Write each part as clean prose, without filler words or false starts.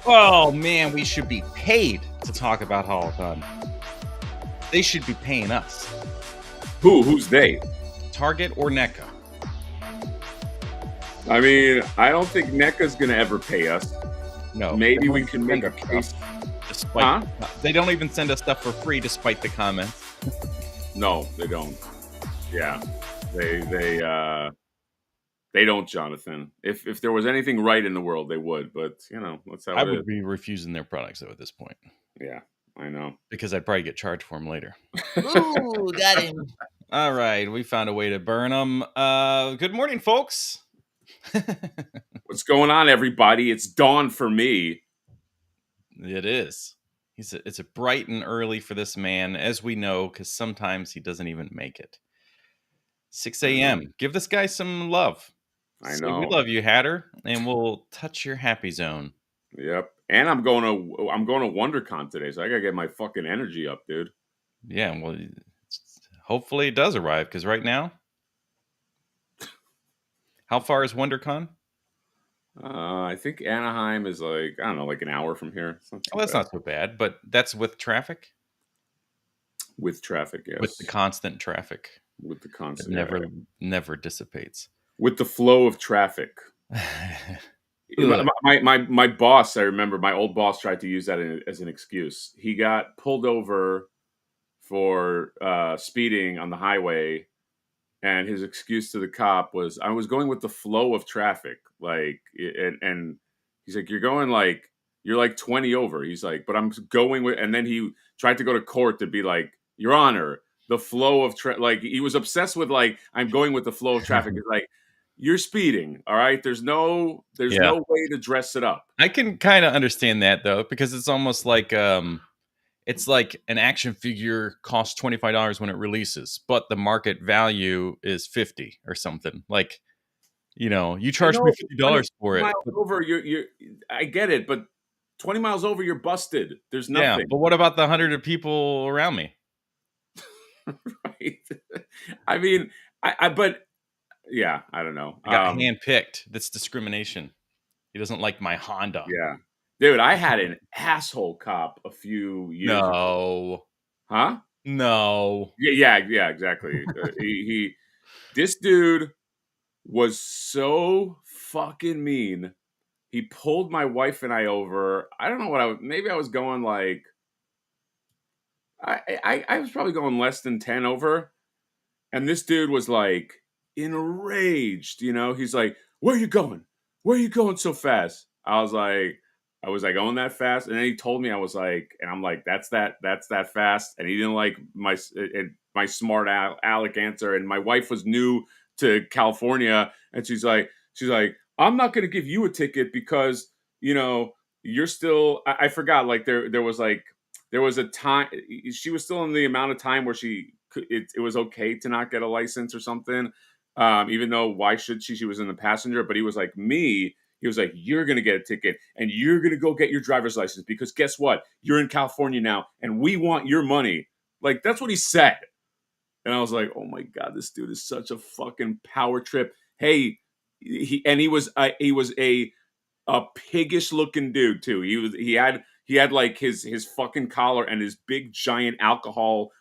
Oh man, we should be paid to talk about Haulathon. They should be paying us. Who's they? Target or NECA? I mean, I don't think NECA's gonna ever pay us. No. Maybe we can make a case. Despite they don't even send us stuff for free, despite the comments. No, they don't. Yeah, they don't, Jonathan. If there was anything right in the world, they would. But you know, that's how I it would is. be refusing their products though at this point. Yeah, I know. Because I'd probably get charged for them later. Ooh, got him. All right, we found a way to burn them. Good morning, folks. What's going on, everybody? It's dawn for me. It is. It's a bright and early for this man, as we know, because sometimes he doesn't even make it. 6 a.m. Give this guy some love. I Say, know. we love you, Hatter, and we'll touch your happy zone. Yep. And I'm going to WonderCon today, so I gotta get my fucking energy up, dude. Yeah, well, hopefully it does arrive, because right now, how far is WonderCon? I think Anaheim is like, I don't know, like an hour from here. Oh, that's not so bad, but that's with traffic? With traffic, yes. With the constant traffic. With the constant. Never dissipates. With the flow of traffic. my boss, I remember my old boss tried to use that as an excuse. He got pulled over for speeding on the highway, and his excuse to the cop was, I was going with the flow of traffic. Like, and he's like, you're like 20 over. He's like, but I'm going with, and then he tried to go to court to be like, Your Honor, the flow of like, he was obsessed with like, I'm going with the flow of traffic. It's like, you're speeding, all right? There's no way to dress it up. I can kind of understand that though, because it's almost like it's like an action figure costs $25 when it releases, but the market value is $50 or something. Like, you know, you charge me $50 for it. Over, I get it, but 20 miles over, you're busted. There's nothing. Yeah, but what about the 100 people around me? Right. I mean, but yeah, I don't know. I got handpicked. That's discrimination. He doesn't like my Honda. Yeah. Dude, I had an asshole cop a few years ago. Huh? No. Yeah, exactly. This dude was so fucking mean. He pulled my wife and I over. I don't know what maybe I was going like, I was probably going less than 10 over. And this dude was like enraged, you know? He's like, where are you going? Where are you going so fast? I was like, going that fast? And then he told me, I was like, and I'm like, that's that fast. And he didn't like my smart aleck answer. And my wife was new to California. And she's like, I'm not going to give you a ticket because, you know, you're still, I forgot, like there was a time, she was still in the amount of time where it was okay to not get a license or something. Even though why should she? She was in the passenger, but he was like me. He was like, you're going to get a ticket and you're going to go get your driver's license because guess what? You're in California now and we want your money. Like, that's what he said. And I was like, oh my God, this dude is such a fucking power trip. Hey, he was a piggish looking dude too. He had like his fucking collar and his big giant alcohol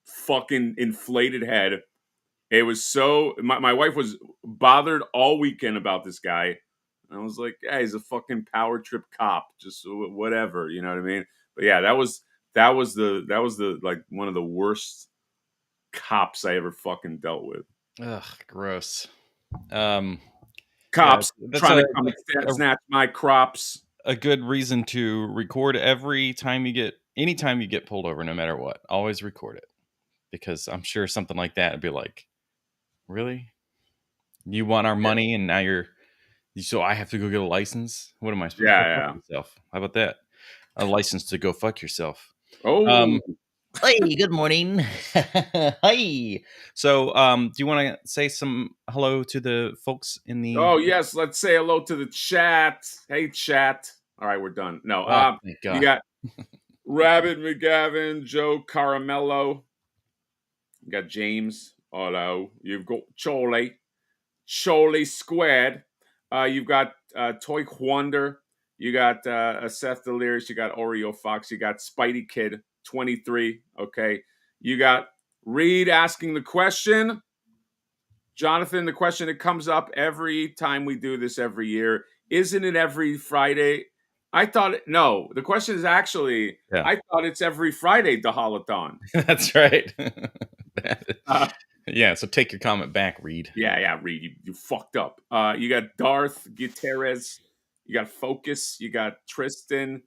fucking inflated head. It was so my wife was bothered all weekend about this guy. I was like, yeah, he's a fucking power trip cop, just whatever, you know what I mean? But yeah, that was the like one of the worst cops I ever fucking dealt with. Ugh, gross. Cops trying to come and snatch my crops. A good reason to record anytime you get pulled over, no matter what. Always record it. Because I'm sure something like that would be like, really? You want our money and now so I have to go get a license? What am I supposed to do? Fuck myself? How about that? A license to go fuck yourself. Oh. Hey, good morning. Hi. So, do you want to say some hello to the folks in the... Oh, yes. Let's say hello to the chat. Hey, chat. All right, we're done. No, thank God. You got Rabbit McGavin, Joe Caramello. You got James. Hello. You've got Chole Squared. You've got Toy Wonder. You got Seth Delirious. You got Oreo Fox. You got Spidey Kid 23. Okay. You got Reed asking the question. Jonathan, the question that comes up every time we do this every year, isn't it every Friday? No, the question is actually, I thought it's every Friday, the Haulathon. That's right. Uh, Yeah, so take your comment back, Reed. Yeah, Reed, you fucked up. You got Darth Gutierrez, you got Focus, you got Tristan,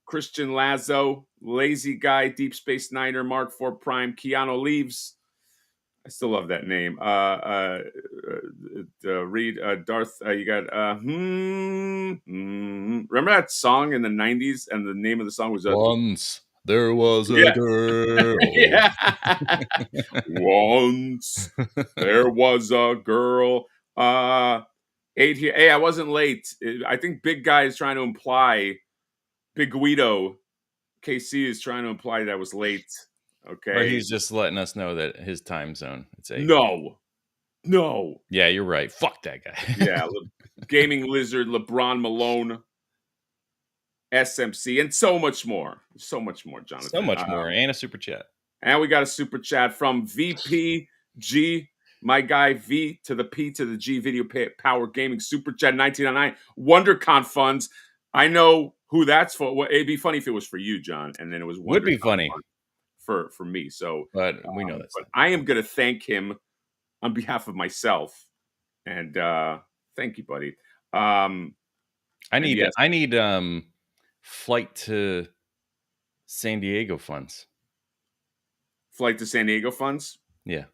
Christian Lazo, Lazy Guy, Deep Space Niner, Mark IV Prime, Keanu Leaves. I still love that name. Reed, Darth, you got, remember that song in the 90s? And the name of the song was... Once there was a girl. Yeah. Once there was a girl. 8 here. Hey, I wasn't late. I think Big Guy is trying to imply, Big Guido, KC is trying to imply that I was late. Okay. Or he's just letting us know that his time zone. It's 8. No. Yeah, you're right. Fuck that guy. Yeah. Gaming Lizard, LeBron Malone, SMC, and so much more. So much more, Jonathan. So much more. And a super chat. And we got a super chat from VPG, my guy V to the P to the G Video Power Gaming Super Chat 1999 WonderCon funds. I know who that's for. Well, it'd be funny if it was for you, John, and then it was would be funny for me. So, but we know that. But I am going to thank him on behalf of myself, and thank you, buddy. I need flight to San Diego funds. Flight to San Diego funds? Yeah.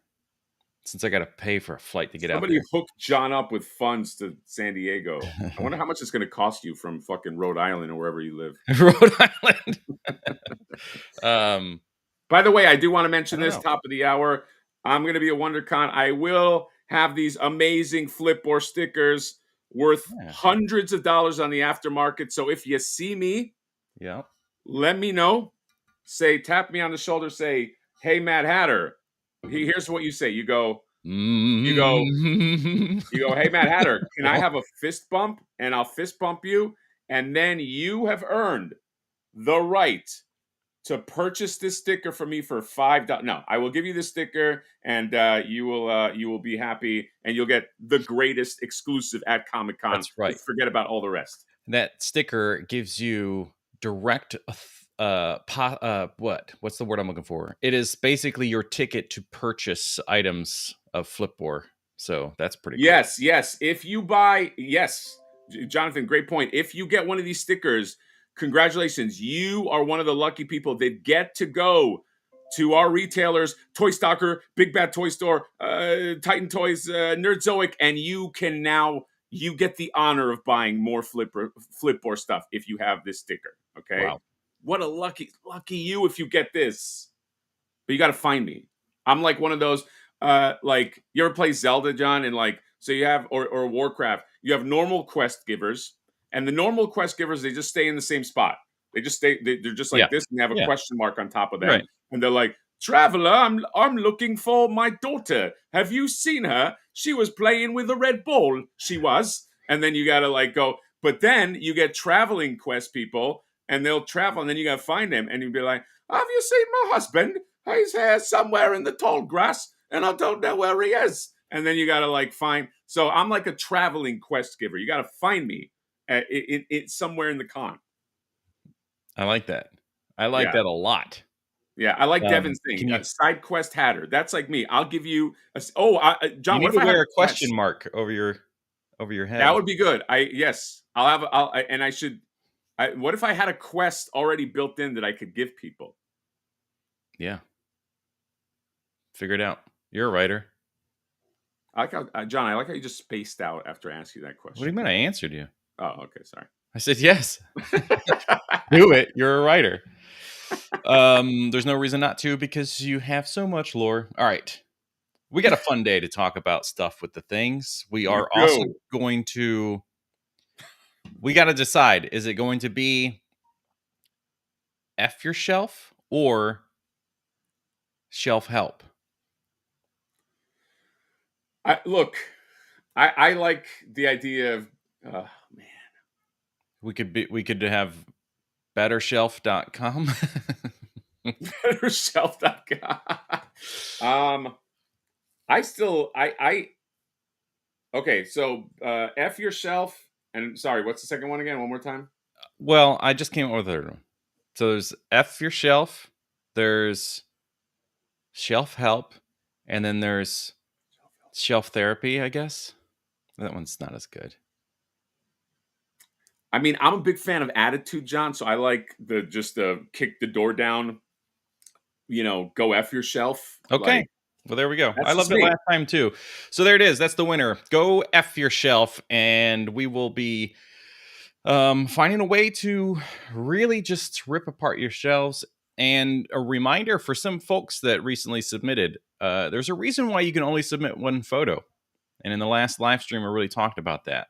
Since I got to pay for a flight to get out there. Somebody hooked John up with funds to San Diego. I wonder how much it's going to cost you from fucking Rhode Island or wherever you live. Rhode Island. By the way, I do want to mention this, top of the hour. I'm going to be at WonderCon. I will have these amazing Flipboard stickers worth hundreds of dollars on the aftermarket. So if you see me, let me know. Tap me on the shoulder, say, hey, Mad Hatter. Here's what you say. You go, hey, Mad Hatter, can I have a fist bump? And I'll fist bump you. And then you have earned the right to purchase this sticker for me for $5. No, I will give you the sticker, and you will be happy, and you'll get the greatest exclusive at Comic-Con. That's right. Forget about all the rest. That sticker gives you direct what's the word I'm looking for? It is basically your ticket to purchase items of Flipboard. So that's pretty cool. Yes. If you buy, Jonathan, great point. If you get one of these stickers, congratulations. You are one of the lucky people that get to go to our retailers, Toy Stalker, Big Bad Toy Store, Titan Toys, Nerdzoic, and you get the honor of buying more Flipboard stuff if you have this sticker. Okay. Wow. What a lucky you if you get this. But you got to find me. I'm like one of those, like, you ever play Zelda, John? And like, so you have, or Warcraft, you have normal quest givers, and the normal quest givers, they just stay in the same spot. They just stay, they're just like this, and they have a question mark on top of them. Right. And they're like, traveler, I'm looking for my daughter. Have you seen her? She was playing with a red ball. She was. And then you got to like go, but then you get traveling quest people, and they'll travel, and then you got to find them, and you'll be like, have you seen my husband? He's here somewhere in the tall grass, and I don't know where he is. And then you got to like find. So I'm like a traveling quest giver. You got to find me it's somewhere in the con. I like that. I like that a lot. Yeah, I like Devin's thing. Side quest hatter. That's like me. I'll give you John. You need to wear a question mark over your head. That would be good. What if I had a quest already built in that I could give people? Yeah. Figure it out. You're a writer. I like how, John, I like how you just spaced out after I asked you that question. What do you mean I answered you? Oh, okay. Sorry. I said yes. Do it. You're a writer. There's no reason not to, because you have so much lore. All right. We got a fun day to talk about stuff with the things. We are also going to... We got to decide, is it going to be F your shelf or shelf help? I like the idea of, man, We could have bettershelf.com. Bettershelf.com. I okay, so F yourself, and sorry, what's the second one again? One more time. Well, I just came up with a third one. So there's F your shelf, there's shelf help, and then there's shelf therapy, I guess. That one's not as good. I mean, I'm a big fan of attitude, John. So I like the just kick the door down. Go F yourself. Okay. Like, Well, there we go. that's I loved it me. last time too. So there it is. That's the winner. Go F your shelf, and we will be finding a way to really just rip apart your shelves. And a reminder for some folks that recently submitted, there's a reason why you can only submit one photo. And in the last live stream, I really talked about that.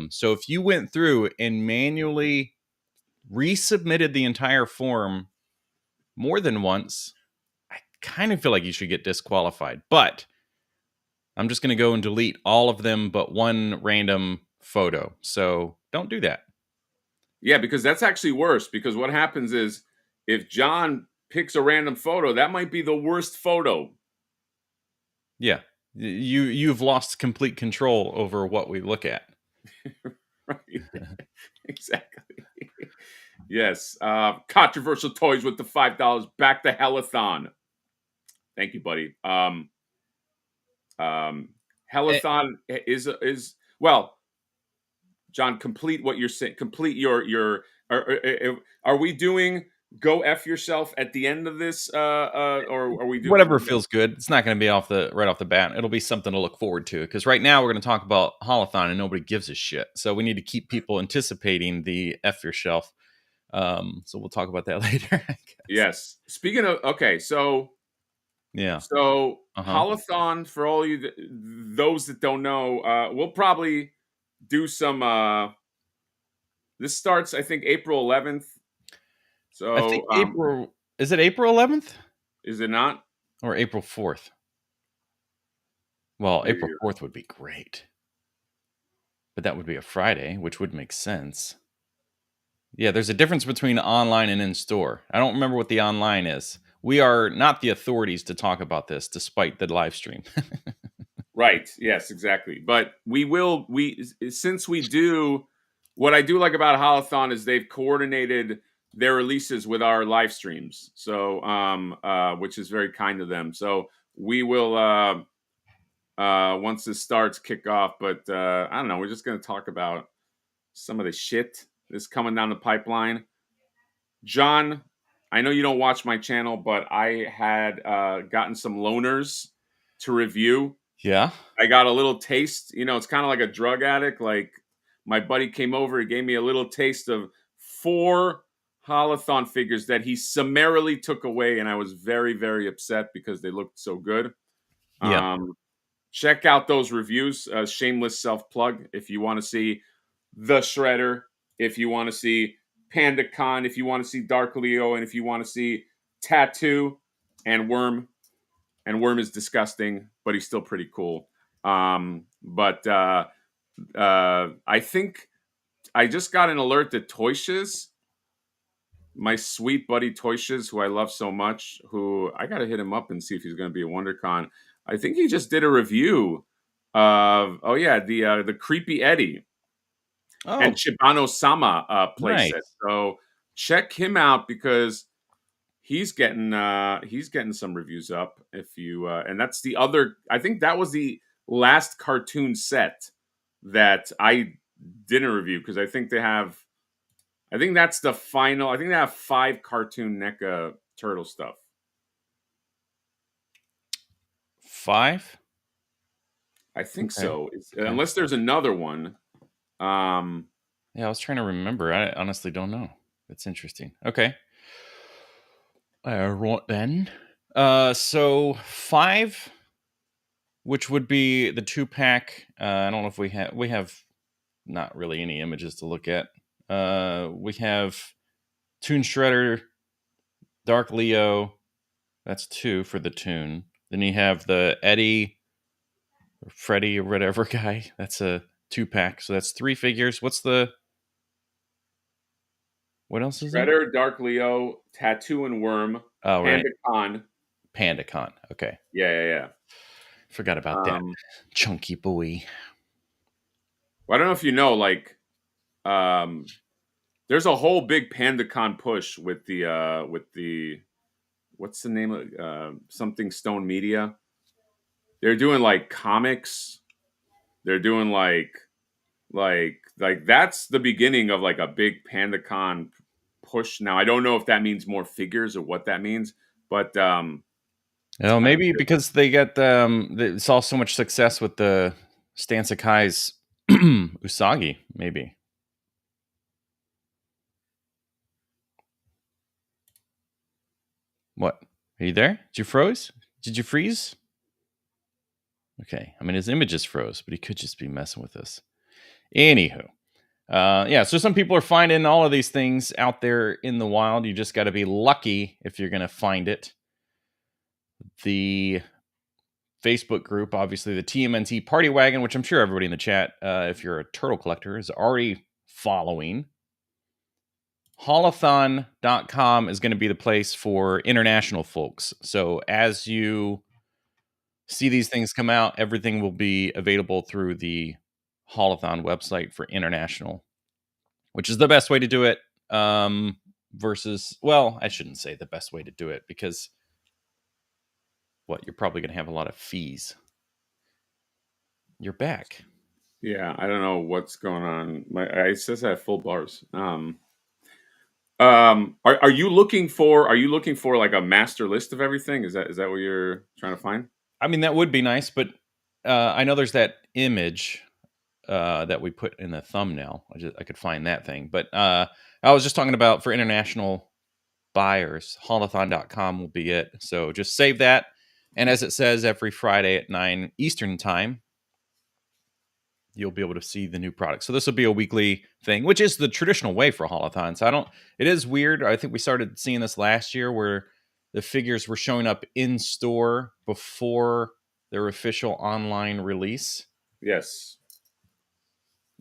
So if you went through and manually resubmitted the entire form more than once, I kind of feel like you should get disqualified. But I'm just going to go and delete all of them but one random photo. So don't do that. Yeah, because that's actually worse. Because what happens is if John picks a random photo, that might be the worst photo. Yeah. You've lost complete control over what we look at. Right. Exactly. Yes. Controversial toys with the $5 back to Haulathon. Thank you, buddy. Haulathon is well, John, complete what you're saying. Complete your. Are we doing go F yourself at the end of this? Or are we doing whatever feels good? It's not going to be right off the bat. It'll be something to look forward to, because right now we're going to talk about Haulathon and nobody gives a shit. So we need to keep people anticipating the F your shelf. So we'll talk about that later. I guess. Yes. Speaking of, okay, so yeah. So Haulathon, for all you those that don't know, we'll probably do some. This starts, I think, April 11th. So I think April. Is it April 11th? Is it not? Or April 4th? Well, April 4th would be great. But that would be a Friday, which would make sense. Yeah, there's a difference between online and in-store. I don't remember what the online is. We are not the authorities to talk about this, despite the live stream. Right. Yes, exactly. But since we do, what I do like about Haulathon is they've coordinated their releases with our live streams. So, which is very kind of them. So we will, once this starts, kick off. But I don't know. We're just going to talk about some of the shit that's coming down the pipeline. John, I know you don't watch my channel, but I had gotten some loaners to review. Yeah. I got a little taste. It's kind of like a drug addict. Like, my buddy came over, he gave me a little taste of 4 Haulathon figures that he summarily took away, and I was very, very upset because they looked so good. Yeah. Check out those reviews. Shameless self-plug. If you want to see The Shredder, if you want to see PandaCon, if you want to see Dark Leo, and if you want to see Tattoo and Worm. And Worm is disgusting, but he's still pretty cool. But I think I just got an alert that Toyshiz, my sweet buddy Toyshiz, who I love so much, who I got to hit him up and see if he's going to be at WonderCon. I think he just did a review of, the Creepy Eddie and Shibano-sama playset. Nice. So check him out because he's getting some reviews up. If you and that's the other. I think that was the last cartoon set that I didn't review because I think they have. I think that's the final. I think they have 5 cartoon NECA turtle stuff. 5? I think so. Unless there's another one. Yeah, I was trying to remember. I honestly don't know. That's interesting. Okay. Right then. So 5, which would be the 2-pack. I don't know if we have not really any images to look at. We have Toon Shredder, Dark Leo. That's 2 for the Toon. Then you have the Eddie, or Freddy, or whatever guy. That's a 2-pack. So that's 3 figures. What's the What else is there? Shredder, Dark Leo, Tattoo and Worm, Oh, right. PandaCon. PandaCon. Okay. Yeah. Forgot about that. Chunky boy. Well, I don't know if you know, like, there's a whole big PandaCon push with the what's the name of something Stone Media? They're doing like comics. They're doing like that's the beginning of like a big PandaCon push. Now I don't know if that means more figures or what that means, but Oh, maybe because they saw so much success with the Stan Sakai's Usagi, maybe. What? Are you there? Did you froze? Did you freeze? Okay. I mean, his images froze, but he could just be messing with us. Anywho. Yeah, so some people are finding all of these things out there in the wild. You just got to be lucky if you're going to find it. The Facebook group, obviously the TMNT Party Wagon, which I'm sure everybody in the chat, if you're a turtle collector, is already following. Haulathon.com is going to be the place for international folks. So as you see these things come out, everything will be available through the Haulathon website for international, which is the best way to do it. Versus, well, I shouldn't say the best way to do it because you're probably going to have a lot of fees. You're back. Yeah, I don't know what's going on. It says I have full bars. Are you looking for like a master list of everything? Is that what you're trying to find? I mean, that would be nice, but I know there's that image that we put in the thumbnail. I could find that thing, but I was just talking about for international buyers, haulathon.com will be it. So just save that. And as it says, every Friday at 9 Eastern time, you'll be able to see the new product. So this will be a weekly thing, which is the traditional way for Haulathon. So it is weird. I think we started seeing this last year where the figures were showing up in store before their official online release. Yes.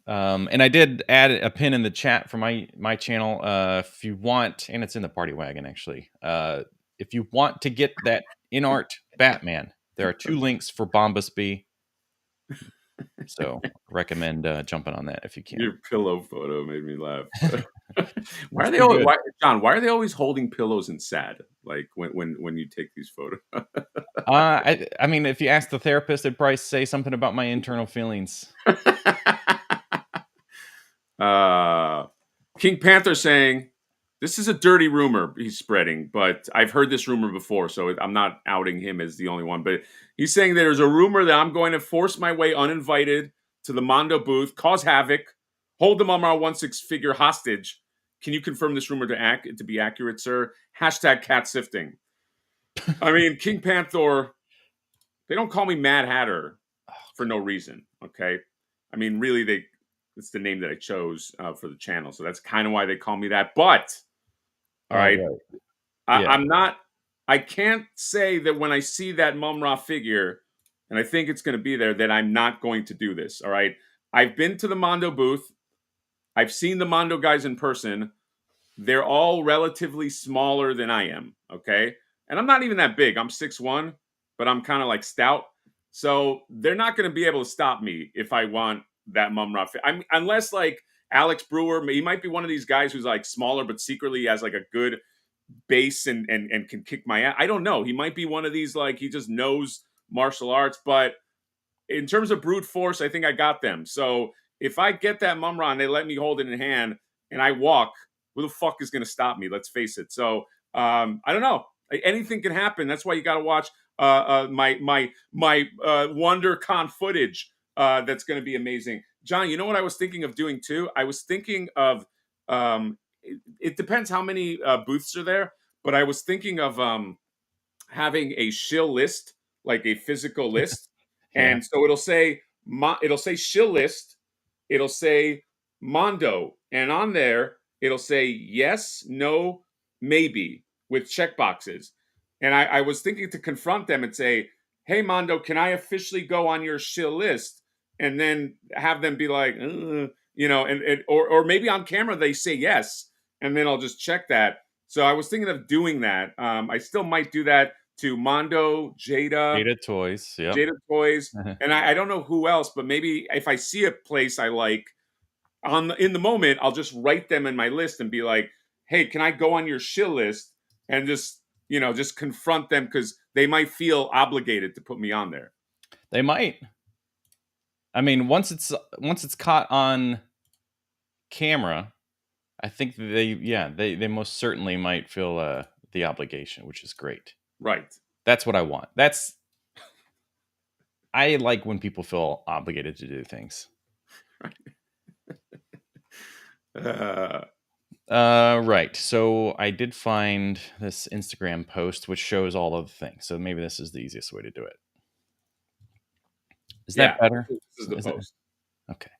And I did add a pin in the chat for my channel. If you want, and it's in the Party Wagon actually. If you want to get that in art Batman, there are 2 links for Bombasby. So recommend jumping on that if you can. Your pillow photo made me laugh. Why are they always holding pillows and sad? Like when you take these photos? I mean, if you ask the therapist, it'd probably say something about my internal feelings. King Panther saying, this is a dirty rumor he's spreading, but I've heard this rumor before, so I'm not outing him as the only one. But he's saying there's a rumor that I'm going to force my way uninvited to the Mondo booth, cause havoc, hold the Mumra 1/6 figure hostage. Can you confirm this rumor to be accurate, sir? # cat sifting. I mean, King Panther, they don't call me Mad Hatter for no reason, okay? I mean, really, it's the name that I chose for the channel, so that's kind of why they call me that. But, all right, yeah. I can't say that when I see that Mumra figure, and I think it's going to be there, that I'm not going to do this, all right? I've been to the Mondo booth. I've seen the Mondo guys in person. They're all relatively smaller than I am, okay? And I'm not even that big. I'm 6'1", but I'm kind of like stout. So they're not going to be able to stop me if I want that Mumra. Unless like Alex Brewer, he might be one of these guys who's like smaller, but secretly has like a good base and can kick my ass. I don't know. He might be one of these, like he just knows martial arts. But in terms of brute force, I think I got them. So if I get that Mumra and they let me hold it in hand and I walk, who the fuck is going to stop me? Let's face it. So I don't know. Anything can happen. That's why you got to watch my WonderCon footage. That's going to be amazing. John, you know what I was thinking of doing too? I was thinking of, it depends how many booths are there, but I was thinking of having a shill list, like a physical list. Yeah. And so it'll say shill list, it'll say Mondo, and on there, it'll say yes, no, maybe, with checkboxes. And I was thinking to confront them and say, hey, Mondo, can I officially go on your shill list? And then have them be like, or maybe on camera they say yes. and then I'll just check that. So I was thinking of doing that. I still might do that to Mondo, Data toys. Yep. Jada Toys, and I don't know who else, but maybe if I see a place I like in the moment, I'll just write them in my list and be like, "Hey, can I go on your shill list?" And just just confront them because they might feel obligated to put me on there. They might. I mean, once it's caught on camera, I think they most certainly might feel the obligation, which is great. Right. That's what I want. I like when people feel obligated to do things. Right. So I did find this Instagram post which shows all of the things. So maybe this is the easiest way to do it. Is that better? This is the post. Okay.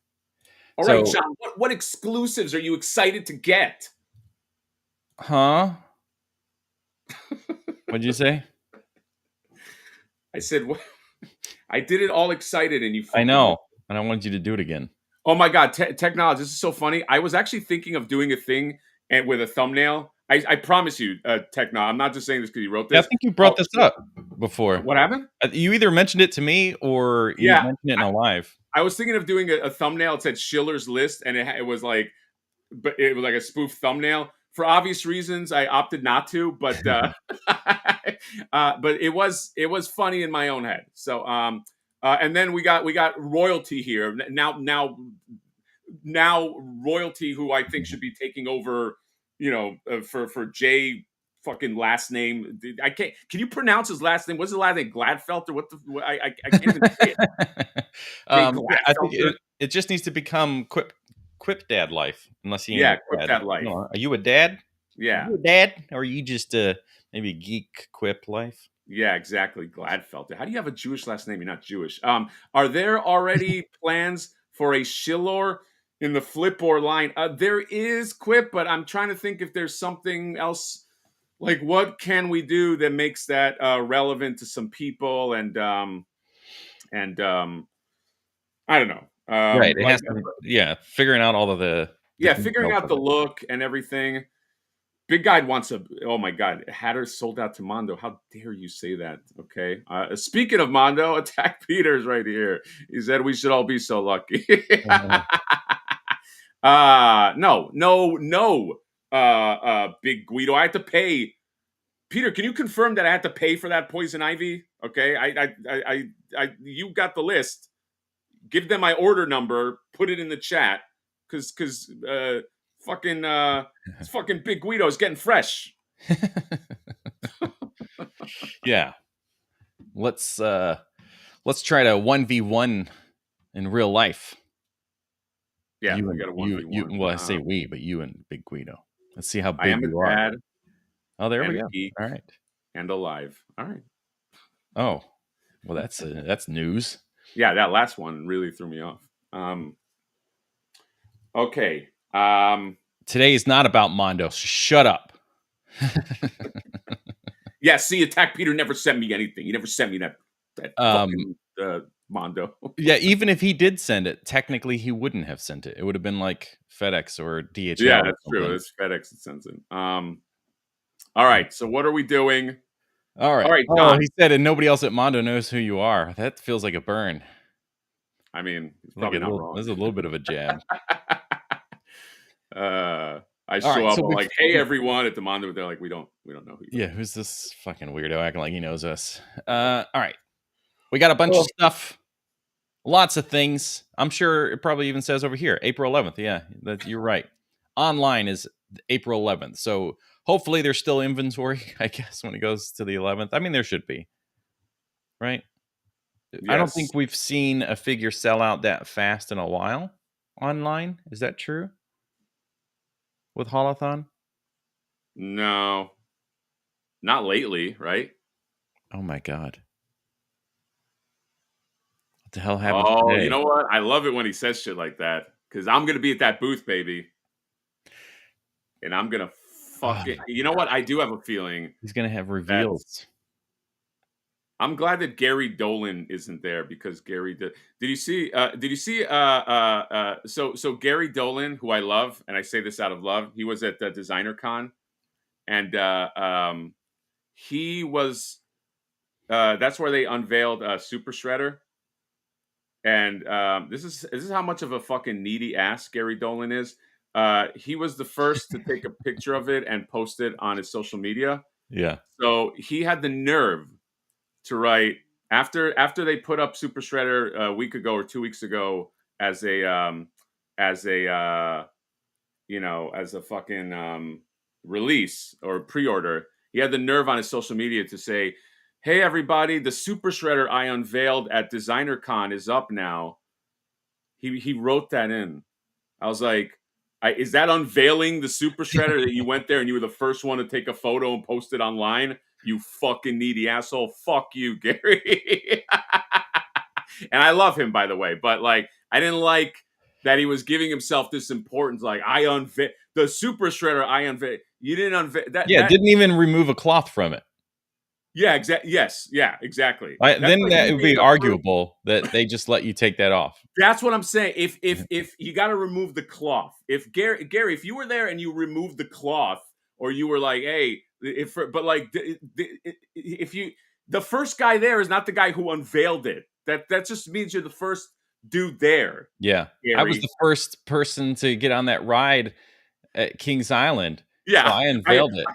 All right, Sean. What exclusives are you excited to get? Huh? What'd you say? I said, what? I did it all excited, and you. I know, and I wanted you to do it again. Oh my God, technology! This is so funny. I was actually thinking of doing a thing with a thumbnail. I promise you, Techno. I'm not just saying this because you wrote this. Yeah, I think you brought this up before. What happened? You either mentioned it to me or you mentioned it in a live. I was thinking of doing a thumbnail. It said Schiller's List, and it was like a spoof thumbnail. For obvious reasons, I opted not to, but but it was funny in my own head. So and then we got royalty here now royalty, who I think should be taking over. For Jay fucking last name. I can't. Can you pronounce his last name? What's his last name? Gladfelter? What the? I can't even say it. I think it just needs to become Quip Dad Life, unless he Quip Dad Life. No, are you a dad? Yeah, are you a dad, or are you just maybe geek Quip Life? Yeah, exactly. Gladfelter. How do you have a Jewish last name? You're not Jewish. Are there already plans for a Shillor in the Flipboard line? There is Quip, but I'm trying to think if there's something else. Like, what can we do that makes that relevant to some people? And I don't know. Right. It has to, figuring out all of the figuring out the look and everything. Big Guy wants oh my God, Hatter sold out to Mondo. How dare you say that? Okay. Speaking of Mondo, Attack Peter's right here. He said we should all be so lucky. No. Big Guido, I have to pay. Peter, can you confirm that I had to pay for that poison ivy? Okay. You got the list. Give them my order number. Put it in the chat. Because fucking Big Guido is getting fresh. Yeah. Let's try to 1v1 in real life. Yeah, we got a 1v1. Well, I say we, but you and Big Guido. Let's see how big you are. Dad, oh, there we go. All right. And alive. All right. Oh, well, that's news. Yeah, that last one really threw me off. Okay. Today is not about Mondo, so shut up. Yeah, see, Attack Peter never sent me anything. He never sent me that fucking Mondo. Yeah, even if he did send it, technically he wouldn't have sent it. It would have been like FedEx or DHL. Yeah, that's true. It's FedEx that sends it. All right, so what are we doing? All right. Oh, he said, and nobody else at Mondo knows who you are. That feels like a burn. I mean, it's probably not wrong. This is a little bit of a jab. I show up like, hey, everyone at the Mondo. They're like, we don't know who you are. Yeah, who's this fucking weirdo acting like he knows us? All right. We got a bunch of stuff. Lots of things. I'm sure it probably even says over here, April 11th. Yeah, you're right. Online is April 11th. So hopefully there's still inventory, I guess, when it goes to the 11th. I mean, there should be. Right? Yes. I don't think we've seen a figure sell out that fast in a while online. Is that true? With Haulathon? No. Not lately, right? Oh my God. What the hell happened today? You know what? I love it when he says shit like that. Because I'm going to be at that booth, baby. And I'm going to fuck it. You know what? I do have a feeling. He's going to have reveals. I'm glad that Gary Dolan isn't there because did you see so Gary Dolan, who I love, and I say this out of love, he was at the Designer Con, and he was that's where they unveiled Super Shredder. And this is how much of a fucking needy ass Gary Dolan is. He was the first to take a picture of it and post it on his social media. Yeah. So he had the nerve to write after they put up Super Shredder a week ago or 2 weeks ago as a as a as a fucking release or pre-order. He had the nerve on his social media to say, "Hey everybody, the Super Shredder I unveiled at Designer Con is up now." He wrote that in. I was like, is that unveiling the Super Shredder that you went there and you were the first one to take a photo and post it online? You fucking needy asshole. Fuck you, Gary. And I love him, by the way, but like, I didn't like that he was giving himself this importance. Like, I unveil the Super Shredder. I unveil. You didn't unveil that. Yeah, didn't even remove a cloth from it. Yeah, exactly. Yes, yeah, exactly. Then like that would be arguable that they just let you take that off. That's what I'm saying. If you got to remove the cloth, if Gary, if you were there and you removed the cloth, or you were like, hey, if you, the first guy there is not the guy who unveiled it. That just means you're the first dude there. Yeah, Gary. I was the first person to get on that ride at Kings Island. Yeah, so I unveiled it.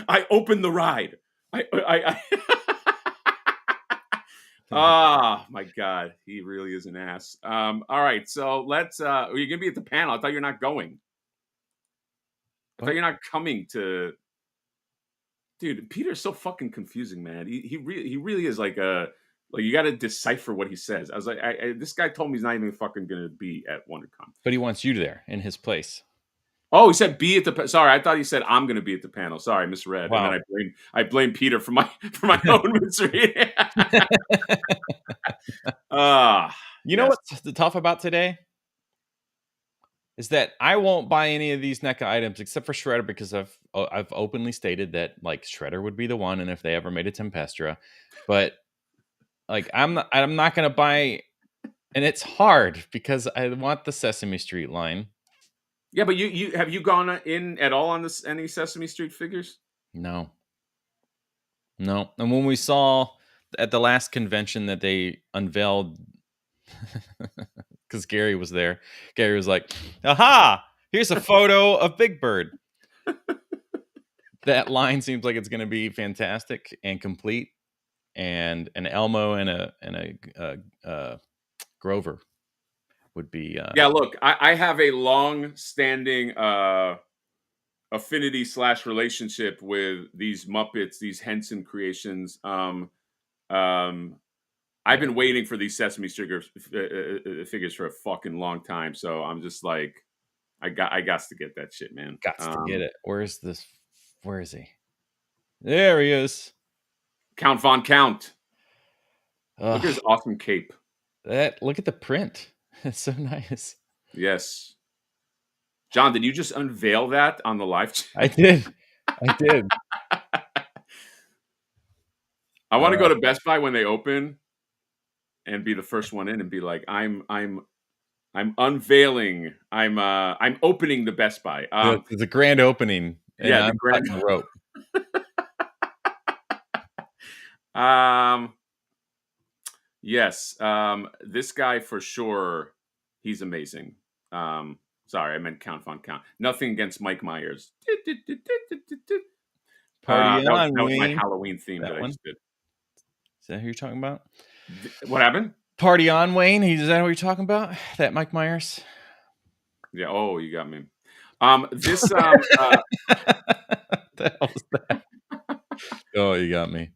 I opened the ride. I Oh my god, he really is an ass. All right, so let's are you gonna be at the panel? I thought you're not going. I thought you're not coming to. Dude, Peter's so fucking confusing, man. He really is like you got to decipher what he says. I was like, this guy told me he's not even fucking gonna be at WonderCon, but he wants you there in his place. Oh, he said be at the. Sorry, I thought he said I'm going to be at the panel. Sorry, I misread. Wow. And then I blame Peter for my own misreading. You know what's tough about today is that I won't buy any of these NECA items except for Shredder because I've openly stated that like Shredder would be the one, and if they ever made a Tempestra, but like I'm not going to buy, and it's hard because I want the Sesame Street line. Yeah, but you have you gone in at all on any Sesame Street figures? No. And when we saw at the last convention that they unveiled, because Gary was there, Gary was like, "Aha! Here's a photo of Big Bird." That line seems like it's going to be fantastic and complete, and an Elmo and a Grover would be. Yeah, look, I have a long-standing affinity / relationship with these Muppets, these Henson creations. I've been waiting for these Sesame Street figures for a fucking long time, so I'm just like, I got to get that shit, man. Got to get it. Where is this? Where is he? There he is. Count Von Count. Look at his awesome cape. Look at the print. It's so nice. Yes. John, did you just unveil that on the live chat? I did. I want to go to Best Buy when they open and be the first one in and be like, I'm unveiling. I'm opening the Best Buy. It's a grand opening. Yeah, the grand rope. Yes. This guy for sure. He's amazing. Sorry, I meant Count Von Count. Nothing against Mike Myers. Party on, that was my Halloween theme that I just did. Is that who you're talking about? What happened? Party on, Wayne. Is that what you're talking about? That Mike Myers? Yeah. Oh, you got me. This. What the hell was that? Oh, you got me.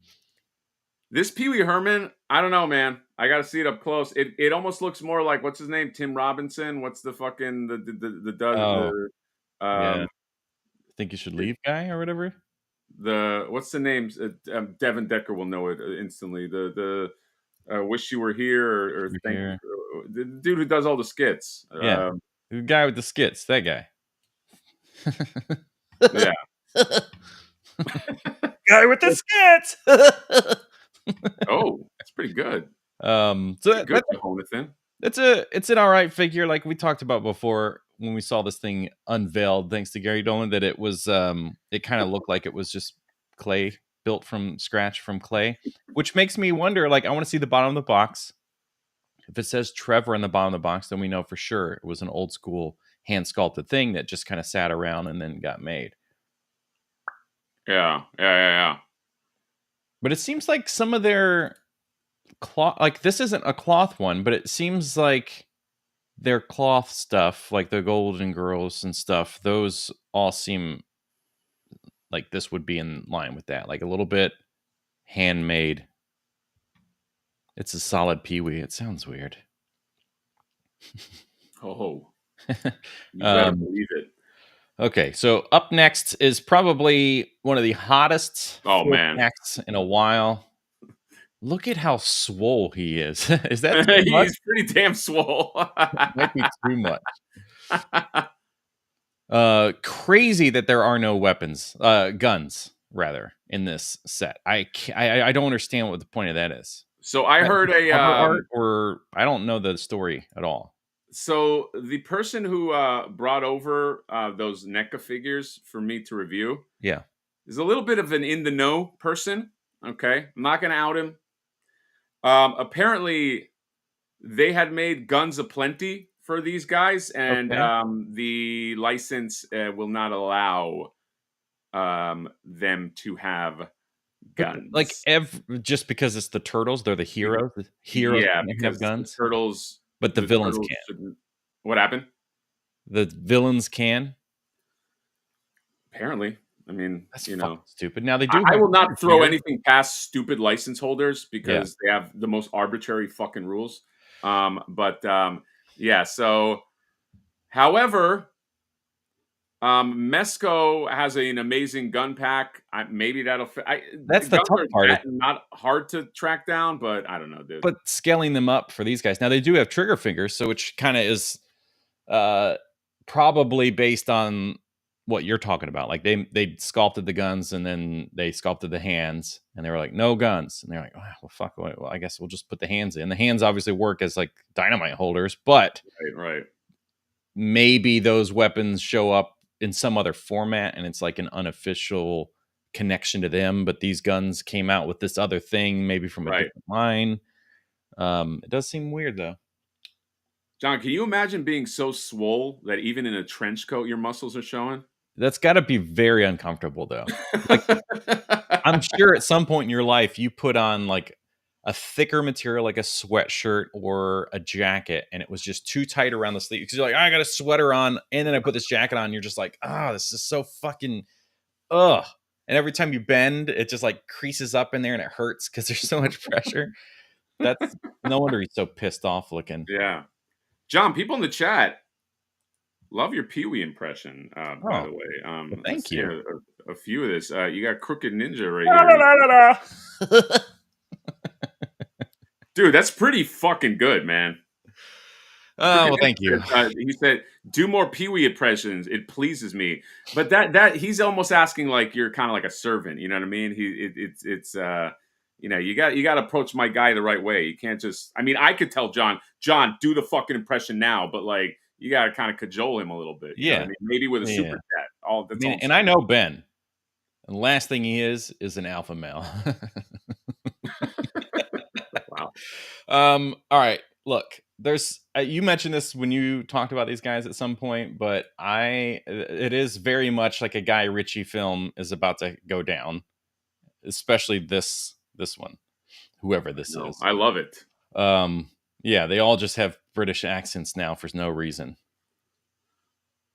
This Pee Wee Herman, I don't know, man. I got to see it up close. It almost looks more like, what's his name? Tim Robinson. What's the fucking I think you should leave guy or whatever. What's the name? Devin Decker will know it instantly. The Wish You Were Here or thank you. The dude who does all the skits. Yeah, the guy with the skits. That guy. Yeah. Guy with the skits. Oh, that's pretty good. So Pretty good for Haulathon. it's an all right figure. Like we talked about before when we saw this thing unveiled, thanks to Gary Dolan, that it was it kind of looked like it was just clay built from scratch from clay, which makes me wonder. Like I want to see the bottom of the box. If it says Trevor on the bottom of the box, then we know for sure it was an old school hand sculpted thing that just kind of sat around and then got made. Yeah. But it seems like some of their cloth, like this isn't a cloth one, but it seems like their cloth stuff, like the Golden Girls and stuff, those all seem like this would be in line with that. Like a little bit handmade. It's a solid Pee-wee. It sounds weird. Oh, you better believe it. Okay, so up next is probably one of the hottest packs in a while. Look at how swole he is. Is that too much? He's pretty damn swole. Might be too much. Crazy that there are no guns rather in this set. I don't understand what the point of that is. So I heard or I don't know the story at all. So the person who brought over those NECA figures for me to review, is a little bit of an in the know person. Okay, I'm not gonna out him. Apparently, they had made guns aplenty for these guys, and the license will not allow them to have guns. Like just because it's the turtles, they're the heroes. The heroes have guns. The turtles. But the villains can't. What happened? The villains can. Apparently, I mean, that's stupid. Now they do. I will not throw anything past stupid license holders because they have the most arbitrary fucking rules. So, however, Mesco has an amazing gun pack. Maybe that'll fit. That's the tough part. Not hard to track down, but I don't know, dude. But scaling them up for these guys. Now they do have trigger fingers, so which kind of is probably based on what you're talking about. Like they sculpted the guns and then they sculpted the hands, and they were like, no guns, and they're like, oh, well, fuck. Well, I guess we'll just put the hands in. The hands obviously work as like dynamite holders, but right. Maybe those weapons show up in some other format and it's like an unofficial connection to them, but these guns came out with this other thing, maybe from a different line. It does seem weird though. John, can you imagine being so swole that even in a trench coat your muscles are showing? That's got to be very uncomfortable though. Like, I'm sure at some point in your life you put on like a thicker material like a sweatshirt or a jacket, and it was just too tight around the sleeve because you're like, I got a sweater on, and then I put this jacket on, and you're just like, this is so fucking ugh. And every time you bend, it just like creases up in there and it hurts because there's so much pressure. That's no wonder he's so pissed off looking. Yeah. John, people in the chat love your Pee-wee impression, by the way. Well, thank you. A few of this. You got Crooked Ninja right here. Dude, that's pretty fucking good, man. Well, thank you. He said, "Do more Pee-wee impressions. It pleases me." But that he's almost asking like you're kind of like a servant. You know what I mean? It's you got to approach my guy the right way. You can't just. I mean, I could tell John, do the fucking impression now, but like you got to kind of cajole him a little bit. You know what I mean? Maybe with a super chat. And I know Ben. And the last thing he is an alpha male. Wow. All right. Look, there's you mentioned this when you talked about these guys at some point, but it is very much like a Guy Ritchie film is about to go down, especially this one, whoever this is. I love it. Yeah, they all just have British accents now for no reason.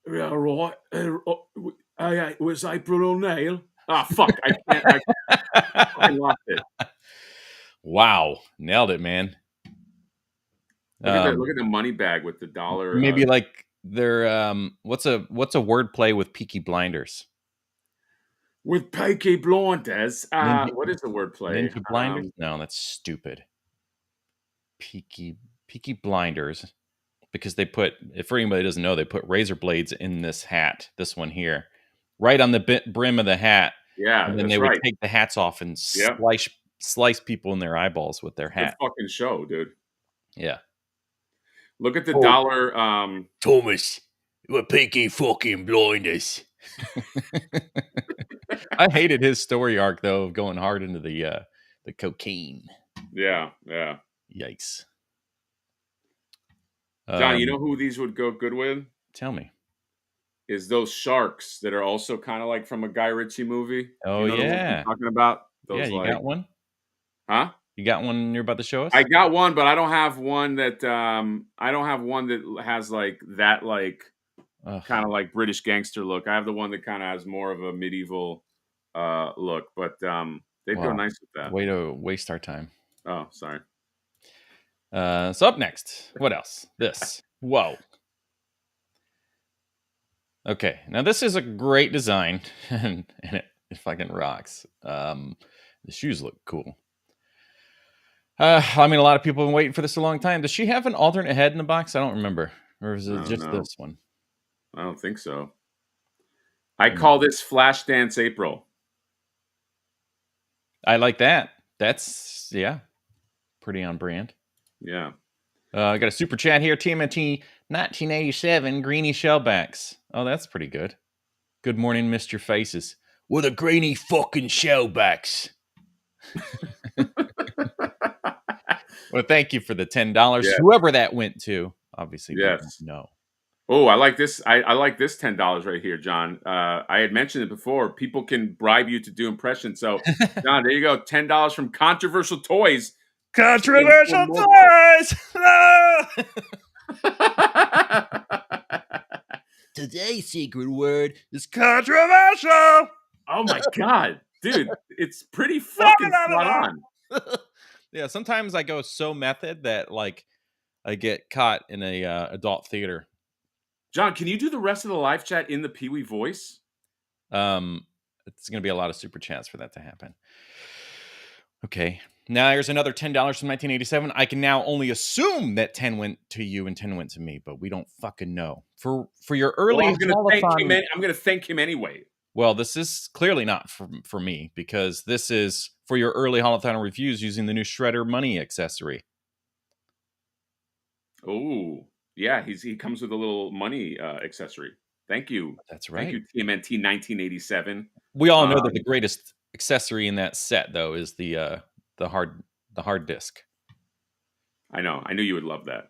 Yeah, right. It was April O'Neil. Fuck! I lost it. Wow, nailed it, man. Look at the money bag with the dollar. Maybe like they're what's a word play with Peaky Blinders? With Peaky Blinders, what is the word play? Ninja Blinders? No, that's stupid. Peaky Blinders, because they put, if anybody doesn't know, they put razor blades in this hat, this one here, right on the brim of the hat. Yeah, and then they would take the hats off and slice slice people in their eyeballs with their Good hat. fucking show, dude. Yeah. Look at the Oh. dollar. Thomas, we're Peaky fucking blinders. I hated his story arc though of going hard into the cocaine. Yeah. Yikes. John, you know who these would go good with? Tell me. Is those sharks that are also kind of like from a Guy Ritchie movie. Oh, you know the ones yeah. I'm talking about? Yeah, Those you got one? Huh? You got one you're about to show us? I got one, but I don't have one that has like that kind of like British gangster look. I have the one that kind of has more of a medieval look, but they'd go Wow. nice with that. Way to waste our time. Oh, sorry. So up next, what else? This. Whoa. Okay, now this is a great design, and it fucking rocks. The shoes look cool. I mean, a lot of people have been waiting for this a long time. Does she have an alternate head in the box? I don't remember. Or is it just this one? I don't think so. I call this Flashdance April. I like that. That's, yeah, pretty on brand. Yeah. I got a super chat here. TMNT 1987 Greeny Shellbacks. Oh, that's pretty good. Good morning, Mr. Faces. With a greeny fucking shellbacks. Well, thank you for the $10. Yeah. Whoever that went to, obviously, Yes. no. Oh, I like this. I like this $10 right here, John. I had mentioned it before. People can bribe you to do impressions. So, John, there you go. $10 from Controversial Toys. Controversial toys! Today's secret word is controversial! Oh my God. Dude, it's pretty fucking spot on. Yeah, sometimes I go so method that, like, I get caught in a adult theater. John, can you do the rest of the live chat in the Pee-wee voice? It's going to be a lot of super chats for that to happen. Okay. Now here's another $10 from 1987. I can now only assume that 10 went to you and 10 went to me, but we don't fucking know. For your early I'm going to thank him anyway. Well, this is clearly not for me, because this is for your early Haulathon reviews using the new Shredder Money accessory. Oh, yeah. He comes with a little money accessory. Thank you. That's right. Thank you, TMNT 1987. We all know that the greatest accessory in that set, though, is the hard disk. I know. I knew you would love that.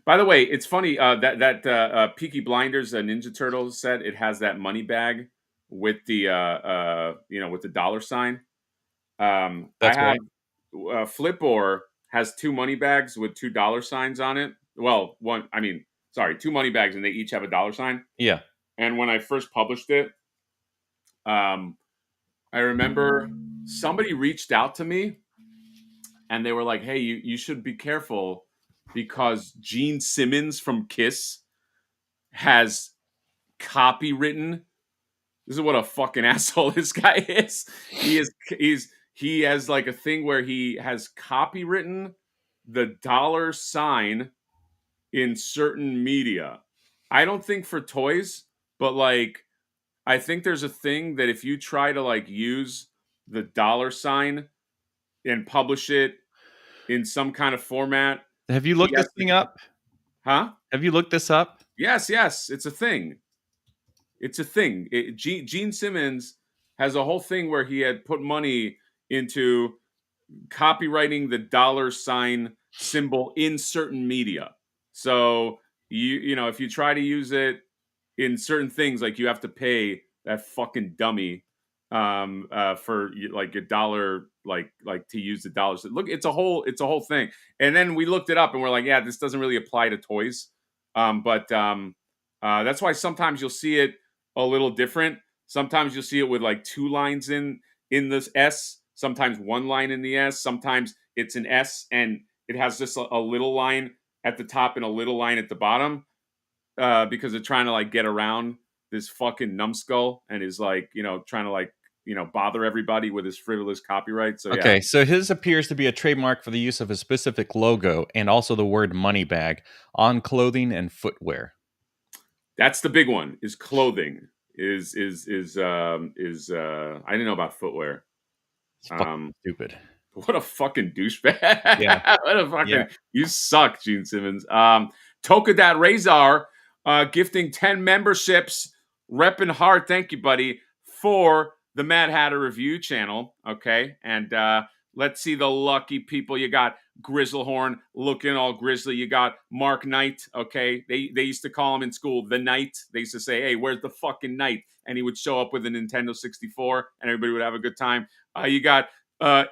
By the way, it's funny that Peaky Blinders Ninja Turtles set, it has that money bag with the with the dollar sign. That's I have Flipboard has two money bags with $2 signs on it. Well, two money bags, and they each have a dollar sign. Yeah. And when I first published it, I remember somebody reached out to me, and they were like, "Hey, you should be careful, because Gene Simmons from Kiss has copywritten." This is what a fucking asshole this guy is. He has like a thing where he has copywritten the dollar sign in certain media. I don't think for toys, but like I think there's a thing that if you try to like use the dollar sign and publish it in some kind of format. Have you looked this thing up? Huh? Have you looked this up? Yes. It's a thing. It's a thing. Gene Simmons has a whole thing where he had put money into copywriting the dollar sign symbol in certain media. So you know if you try to use it in certain things, like you have to pay that fucking dummy for like a dollar, like to use the dollars. Look, it's a whole thing. And then we looked it up and we're like, yeah, this doesn't really apply to toys. But that's why sometimes you'll see it a little different. Sometimes you'll see it with like two lines in this S, sometimes one line in the S, sometimes it's an S and it has just a little line at the top and a little line at the bottom, because they're trying to like get around this fucking numbskull and is like, trying to like, bother everybody with his frivolous copyright. So okay, so his appears to be a trademark for the use of a specific logo and also the word money bag on clothing and footwear. That's the big one, is clothing. I didn't know about footwear. It's fucking stupid. What a fucking douchebag. Yeah. What a fucking, Yeah. you suck, Gene Simmons. Tokadat Razor gifting 10 memberships. Reppin' hard, thank you, buddy, for the Mad Hatter Review channel. Okay. And let's see the lucky people. You got Grizzlehorn looking all grizzly. You got Mark Knight. Okay. They used to call him in school the Knight. They used to say, hey, where's the fucking Knight? And he would show up with a Nintendo 64 and everybody would have a good time. You got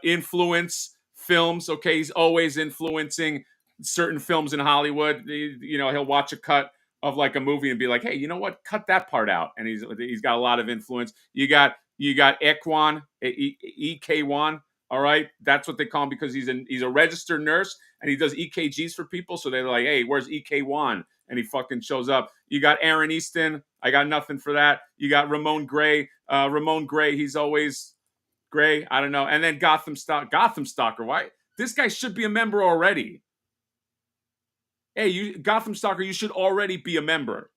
Influence Films. Okay. He's always influencing certain films in Hollywood. You know, he'll watch a cut of like a movie and be like, hey, you know what? Cut that part out. And he's got a lot of influence. You got Ekwan, EK1. All right, that's what they call him because he's a registered nurse and he does EKGs for people. So they're like, hey, where's EK1? And he fucking shows up. You got Aaron Easton. I got nothing for that. You got Ramon Gray. Ramon Gray. He's always Gray. I don't know. And then Gotham Stalker. Why? This guy should be a member already. Hey, you Gotham Stalker, you should already be a member.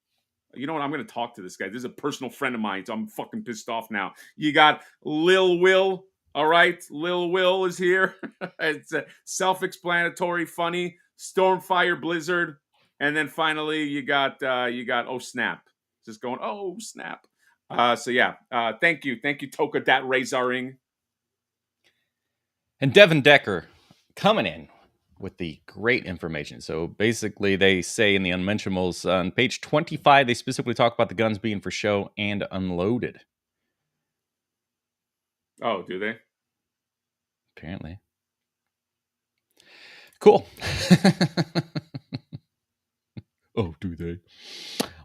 You know what? I'm going to talk to this guy. This is a personal friend of mine, so I'm fucking pissed off now. You got Lil Will. All right, Lil Will is here. It's self-explanatory, funny. Stormfire Blizzard, and then finally you got oh snap, just going oh snap. So yeah, thank you, Toka Dat Razoring. And Devin Decker coming in with the great information. So basically, they say in the Unmentionables on page 25, they specifically talk about the guns being for show and unloaded. Oh, do they? Apparently. Cool. Oh, do they?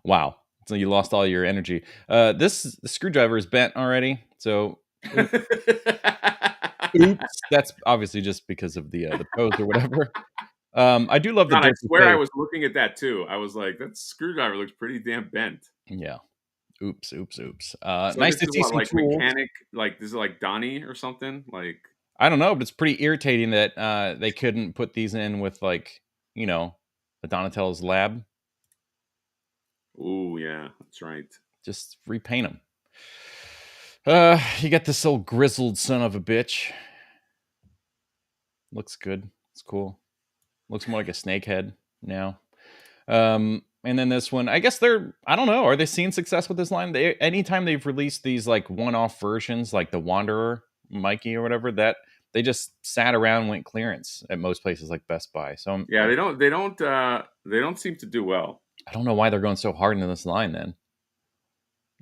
Wow. So you lost all your energy. This screwdriver is bent already. So oops. That's obviously just because of the pose or whatever. I do love the. God, I swear I was looking at that too. I was like, that screwdriver looks pretty damn bent. Yeah. Oops. So Nice to see some like tools. mechanic, like this is like Donnie or something. Like I don't know, but it's pretty irritating that they couldn't put these in with like, you know, the Donatello's lab. Oh yeah, that's right. Just repaint them. You got this old grizzled son of a bitch. Looks good. It's cool. Looks more like a snake head now. And then this one, I guess I don't know. Are they seeing success with this line? Anytime they've released these like one-off versions, like the Wanderer, Mikey or whatever, that they just sat around and went clearance at most places like Best Buy. So yeah, they don't seem to do well. I don't know why they're going so hard into this line then.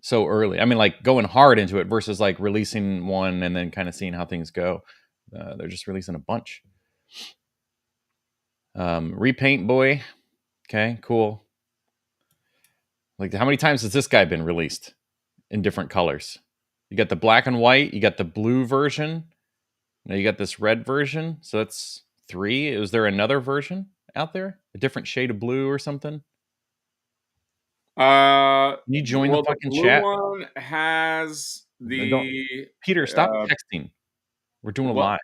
So early. I mean, like going hard into it versus like releasing one and then kind of seeing how things go. They're just releasing a bunch. Repaint Boy. Okay, cool. Like, how many times has this guy been released in different colors? You got the black and white. You got the blue version. Now you got this red version. So that's 3. Is there another version out there? A different shade of blue or something? Can you join the fucking blue chat? One has the Peter, stop texting. We're doing a live.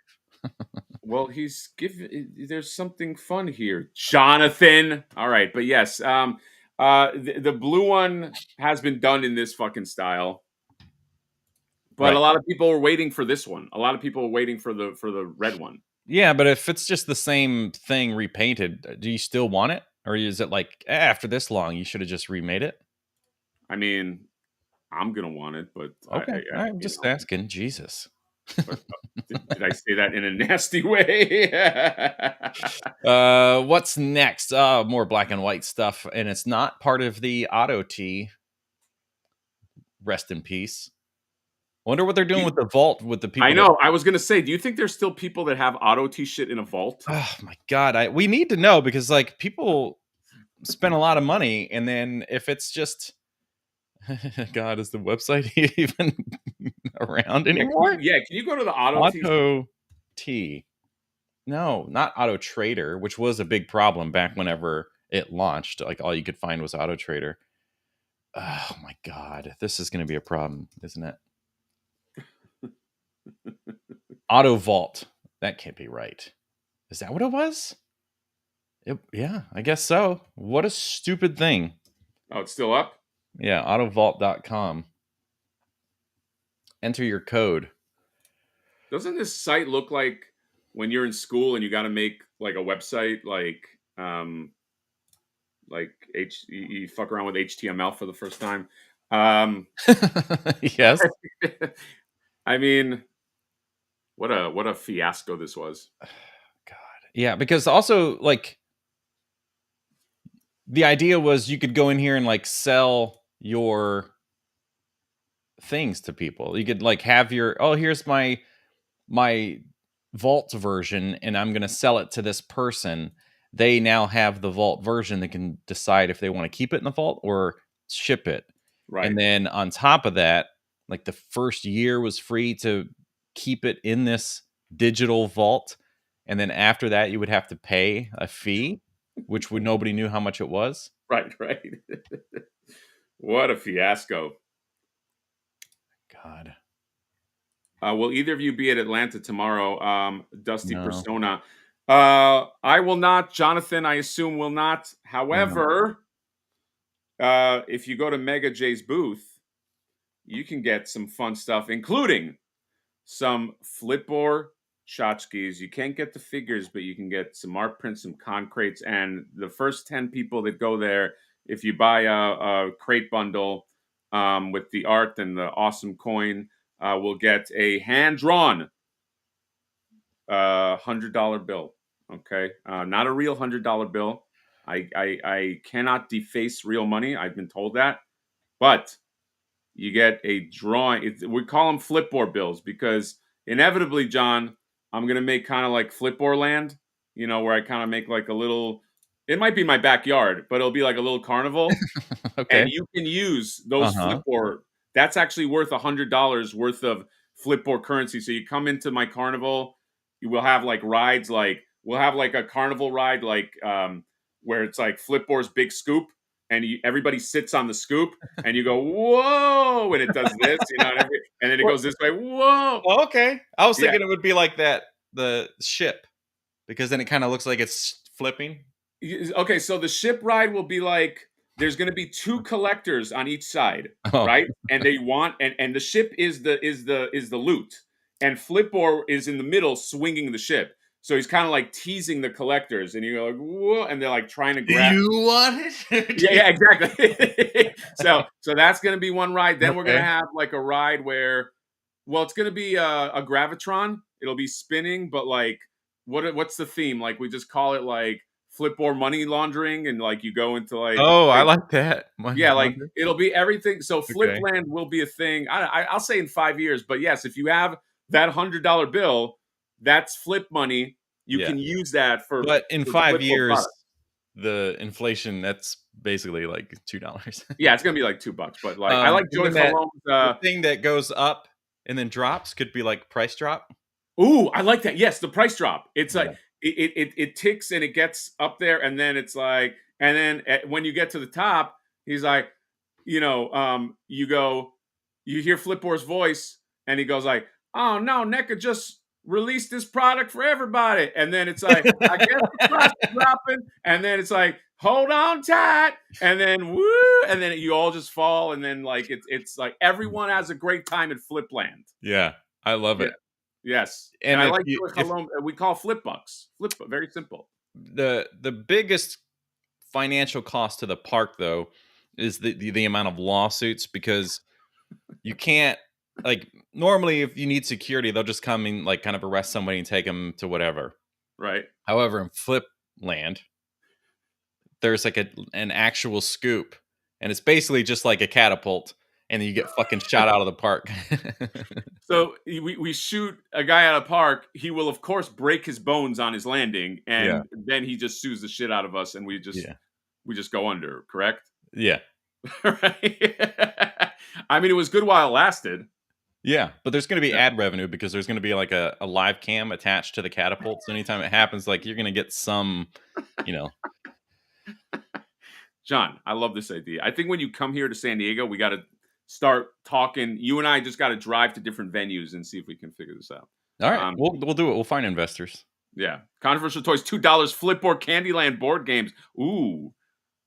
Well, he's giving. There's something fun here, Jonathan. All right, but yes, the blue one has been done in this fucking style, but Right. a lot of people were waiting for this one. A lot of people were waiting for the red one. Yeah, but if it's just the same thing repainted, do you still want it, or is it like after this long you should have just remade it? I mean, I'm gonna want it, but okay, I'm just asking. Jesus. Did I say that in a nasty way? What's next? More black and white stuff, and it's not part of the Auto T. Rest in peace. Wonder what they're doing with the vault with the people. I know. I was gonna say, do you think there's still people that have Auto T shit in a vault? Oh my god, we need to know because like people spend a lot of money, and then if it's just God, is the website even around anymore? Yeah, can you go to the Auto T? No, not Auto Trader, which was a big problem back whenever it launched. Like all you could find was Auto Trader. Oh my god, this is going to be a problem, isn't it? Auto Vault. That can't be right. Is that what it was? Yeah, I guess so. What a stupid thing. Oh, it's still up? Yeah, autovault.com. Enter your code. Doesn't this site look like when you're in school and you got to make like a website, you fuck around with HTML for the first time? Yes. I mean, what a fiasco this was. God. Yeah, because also like the idea was you could go in here and like sell your things to people. You could like have your, oh, here's my vault version and I'm going to sell it to this person. They now have the vault version. They can decide if they want to keep it in the vault or ship it. Right. And then on top of that, like the first year was free to keep it in this digital vault. And then after that, you would have to pay a fee, which nobody knew how much it was. Right. What a fiasco. God. Will either of you be at Atlanta tomorrow? Dusty No. Persona. I will not. Jonathan, I assume, will not. However, if you go to Mega J's booth, you can get some fun stuff, including some Flipboard tchotchkes. You can't get the figures, but you can get some art prints, some concrates, and the first 10 people that go there, if you buy a crate bundle with the art and the awesome coin, will get a hand-drawn $100 bill. Okay, not a real $100 bill. I cannot deface real money. I've been told that, but you get a drawing. We call them Flipboard bills because inevitably, John, I'm gonna make kind of like Flipboard land. You know, where I kind of make like a little. It might be my backyard, but it'll be like a little carnival. Okay. And you can use those Flipboard. That's actually worth $100 worth of Flipboard currency. So you come into my carnival, you will have like rides, like we'll have like a carnival ride, like where it's like Flipboard's big scoop, and everybody sits on the scoop, and you go whoa, and it does this, you know, and then it goes this way, whoa. Oh, okay, I was thinking it would be like that, the ship, because then it kind of looks like it's flipping. Okay, so the ship ride will be like there's going to be two collectors on each side, right? And they want and the ship is the loot, and Flipboard is in the middle swinging the ship. So he's kind of like teasing the collectors, and you're like, whoa, and they're like trying to grab. You want it? Yeah, exactly. so that's going to be one ride. Then we're going to have like a ride where, well, it's going to be a gravitron. It'll be spinning, but like, what's the theme? Like we just call it like Flipboard money laundering, and like you go into like, I like that. Like it'll be everything. So Flipland will be a thing. I'll say in 5 years, but yes, if you have that $100 bill, that's flip money. You can use that for. But in 5 years, the inflation, that's basically like $2. Yeah, it's gonna be like $2. But like, I like Joey Cologne's the thing that goes up and then drops could be like price drop. Ooh, I like that. Yes, the price drop. It's like it ticks and it gets up there, and then it's like, and then when you get to the top, he's like, you hear Flipboard's voice, and he goes like, "Oh no, NECA just released this product for everybody," and then it's like, I guess the price is dropping, and then it's like, hold on tight, and then woo, and then you all just fall, and then like it's like everyone has a great time at Flipland. Yeah, I love it. Yes, and I like we call flip bucks. Very simple. The biggest financial cost to the park, though, is the amount of lawsuits, because you can't, like, normally if you need security, they'll just come and like kind of arrest somebody and take them to whatever. Right. However, in Flipland, there's like an actual scoop, and it's basically just like a catapult, and then you get fucking shot out of the park. So we shoot a guy out of park. He will, of course, break his bones on his landing, and then he just sues the shit out of us, and we just go under. Correct? Yeah. Right. I mean, it was good while it lasted. Yeah, but there's going to be ad revenue because there's going to be like a live cam attached to the catapult. So anytime it happens, like you're going to get some, John, I love this idea. I think when you come here to San Diego, we got to start talking. You and I just got to drive to different venues and see if we can figure this out. All right, we'll do it. We'll find investors. Yeah, controversial toys, $2. Flipboard Candyland board games. Ooh,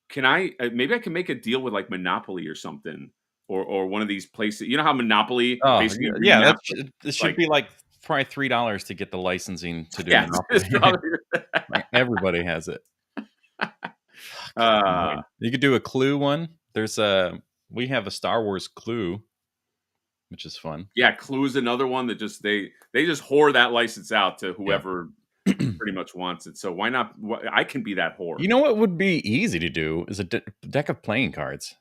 can I? Maybe I can make a deal with like Monopoly or something, or one of these places. You know how Monopoly? Oh, yeah, it should be like probably $3 to get the licensing to do Yeah, Monopoly. it's probably- Like, everybody has it. uh, You could do a Clue one. We have a Star Wars Clue, which is fun. yeah, Clue's another one that just they just whore that license out to whoever pretty much wants it. So why not? I can be that whore. You know what would be easy to do is a deck of playing cards.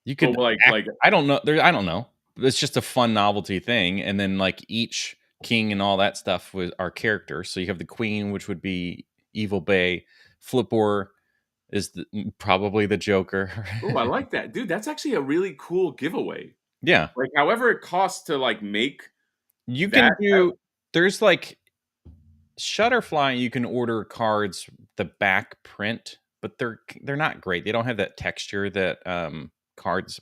You could I don't know. I don't know. It's just a fun novelty thing, and then like each king and all that stuff was our characters. So you have the queen, which would be Evil Bay. Flipper is probably the Joker. Oh, I like that, dude. That's actually a really cool giveaway. Yeah, Like, however it costs to like make. you can do. There's like Shutterfly. You can order cards the back print, but they're not great. They don't have that texture that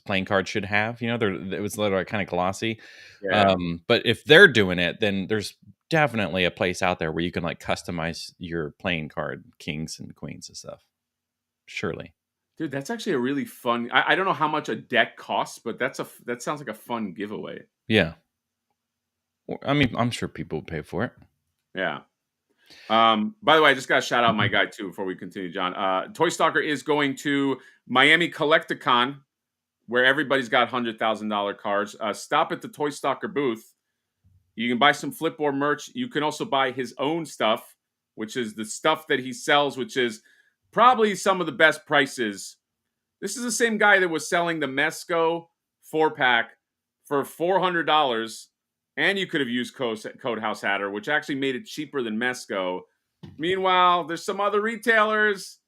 playing cards should have. You know, it was literally kind of glossy. Yeah. But if they're doing it, then there's definitely a place out there where you can like customize your playing card kings and queens and stuff. Surely, Dude, that's actually a really fun. I don't know how much a deck costs, but that sounds like a fun giveaway. yeah. I mean, I'm sure people would pay for it. Yeah. By the way, I just got to shout out my guy too before we continue, John. Toy Stalker is going to Miami Collecticon, where everybody's got $100,000 cards. Stop at the Toy Stalker booth. You can buy some Flipboard merch. You can also buy his own stuff, which is the stuff that he sells, which is probably some of the best prices. This is the same guy that was selling the Mesco 4-pack for $400, and you could have used code House Hatter, which actually made it cheaper than Mesco. Meanwhile, there's some other retailers.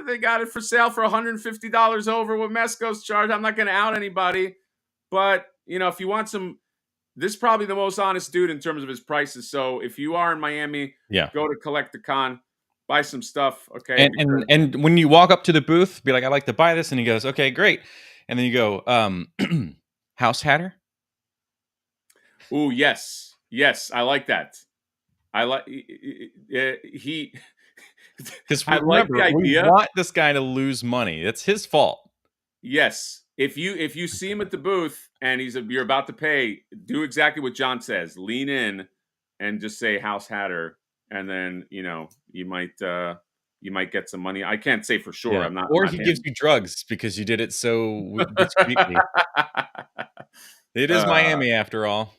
They got it for sale for $150 over what Mesco's charged. I'm not going to out anybody, but if you want some, this is probably the most honest dude in terms of his prices. So if you are in Miami, go to Collecticon. Buy some stuff, okay? And when you walk up to the booth, be like, I'd like to buy this. And he goes, okay, great. And then you go, House Hatter? Ooh, yes. Yes, I like that. I like he... Because I like the idea. We want this guy to lose money. It's his fault. Yes. If you see him at the booth and you're about to pay, do exactly what John says. Lean in and just say House Hatter. And then you might get some money. I can't say for sure. Yeah. I'm not. Or not he him. gives you drugs because you did it so discreetly. It is Miami after all.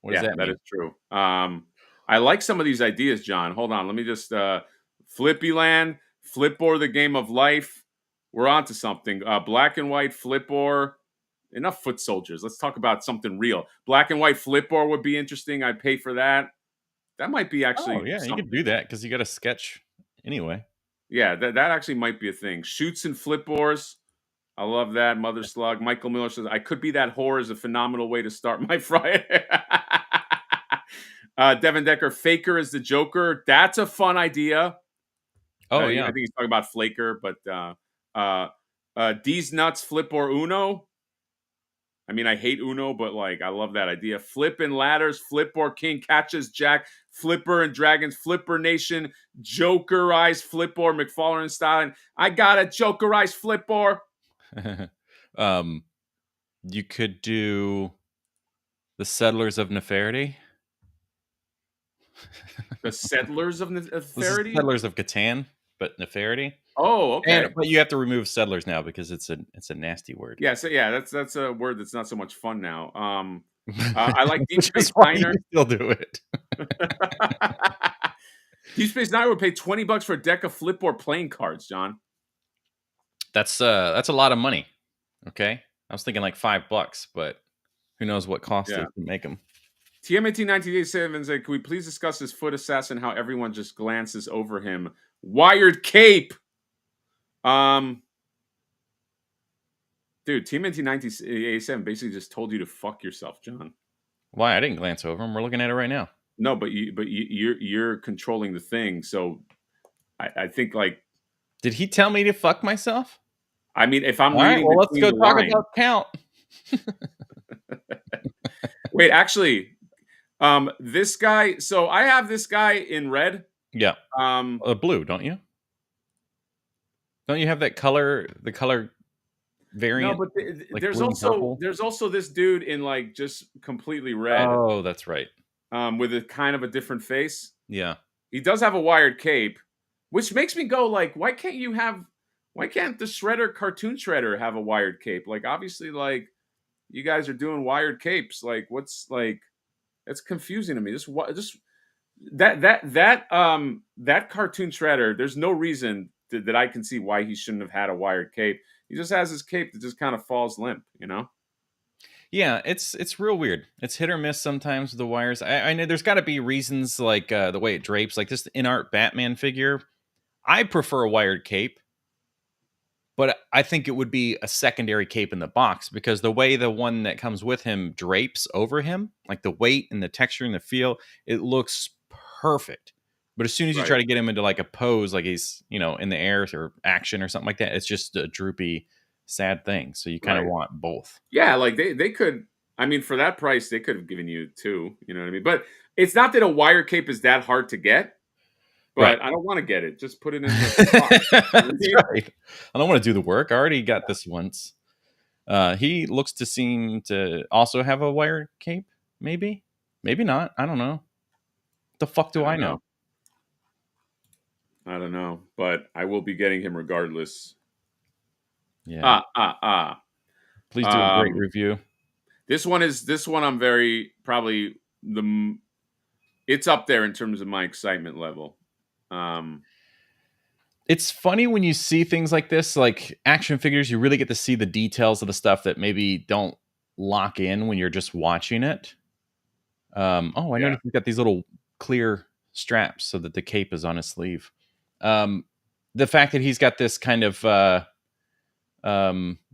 What does that mean? That is true. I like some of these ideas, John. Hold on, let me just Flippyland, Flipboard, the game of life. We're on to something. Black and white Flipboard. Enough foot soldiers. Let's talk about something real. Black and white Flipboard would be interesting. I'd pay for that. That might be actually. Oh, yeah, something. You could do that because you got a sketch anyway. Yeah, that actually might be a thing. Shoots and Flipboards. I love that. Mother Slug. Michael Miller says, I could be that whore is a phenomenal way to start my Friday. Devin Decker, Faker is the Joker. That's a fun idea. Oh, yeah. I think he's talking about Flaker, but D's Nuts, Flip or Uno. I mean, I hate Uno, but I love that idea. Flip and ladders, Flip or King catches Jack, Flipper and Dragons, Flipper Nation, Jokerized Flip or McFarlane style. I got a Jokerized Flip or. You could do the Settlers of Nefertiti. The Settlers of Nefertiti? Settlers of Catan, but Nefertiti. Oh, okay. But you have to remove settlers now because it's a nasty word. Yeah, so that's a word that's not so much fun now. I like Deep Space Nine. Niner. Still do it. Deep Space Nine would pay $20 for a deck of Flipboard playing cards, John. That's a lot of money. Okay, I was thinking like $5, but who knows what cost it to make them. TMNT 1987 said, "Can we please discuss this foot assassin? How everyone just glances over him? Wired cape." Dude, TMNT 1987 basically just told you to fuck yourself, John. Why? I didn't glance over him. We're looking at it right now. No, but you're controlling the thing. So I think did he tell me to fuck myself? I mean, if I'm all reading, right, well, let's go talk about count. Wait, actually, this guy. So I have this guy in red. Yeah. Blue, don't you? Don't you have that color? The color. No, variant, but like blue and purple. there's also this dude in like just completely red, Oh, that's right. with a kind of a different face. Yeah. He does have a wired cape, which makes me go like, why can't the Shredder cartoon Shredder have a wired cape? Like obviously, like you guys are doing wired capes. Like what's like that's confusing to me. Just that cartoon Shredder. There's no reason that I can see why he shouldn't have had a wired cape. He just has his cape that just kind of falls limp, you know? Yeah, it's real weird. It's hit or miss sometimes with the wires. I know there's got to be reasons like the way it drapes, like this in art Batman figure. I prefer a wired cape, but I think it would be a secondary cape in the box because the way the one that comes with him drapes over him, like the weight and the texture and the feel, it looks perfect. But as soon as you Right. try to get him into like a pose, like he's in the air or action or something like that, it's just a droopy, sad thing. So you kind of Right. want both. Yeah, like they could. I mean, for that price, they could have given you two. You know what I mean? But it's not that a wire cape is that hard to get. Right. But I don't want to get it. Just put it in the box. You know what I That's mean? right. I don't want to do the work. I already got this once. He looks to seem to also have a wire cape. Maybe, maybe not. I don't know. The fuck I do I don't know? know. I don't know, but I will be getting him regardless. Yeah. Ah. Please do a great Um, review. this one. I'm very probably it's up there in terms of my excitement level. Um, It's funny when you see things like this, like action figures. You really get to see the details of the stuff that maybe don't lock in when you're just watching it. I yeah. noticed he's got these little clear straps so that the cape is on his sleeve. The fact that he's got this kind of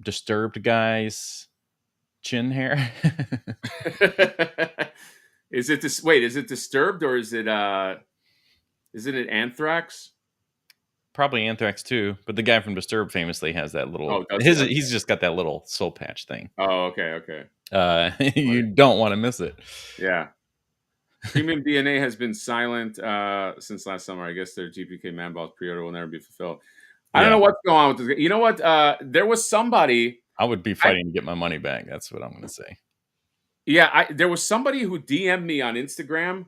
disturbed guy's chin hair. Is it this? Wait, is it Disturbed or is it? Isn't it Anthrax? Probably Anthrax too, but the guy from Disturbed famously has that little. Oh, does he? Okay. He's just got that little soul patch thing. Oh, okay. You don't want to miss it. Yeah. Premium DNA has been silent since last summer. I guess their GPK Man Balls pre-order will never be fulfilled. I don't Yeah, know what's going on with this. You know what? There was somebody. I would be fighting to get my money back. That's what I'm going to say. Yeah, there was somebody who DM'd me on Instagram,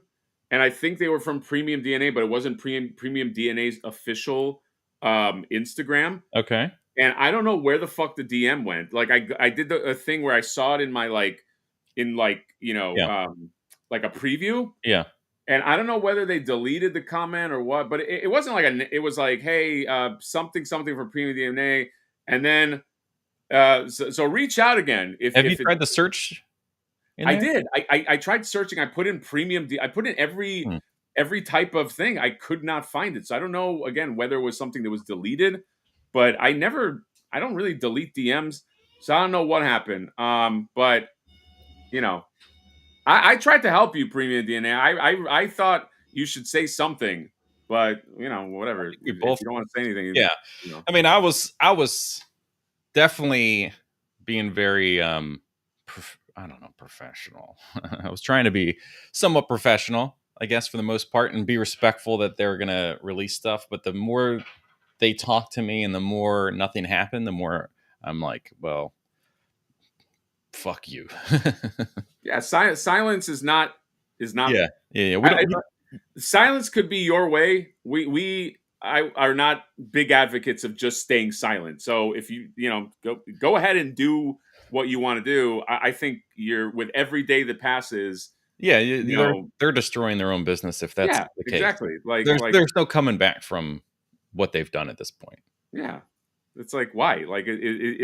and I think they were from Premium DNA, but it wasn't Premium DNA's official Instagram. Okay. And I don't know where the fuck the DM went. Like I did a thing where I saw it in my like Yeah. like a preview. Yeah. And I don't know whether they deleted the comment or what, but it wasn't like it was like, hey, something from Premium DNA, and then so reach out again Have you tried the search? I did. I tried searching. I put in premium. I put in every type of thing. I could not find it. So I don't know again whether it was something that was deleted, but I don't really delete DMs, so I don't know what happened. But you know, I tried to help you, Premium DNA. I thought you should say something, but whatever. If you don't want to say anything, Yeah. I mean, I was definitely being very I don't know, professional. I was trying to be somewhat professional, I guess, for the most part, and be respectful that they're going to release stuff. But the more they talk to me and the more nothing happened, the more I'm like, well, fuck you. Yeah, silence is not. Yeah. Silence could be your way. We are not big advocates of just staying silent. So if you go ahead and do what you want to do. I think you're with every day that passes. Yeah, they're destroying their own business if that's the case. Exactly. There's no coming back from what they've done at this point. Yeah, it's like why? Like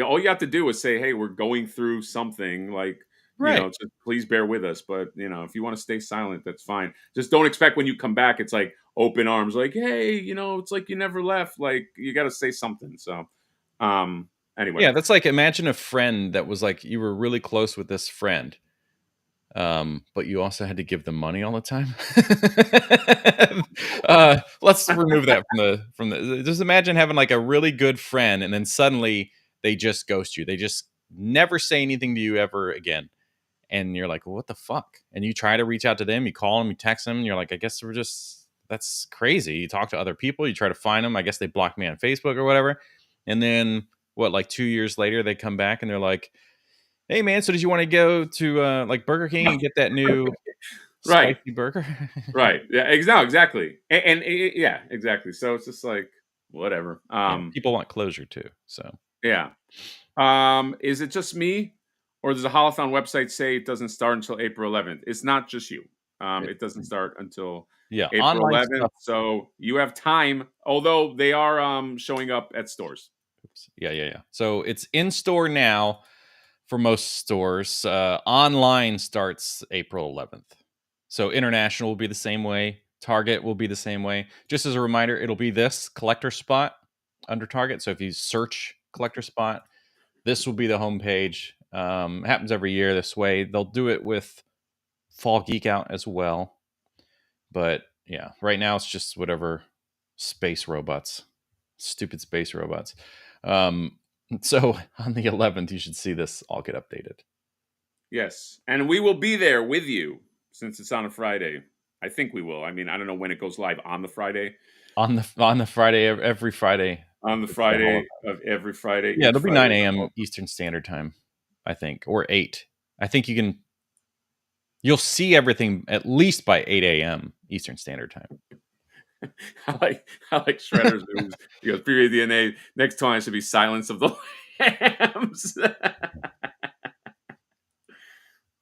all you have to do is say, "Hey, we're going through something." Like right. just please bear with us. But if you want to stay silent, that's fine. Just don't expect when you come back, it's like open arms. Like, hey, it's like you never left. Like you got to say something. So, anyway. Yeah, that's like imagine a friend that was like you were really close with this friend. But you also had to give them money all the time. Let's remove that from the. Just imagine having like a really good friend, and then suddenly they just ghost you. They just never say anything to you ever again, and you're like, well, "What the fuck?" And you try to reach out to them, you call them, you text them, and you're like, "I guess that's crazy." You talk to other people, you try to find them. I guess they blocked me on Facebook or whatever, and then like 2 years later, they come back and they're like, "Hey man, so did you want to go to like Burger King and get that new Right. spicy burger?" Right. Yeah. No, exactly. Yeah, exactly. So it's just like whatever. Yeah, people want closure too. So Yeah. Is it just me, or does the Haulathon website say it doesn't start until April 11th? It's not just you. It doesn't start until yeah, April online 11th, stuff. so you have time. Although they are showing up at stores. Oops. Yeah. So it's in store now for most stores. Online starts April 11th. So international will be the same way. Target will be the same way. Just as a reminder, it'll be this collector spot under Target. So if you search collector spot, this will be the homepage. It happens every year this way. They'll do it with Fall Geek Out as well. But yeah, right now it's just whatever space robots, stupid space robots. So on the 11th, you should see this all get updated. Yes, and we will be there with you since it's on a Friday. I think we will. I mean, I don't know when it goes live on the Friday. On the Friday, every Friday. On the It's Friday of every Friday. Yeah, each it'll be Friday 9 of the a.m. Eastern Standard Time, I think, or 8. I think you'll see everything at least by 8 a.m. Eastern Standard Time. I like Shredder's moves. He goes, period DNA. Next time it should be Silence of the Lambs.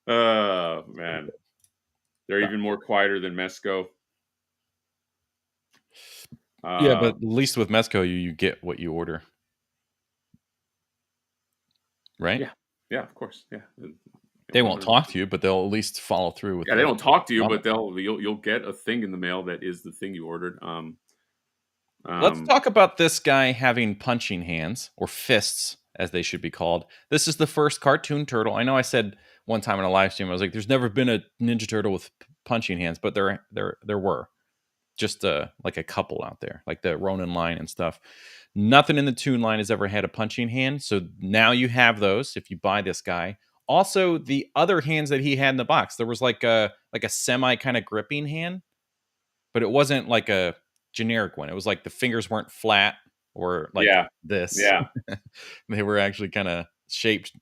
Oh, man. They're even more quieter than Mesco. Yeah, but at least with Mezco, you get what you order. Right? Yeah, of course. Yeah. They won't talk to you, but they'll at least follow through with Yeah, they don't talk to you, but promise. you'll get a thing in the mail that is the thing you ordered. Let's talk about this guy having punching hands, or fists, as they should be called. This is the first cartoon turtle. I know I said one time in a live stream, I was like, "There's never been a Ninja Turtle with punching hands," but there were just like a couple out there, like the Ronin line and stuff. Nothing in the Toon line has ever had a punching hand, so now you have those if you buy this guy. Also, the other hands that he had in the box, there was like a semi kind of gripping hand, but it wasn't like a generic one. It was like the fingers weren't flat or like this. Yeah. They were actually kind of shaped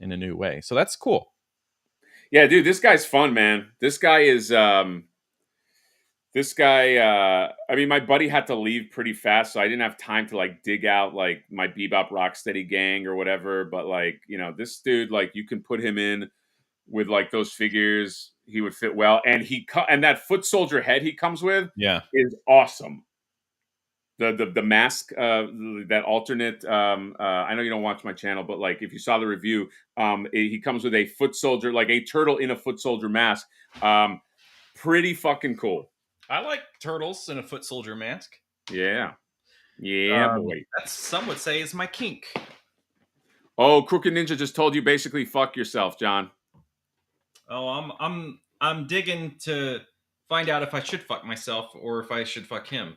in a new way. So that's cool. Yeah, dude, this guy's fun, man. This guy is I mean, my buddy had to leave pretty fast, so I didn't have time to like dig out like my Bebop Rocksteady gang or whatever. But like, this dude, like, you can put him in with like those figures, he would fit well. And and that foot soldier head he comes with, is awesome. The mask, that alternate. I know you don't watch my channel, but like if you saw the review, he comes with a foot soldier, like a turtle in a foot soldier mask. Pretty fucking cool. I like turtles in a foot soldier mask. Yeah, boy. That some would say is my kink. Oh, Crooked Ninja just told you basically fuck yourself, John. Oh, I'm digging to find out if I should fuck myself or if I should fuck him.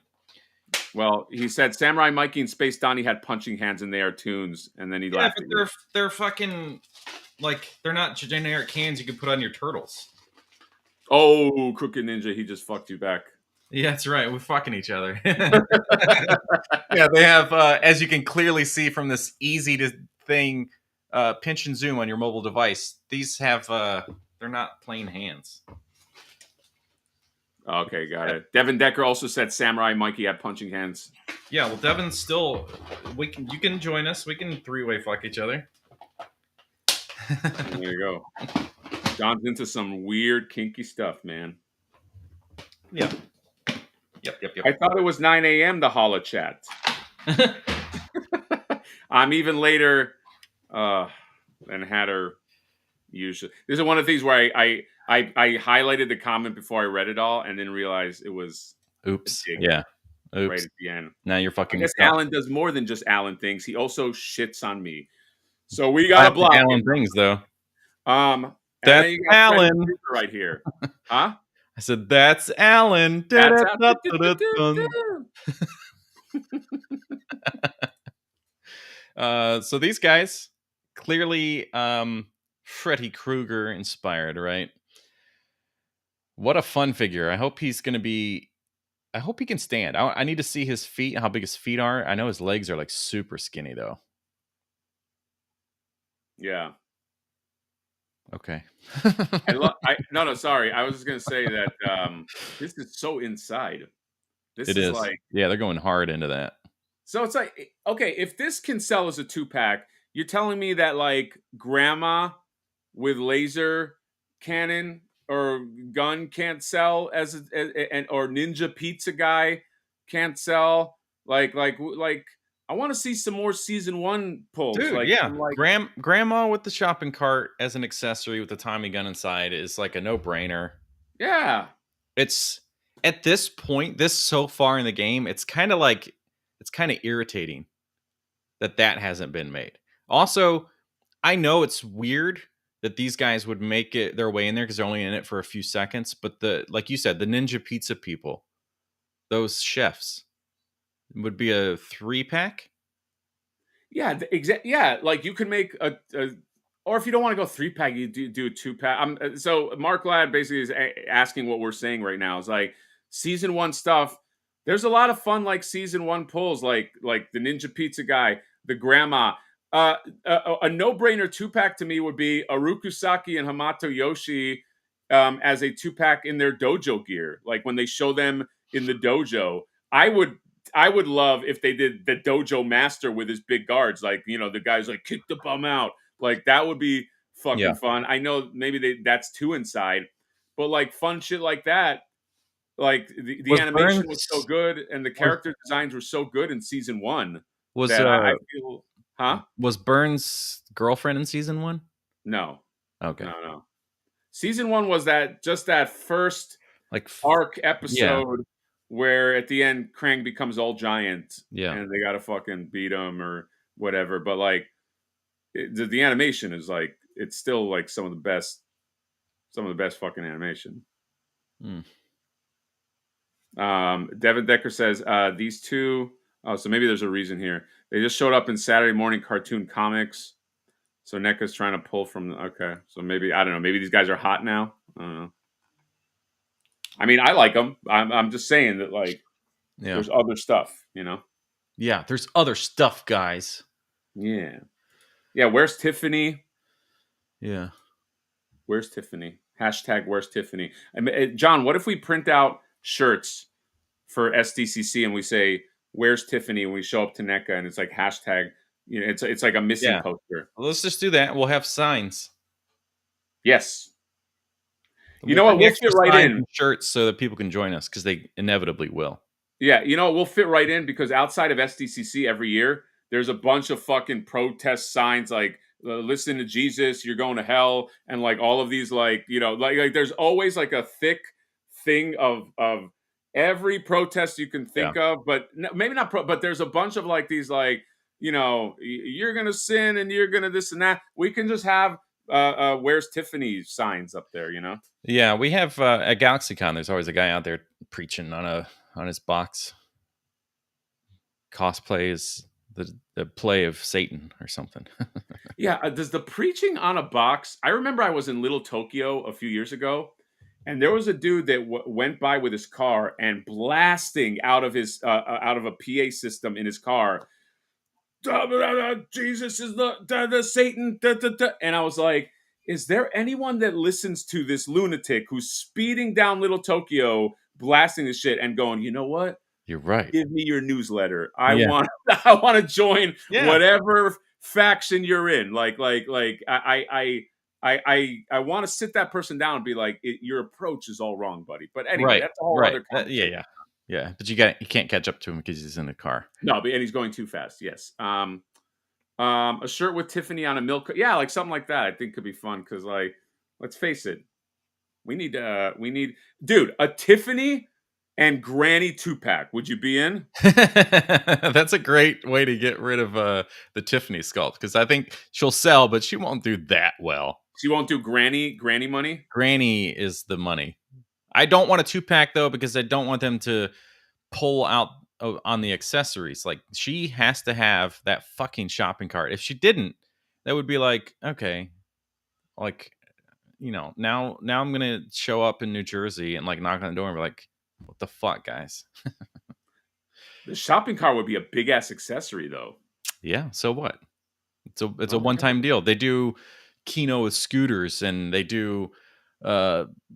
Well, he said Samurai Mikey and Space Donnie had punching hands in their tunes, and then he laughed. Yeah, but they're fucking, like, they're not generic hands you can put on your turtles. Oh, Crooked Ninja, he just fucked you back. Yeah, that's right. We're fucking each other. Yeah, they have, as you can clearly see from this easy to thing, pinch and zoom on your mobile device. These have, they're not plain hands. Okay, got it. Devin Decker also said Samurai Mikey had punching hands. Yeah, well, Devin's still. You can join us. We can three-way fuck each other. There you go. John's into some weird, kinky stuff, man. Yeah. Yep. I thought it was 9 a.m. the holla chat. I'm even later than Hatter usually. This is one of the things where I highlighted the comment before I read it all and then realized it was oops. Yeah. Oops. Right at the end. Now you're fucking. I guess Alan does more than just Alan things. He also shits on me. So we got to block Alan things though. That's Alan right here. Huh? I said that's Alan. So these guys clearly Freddy Krueger inspired, right? What a fun figure. I hope he's going to be. I hope he can stand. I need to see his feet, how big his feet are. I know his legs are like super skinny though. Yeah. Okay. No, sorry. I was just gonna say that this is so inside. This It is is. like, Yeah, they're going hard into that. so it's like, okay, if this can sell as a 2-pack, you're telling me that like grandma with laser cannon or gun can't sell and or ninja pizza guy can't sell like I want to see some more season 1 pulls Dude, like yeah. some like Grandma with the shopping cart as an accessory with the Tommy gun inside is like a no-brainer. yeah. It's at this point, this so far in the game, it's kind of irritating that hasn't been made. Also, I know it's weird that these guys would make it their way in there because they're only in it for a few seconds, but like you said, the Ninja Pizza people, those chefs, would be a 3-pack. Yeah, yeah, like you could make a or if you don't want to go 3-pack, you do a 2-pack. So Mark Ladd basically is asking what we're saying right now. Is like season 1 stuff. There's a lot of fun like season 1 pulls, like the Ninja Pizza guy, the grandma. A no-brainer 2-pack to me would be Arukusaki and Hamato Yoshi as a 2-pack in their dojo gear, like when they show them in the dojo. I would love if they did the dojo master with his big guards, like the guys like kick the bum out, like that would be fucking Yeah. fun. I know maybe that's too inside, but like fun shit like that. Like the animation was so good and the character designs were so good in season 1 that I feel, huh? Was Burns' girlfriend in season 1? No, Okay. no. Season 1 was that first Like arc episode where at the end Krang becomes all giant, and they gotta fucking beat him or whatever. But like the animation is like, it's still like some of the best fucking animation. Devin Decker says these two. Oh, so maybe there's a reason here. They just showed up in Saturday morning cartoon comics. So NECA's trying to pull from. Okay, so maybe I don't know. Maybe these guys are hot now. I don't know. I mean, I like them. I'm just saying that like there's other stuff, Yeah, there's other stuff, guys. Yeah. Where's Tiffany? Yeah. Where's Tiffany? Hashtag where's Tiffany? I mean, John, what if we print out shirts for SDCC and we say where's Tiffany and we show up to NECA and it's like hashtag, it's like a missing poster. Well, let's just do that. We'll have signs. Yes. You know what? We'll fit right in. Shirts so that people can join us because they inevitably will. Yeah, we'll fit right in because outside of SDCC every year, there's a bunch of fucking protest signs like listen to Jesus, you're going to hell, and like all of these like there's always like a thick thing of every protest you can think of, but maybe not but there's a bunch of like these like you're gonna sin and you're gonna this and that. We can just have where's Tiffany signs up there, Yeah, we have at GalaxyCon. There's always a guy out there preaching on his box. Cosplay is the play of Satan or something. Yeah, does the preaching on a box? I remember I was in Little Tokyo a few years ago, and there was a dude that went by with his car and blasting out of a PA system in his car. Jesus is the Satan, and I was like, is there anyone that listens to this lunatic who's speeding down Little Tokyo, blasting this shit, and going, you know what? You're right. Give me your newsletter. I want to join whatever faction you're in. Like I want to sit that person down and be like, your approach is all wrong, buddy. But anyway, that's a whole other conversation. Yeah. But you can't catch up to him because he's in the car. No, and he's going too fast. Yes. A shirt with Tiffany on a milk. Yeah, like something like that. I think could be fun because, like, let's face it, we need dude, a Tiffany and Granny 2-pack. Would you be in? That's a great way to get rid of the Tiffany sculpt because I think she'll sell, but she won't do that well. She won't do Granny money. Granny is the money. I don't want a 2-pack though because I don't want them to pull out on the accessories. Like she has to have that fucking shopping cart. If she didn't, that would be like, okay, like now I'm gonna show up in New Jersey and like knock on the door and be like, what the fuck, guys? The shopping cart would be a big ass accessory though. Yeah, so what? It's a one-time deal. They do Kino scooters and they do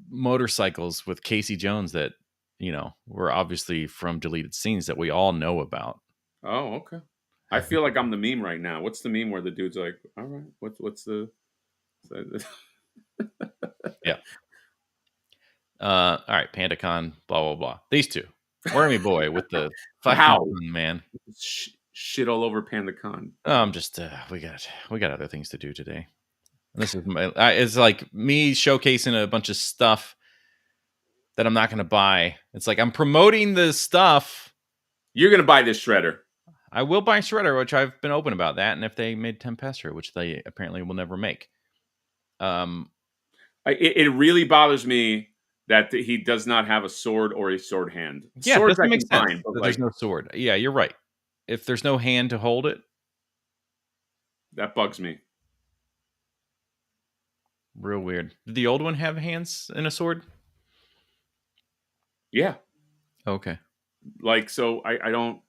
motorcycles with Casey Jones that, were obviously from deleted scenes that we all know about. Oh, okay. I feel like I'm the meme right now. What's the meme where the dude's like, all right, what's the Yeah. All right, PandaCon, blah blah blah. These two, Wormy Boy with the fucking man. Shit all over PandaCon. I'm just we got other things to do today. This is it's like me showcasing a bunch of stuff that I'm not going to buy. It's like I'm promoting the stuff. You're going to buy this shredder. I will buy shredder, which I've been open about that, and if they made Tempester, which they apparently will never make. It really bothers me that he does not have a sword or a sword hand. Yeah, Swords doesn't I make can sense. find, but There's no sword. Yeah, you're right. If there's no hand to hold it, that bugs me. Real weird. Did the old one have hands and a sword? Yeah. Okay. Like, so I don't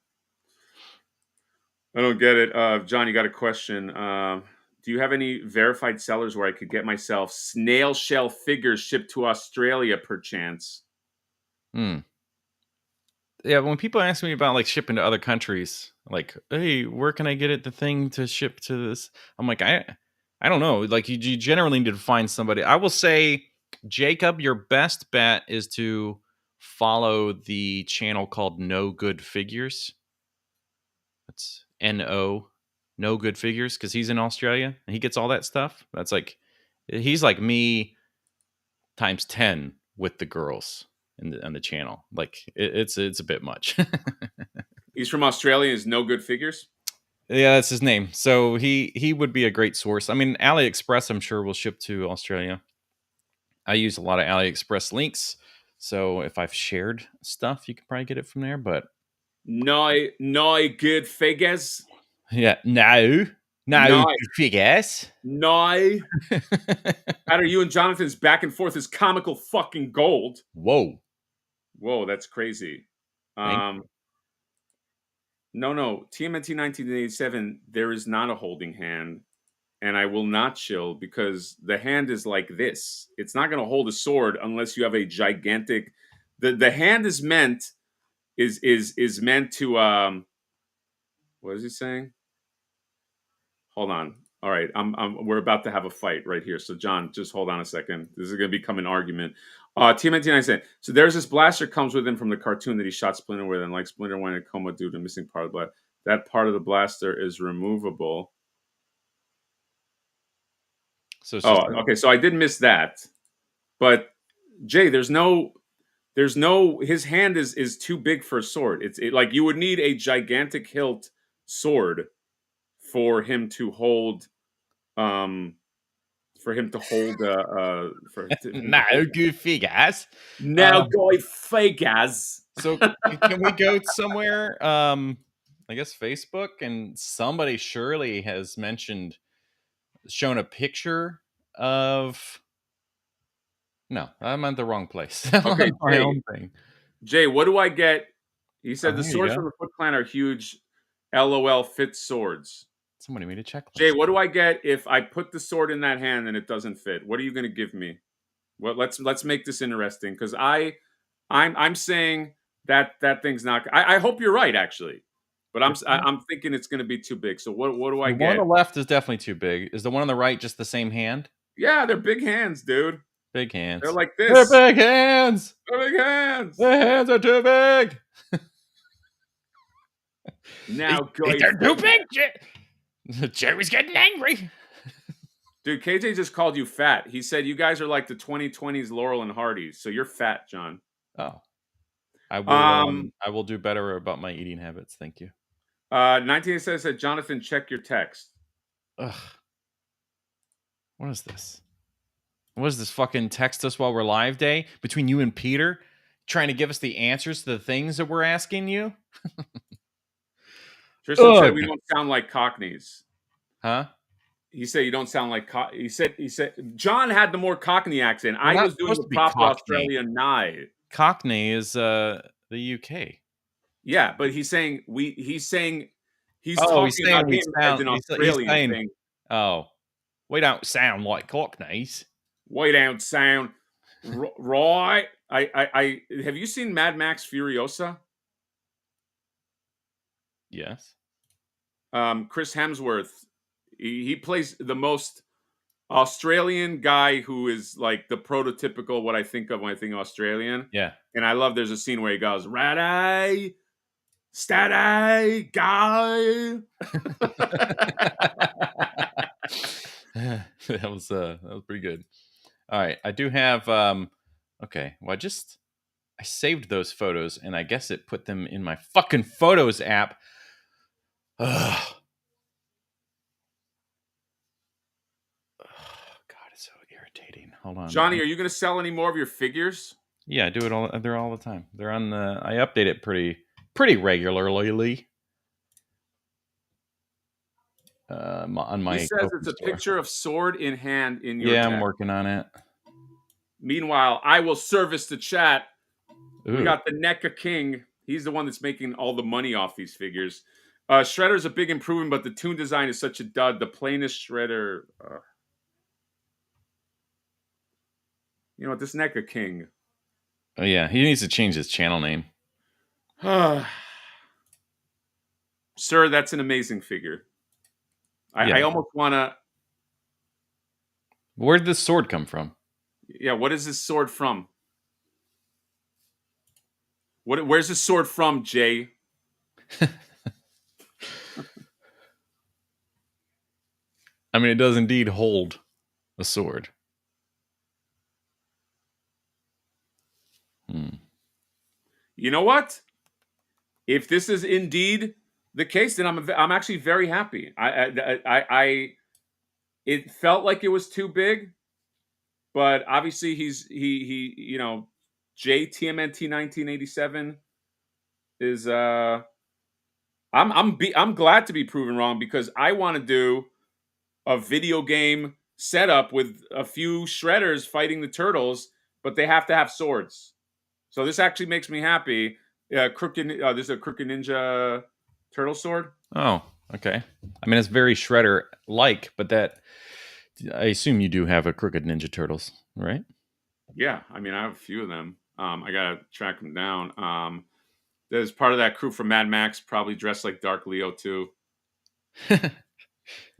get it. John, you got a question. Do you have any verified sellers where I could get myself snail shell figures shipped to Australia, perchance? Yeah, when people ask me about like shipping to other countries, like, hey, where can I get it? The thing to ship to this? I'm like, I don't know. Like, you generally need to find somebody. I will say, Jacob, your best bet is to follow the channel called No Good Figures. That's No Good Figures, because he's in Australia and he gets all that stuff. That's like, he's like me times 10 with the girls on the channel. Like, it's a bit much. He's from Australia. Is No Good Figures. Yeah, that's his name. So he would be a great source. I mean, AliExpress, I'm sure, will ship to Australia. I use a lot of AliExpress links. So if I've shared stuff, you can probably get it from there. But no good figures. Yeah, no good figures. No. How are you and Jonathan's back and forth is comical fucking gold. Whoa, that's crazy. No. TMNT 1987. There is not a holding hand. And I will not chill because the hand is like this. It's not going to hold a sword unless you have a gigantic. The hand is meant to what is he saying? Hold on. All right, we're about to have a fight right here. So John, just hold on a second. This is going to become an argument. TMNT 97. So there's this blaster comes with him from the cartoon that he shot Splinter with, and like Splinter went in a coma due to missing part of the blaster. That part of the blaster is removable. So so I did miss that, but Jay, there's no, his hand is too big for a sword. It's like you would need a gigantic hilt sword for him to hold, no good figures. No good figures. So can we go somewhere? I guess Facebook, and somebody surely has shown a picture of. No, I'm at the wrong place. Okay, my own thing. Jay, what do I get? He said the swords from the Foot Clan are huge. LOL fit swords. Somebody made a checklist. Jay, what do I get if I put the sword in that hand and it doesn't fit? What are you going to give me? Well, let's make this interesting because I'm saying that thing's not. I hope you're right, actually. But I'm thinking it's going to be too big. So what do I get? The one on the left is definitely too big. Is the one on the right just the same hand? Yeah, they're big hands, dude. Big hands. They're like this. They're big hands. They're big hands. The hands are too big. Now, they're too big. Jerry's getting angry. Dude, KJ just called you fat. He said you guys are like the 2020s Laurel and Hardy's. So you're fat, John. Oh. I will do better about my eating habits. Thank you. 19 says that Jonathan, check your text. Ugh. What is this? What is this fucking text us while we're live day between you and Peter trying to give us the answers to the things that we're asking you? Tristan said we don't sound like Cockneys. Huh? He said you don't sound like he said John had the more Cockney accent. I was doing the proper Australian nigh. Cockney is the UK. Yeah, but he's saying He's Oh, he's talking saying about we him as sound. an He's Australian saying, thing. "Oh, we don't sound like Cockneys." Way down sound. Right. I have you seen Mad Max Furiosa? Yes. Chris Hemsworth. He plays the most Australian guy who is like the prototypical what I think of when I think Australian. Yeah. And I love there's a scene where he goes, "Ratty, statty, guy." That was pretty good. All right, I do have. Okay, well, I saved those photos, and I guess it put them in my fucking Photos app. Ugh. God, it's so irritating. Hold on, Johnny, are you going to sell any more of your figures? Yeah, I do it all. They're all the time. They're on the. I update it pretty regularly. On my. He says it's a store. picture of sword in hand in your Yeah, I'm text. working on it. Meanwhile, I will service the chat. Ooh. We got the NECA King. He's the one that's making all the money off these figures. Shredder's a big improvement, but the toon design is such a dud. The plainest Shredder. You know what? This NECA King. Oh yeah, he needs to change his channel name. Sir, that's an amazing figure. Yeah. I almost want to. Where did this sword come from? Yeah, what is this sword from? Where's this sword from, Jay? I mean, it does indeed hold a sword. You know what? If this is indeed the case, then I'm actually very happy. It felt like it was too big, but obviously he you know, TMNT 1987 is I'm glad to be proven wrong because I want to do a video game setup with a few shredders fighting the turtles, but they have to have swords. So this actually makes me happy. This is a Crooked Ninja turtle sword. Oh, okay. I mean, it's very Shredder-like, but that I assume you do have a Crooked Ninja Turtles, right? Yeah, I mean, I have a few of them. I gotta track them down. There's part of that crew from Mad Max, probably dressed like Dark Leo too.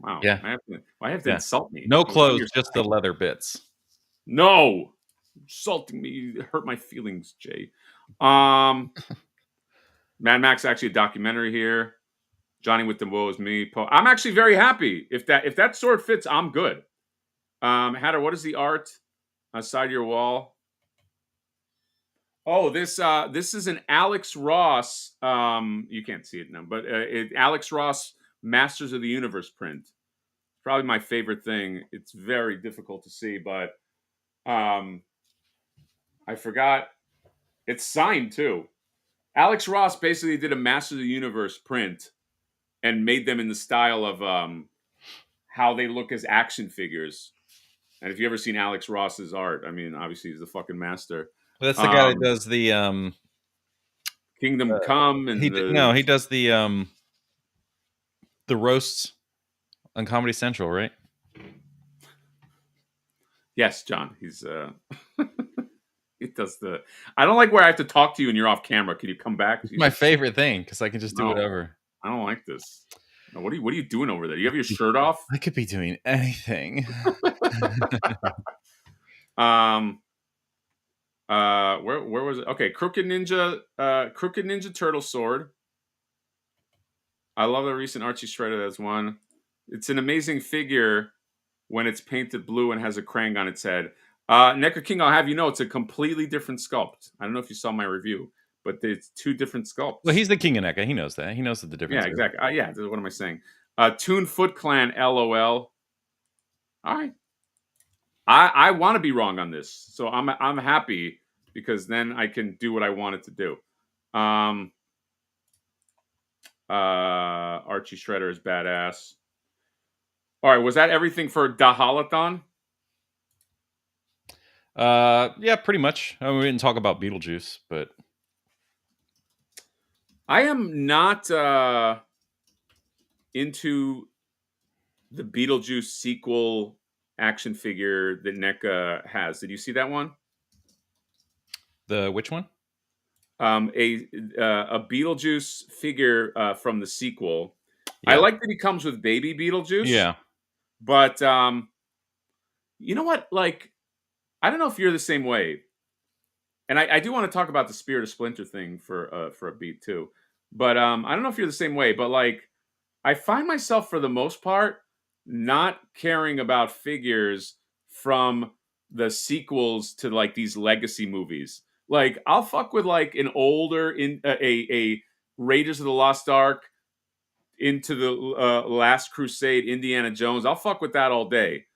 Wow. Yeah. Why have to insult me? No clothes, just the leather bits. No, insulting me hurt my feelings, Jay. Mad Max actually a documentary here. Johnny with the Woe is Me. I'm actually very happy. If that sword fits, I'm good. Hatter, what is the art outside your wall? Oh, this is an Alex Ross. You can't see it now, but Alex Ross Masters of the Universe print. Probably my favorite thing. It's very difficult to see, but I forgot. It's signed too. Alex Ross basically did a Masters of the Universe print and made them in the style of how they look as action figures. And if you ever seen Alex Ross's art, I mean, obviously he's the fucking master. That's the guy that does the Kingdom Come, and he does the roasts on Comedy Central, right? Yes, John. He's he does the. I don't like where I have to talk to you and you're off camera. Can you come back? It's my favorite thing because I can just do whatever. I don't like this. No, what are you doing over there? You have your shirt off? I could be doing anything. Where was it? Okay, Crooked Ninja Turtle Sword. I love the recent Archie Shredder. That's one. It's an amazing figure when it's painted blue and has a Krang on its head. NECA King, I'll have you know, it's a completely different sculpt. I don't know if you saw my review, but it's two different sculpts. Well, he's the king of NECA. He knows that. He knows the difference. Yeah, exactly. Yeah, what am I saying? Toon Foot Clan, LOL. All right. I want to be wrong on this, so I'm happy because then I can do what I wanted to do. Archie Shredder is badass. All right, was that everything for the Haulathon? Yeah, pretty much. I mean, we didn't talk about Beetlejuice, but I am not into the Beetlejuice sequel action figure that NECA has. Did you see that one? The which one? A Beetlejuice figure from the sequel. I Yeah. like that he comes with baby Beetlejuice. Yeah. But you know what? Like, I don't know if you're the same way. And I do want to talk about the Spirit of Splinter thing for a beat too. But I don't know if you're the same way. But like, I find myself for the most part not caring about figures from the sequels to like these legacy movies. Like, I'll fuck with like an older in a Raiders of the Lost Ark into the Last Crusade, Indiana Jones. I'll fuck with that all day.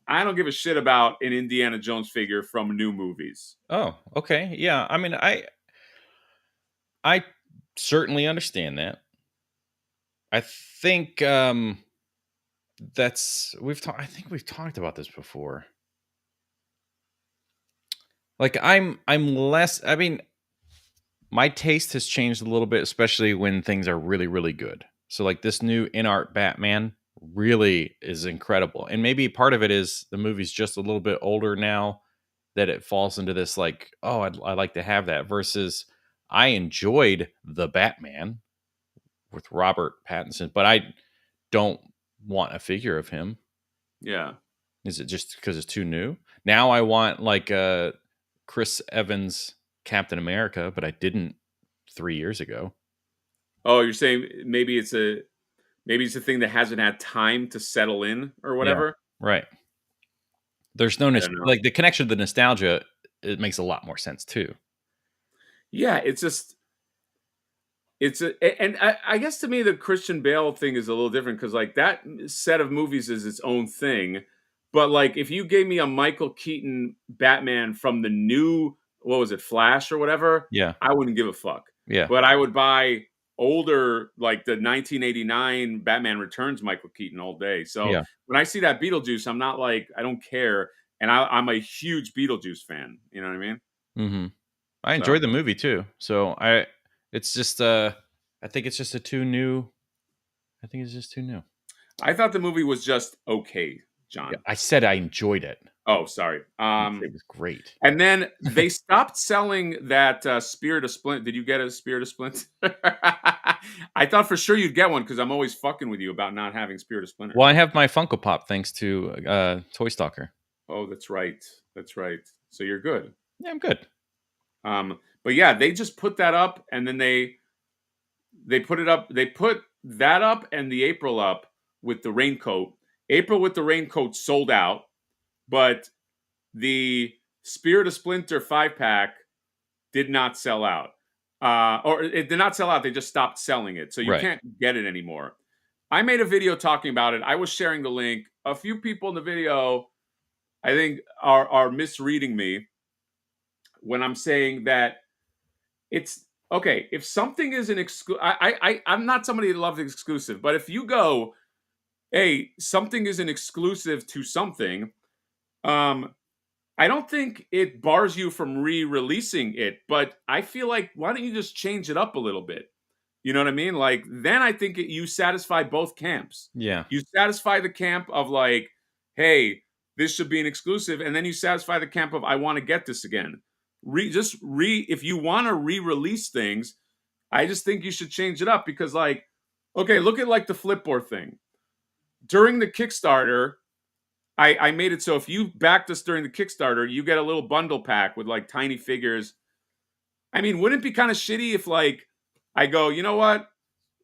I don't give a shit about an Indiana Jones figure from new movies. Oh, okay. Yeah. I mean, I certainly understand that. I think I think we've talked about this before. Like I'm less, I mean, my taste has changed a little bit, especially when things are really, really good. So like this new in art Batman really is incredible. And maybe part of it is the movie's just a little bit older now that it falls into this like, oh, I'd like to have that, versus I enjoyed the Batman with Robert Pattinson, but I don't want a figure of him. Yeah. Is it just because it's too new? Now I want like a Chris Evans Captain America, but I didn't 3 years ago. Oh, you're saying maybe it's a thing that hasn't had time to settle in or Yeah, whatever. right. There's no I don't know. like the connection to the nostalgia. It makes a lot more sense too. Yeah, it's just and I guess to me the Christian Bale thing is a little different because like that set of movies is its own thing. But like if you gave me a Michael Keaton Batman from the new, what was it, Flash or whatever, Yeah, I wouldn't give a fuck. yeah, But I would buy older, like the 1989 Batman Returns Michael Keaton all day. So yeah. when I see that Beetlejuice, I'm not like, I don't care. And I'm a huge Beetlejuice fan. You know what I mean? Mm-hmm. I So enjoyed the movie too. So it's just I think it's just a too new. I think it's just too new. I thought the movie was just okay, Yeah, John. I said I enjoyed it. Oh, sorry. It was great. And then they stopped selling that Spirit of Splint. Did you get a Spirit of Splint? I thought for sure you'd get one because I'm always fucking with you about not having Spirit of Splinter. Well, I have my Funko Pop thanks to Toy Stalker. Oh, that's right. That's right. So you're good. Yeah, I'm good. But yeah, they just put that up, and then they put it up. They put that up and the April up with the raincoat. April with the raincoat sold out, but the Spirit of Splinter 5-pack did not sell out. Or it did not sell out. They just stopped selling it. So you Right. can't get it anymore. I made a video talking about it. I was sharing the link. A few people in the video, I think, are misreading me when I'm saying that it's okay. If something is an exclusive, I'm not somebody that loves exclusive, but if you go, hey, something is an exclusive to something, I don't think it bars you from re-releasing it, but I feel like why don't you just change it up a little bit? You know what I mean? Like then I think you satisfy both camps. Yeah. You satisfy the camp of like, hey, this should be an exclusive, and then you satisfy the camp of I want to get this again. If you want to re-release things, I just think you should change it up because like, okay, look at like the Flipboard thing. During the Kickstarter, I made it so if you backed us during the Kickstarter, you get a little bundle pack with like tiny figures. I mean, wouldn't it be kind of shitty if like I go, you know what?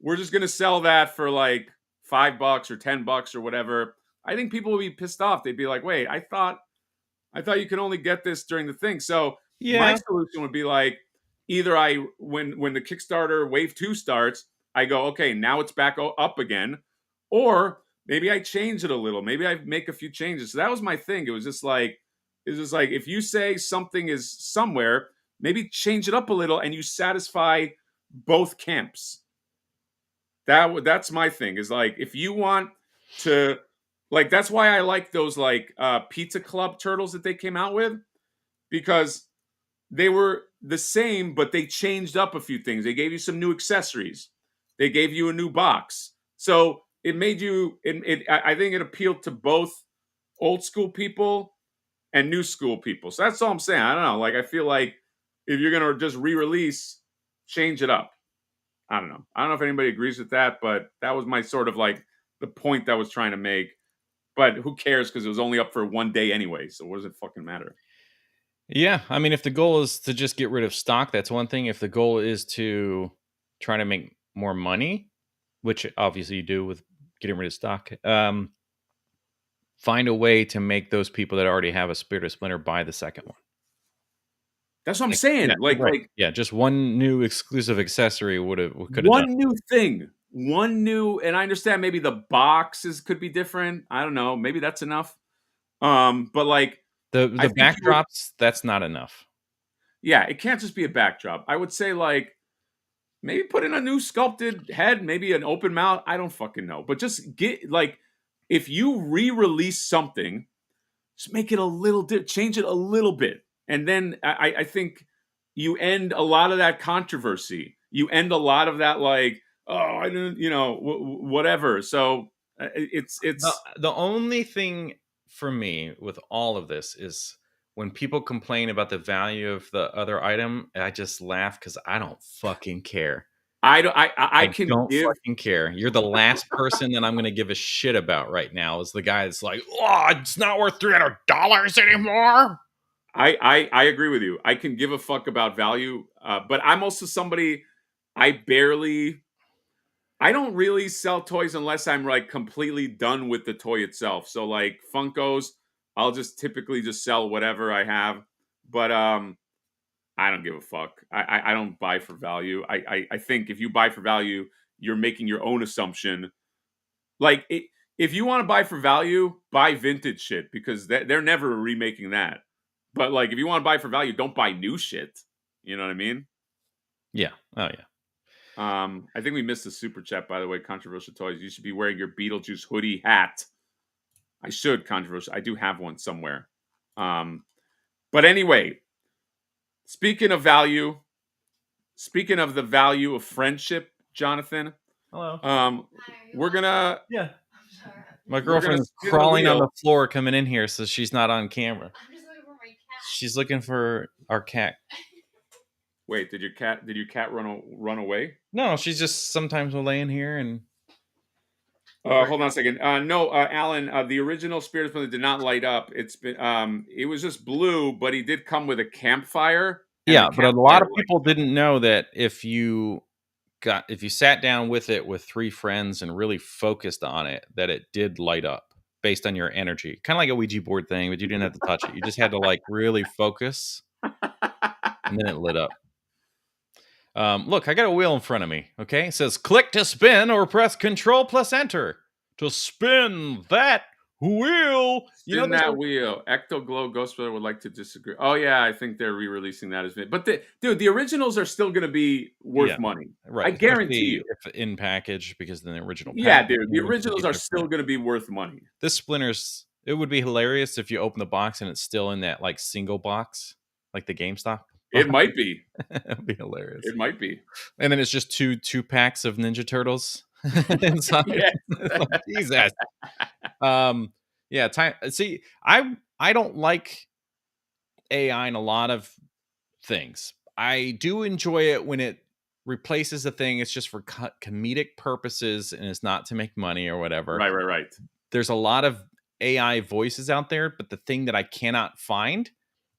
We're just gonna sell that for like $5 or $10 or whatever. I think people would be pissed off. They'd be like, wait, I thought you could only get this during the thing. So my Yeah. solution would be like either when the Kickstarter wave 2 starts, I go, okay, now it's back up again, or maybe I change it a little. Maybe I make a few changes. So that was my thing. It was just like if you say something is somewhere, maybe change it up a little and you satisfy both camps. That's my thing. Is like if you want to like that's why I like those like Pizza Club turtles that they came out with, because they were the same, but they changed up a few things. They gave you some new accessories. They gave you a new box. So it made you. I think it appealed to both old school people and new school people. So that's all I'm saying. I don't know. Like I feel like if you're gonna just re-release, change it up. I don't know. I don't know if anybody agrees with that, but that was my sort of like the point that I was trying to make. But who cares? Because it was only up for one day anyway. So what does it fucking matter? Yeah, I mean, if the goal is to just get rid of stock, that's one thing. If the goal is to try to make more money, which obviously you do with getting rid of stock, find a way to make those people that already have a Spirit of Splinter buy the second one. That's what I'm Like, saying. yeah, right. Like Yeah, just one new exclusive accessory could have done. one new thing, one new, and I understand maybe the boxes could be different. I don't know. Maybe that's enough. But like The I think backdrops, that's not enough. yeah, it can't just be a backdrop. I would say like maybe put in a new sculpted head, maybe an open mouth. I don't fucking know. But just get like if you re-release something, just make it a little change it a little bit. And then I think you end a lot of that controversy. You end a lot of that like, oh, I didn't, whatever. So it's The only thing for me with all of this is when people complain about the value of the other item, I just laugh because I don't fucking care. I can don't give fucking care. You're the last person that I'm going to give a shit about right now is the guy that's like, oh, it's not worth $300 anymore. I agree with you. I can give a fuck about value, but I'm also somebody I don't really sell toys unless I'm like completely done with the toy itself. So like Funkos, I'll just typically just sell whatever I have. But I don't give a fuck. I don't buy for value. I think if you buy for value, you're making your own assumption. Like if you want to buy for value, buy vintage shit because they're never remaking that. But like if you want to buy for value, don't buy new shit. You know what I mean? Yeah. Oh, yeah. I think we missed the super chat, by the way. Controversial toys. You should be wearing your Beetlejuice hoodie hat. I should, controversial. I do have one somewhere. But anyway, speaking of value, speaking of the value of friendship, Jonathan. Hello. We're gonna. Yeah. My girlfriend's crawling on the floor coming in here, so she's not on camera. I'm just looking for my cat. She's looking for our cat. Wait, did your cat run away? No, she's just sometimes will lay in here and. Hold on a second. No, Alan, the original Spirit of Splinter did not light up. It's been it was just blue, but he did come with a campfire. Yeah, but a lot of people didn't know that if you sat down with it with 3 friends and really focused on it, that it did light up based on your energy. Kind of like a Ouija board thing, but you didn't have to touch it. You just had to like really focus, and then it lit up. Look, I got a wheel in front of me. Okay, it says click to spin or press Control plus Enter to spin that wheel. Spin that wheel. Ectoglow Ghostbrother would like to disagree. Oh yeah, I think they're re-releasing that as but the originals are still going to be worth money. Right, I guarantee you. If in package, because then the original. Yeah, dude, the originals are still going to be worth money. This Splinter's. It would be hilarious if you open the box and it's still in that like single box, like the GameStop. It might be. It'd be hilarious. It might be. And then it's just two packs of Ninja Turtles inside. Like, Jesus. Yeah. Time. See, I don't like AI in a lot of things. I do enjoy it when it replaces a thing. It's just for comedic purposes and it's not to make money or whatever. Right. There's a lot of AI voices out there, but the thing that I cannot find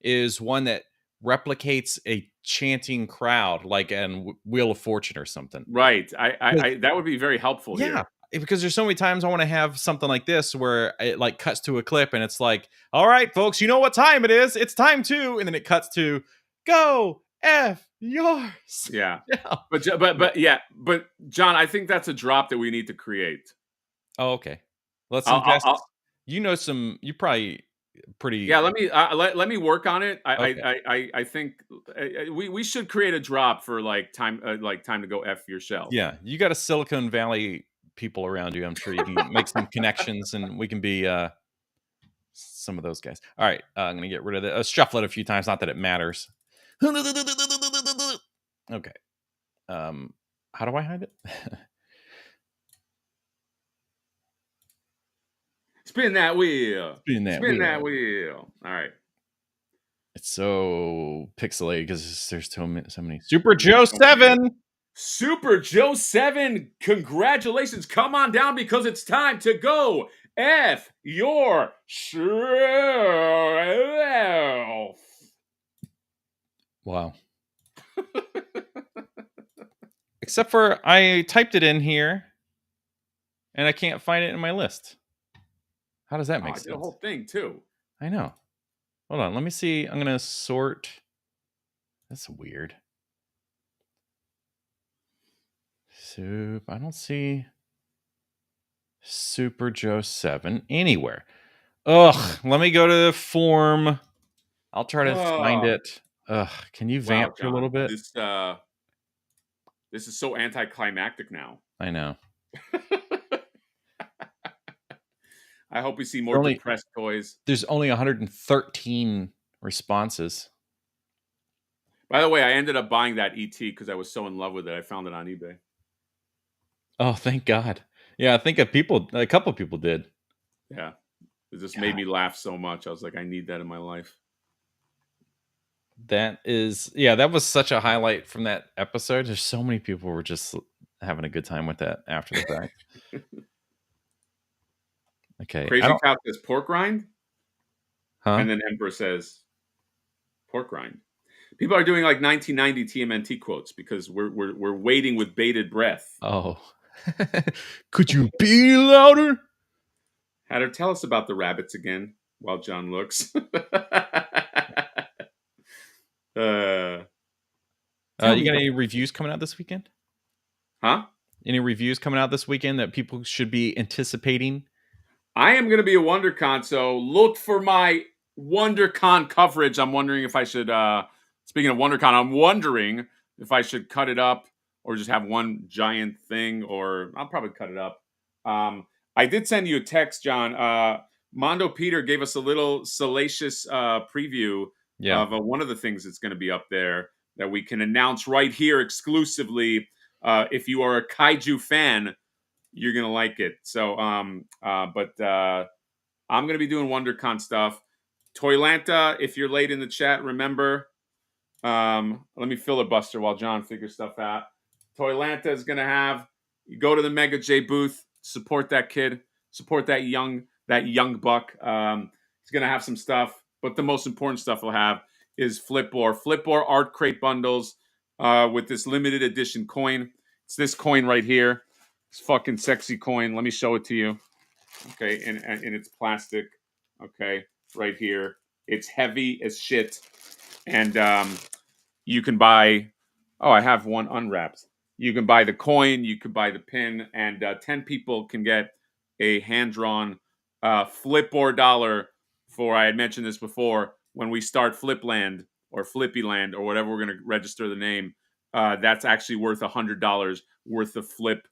is one that replicates a chanting crowd like in Wheel of Fortune or something. Right. I that would be very helpful. Yeah. Here. Because there's so many times I want to have something like this where it like cuts to a clip and it's like, all right, folks, you know what time it is. It's time to, and then it cuts to go F yours. Yeah. But John, I think that's a drop that we need to create. Oh, okay. Let's invest. You probably pretty. Yeah. Let me work on it. I think we should create a drop for time to go F yourself. Yeah. You got a Silicon Valley people around you. I'm sure you can make some connections and we can be some of those guys. All right. I'm going to get rid of it. Shuffle it a few times. Not that it matters. Okay. How do I hide it? Spin that wheel. Spin that Spin wheel. that wheel. All right. It's so pixelated because there's so many. Super Joe 7. Super Joe 7, congratulations. Come on down because it's time to go F yourself. Wow. Except for I typed it in here and I can't find it in my list. How does that make sense? I did the whole thing too. I know. Hold on. Let me see. I'm going to sort. That's weird. I don't see Super Joe 7 anywhere. Ugh. Let me go to the form. I'll try to find it. Ugh. Can you vamp for a little bit? This is so anticlimactic now. I know. I hope we see more depressed toys. There's only 113 responses. By the way, I ended up buying that ET because I was so in love with it. I found it on eBay. Oh, thank God. Yeah, I think a couple people did. Yeah. It just made me laugh so much. I was like, I need that in my life. That was such a highlight from that episode. There's so many people were just having a good time with that after the fact. Okay. Crazy Cow says pork rind. Huh? And then Emperor says pork rind. People are doing like 1990 TMNT quotes because we're waiting with bated breath. Oh. Could you be louder? Hatter, tell us about the rabbits again while John looks. You got any reviews coming out this weekend? Huh? Any reviews coming out this weekend that people should be anticipating? I am going to be at WonderCon, so look for my WonderCon coverage. I'm wondering if I should, speaking of WonderCon, I'm wondering if I should cut it up or just have one giant thing, or I'll probably cut it up. I did send you a text, John. Mondo Peter gave us a little salacious preview of one of the things that's going to be up there that we can announce right here exclusively. If you are a kaiju fan, you're going to like it. So, but I'm going to be doing WonderCon stuff. Toylanta, if you're late in the chat, remember, let me filibuster while John figures stuff out. Toylanta is going to have, you go to the Mega J booth, support that kid, support that young buck. He's going to have some stuff, but the most important stuff he'll have is Flipboard art crate bundles with this limited edition coin. It's this coin right here. It's fucking sexy coin. Let me show it to you. Okay, and it's plastic. Okay, right here. It's heavy as shit. And you can buy, I have one unwrapped. You can buy the coin, you can buy the pin, and 10 people can get a hand-drawn Flipboard dollar for, I had mentioned this before, when we start Flipland or Flippyland or whatever we're going to register the name, that's actually worth $100 worth of flip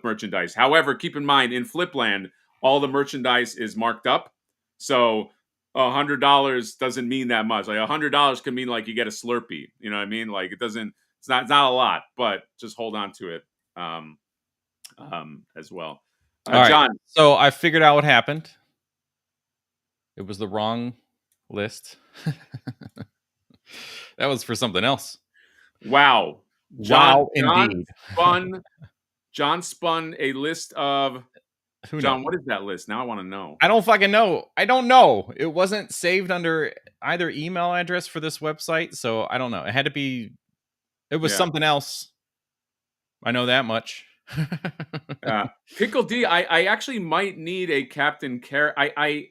merchandise. However, keep in mind, in Flipland, all the merchandise is marked up. So $100 doesn't mean that much. Like $100 can mean like you get a Slurpee. You know what I mean? Like it's not a lot, but just hold on to it as well. All right. John. So I figured out what happened. It was the wrong list. That was for something else. Wow. Indeed. John spun a list of... John, what is that list? Now I want to know. I don't fucking know. I don't know. It wasn't saved under either email address for this website, so I don't know. It had to be... It was something else. I know that much. Pickle D, I actually might need a Captain Carrot. I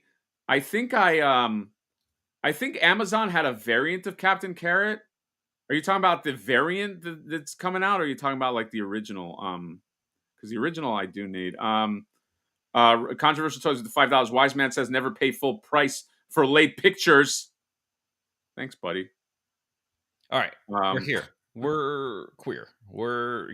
think Amazon had a variant of Captain Carrot. Are you talking about the variant that's coming out, or are you talking about like the original? Because the original I do need. Controversial toys with the $5. Wise Man says never pay full price for late pictures. Thanks, buddy. All right, we're here. We're queer.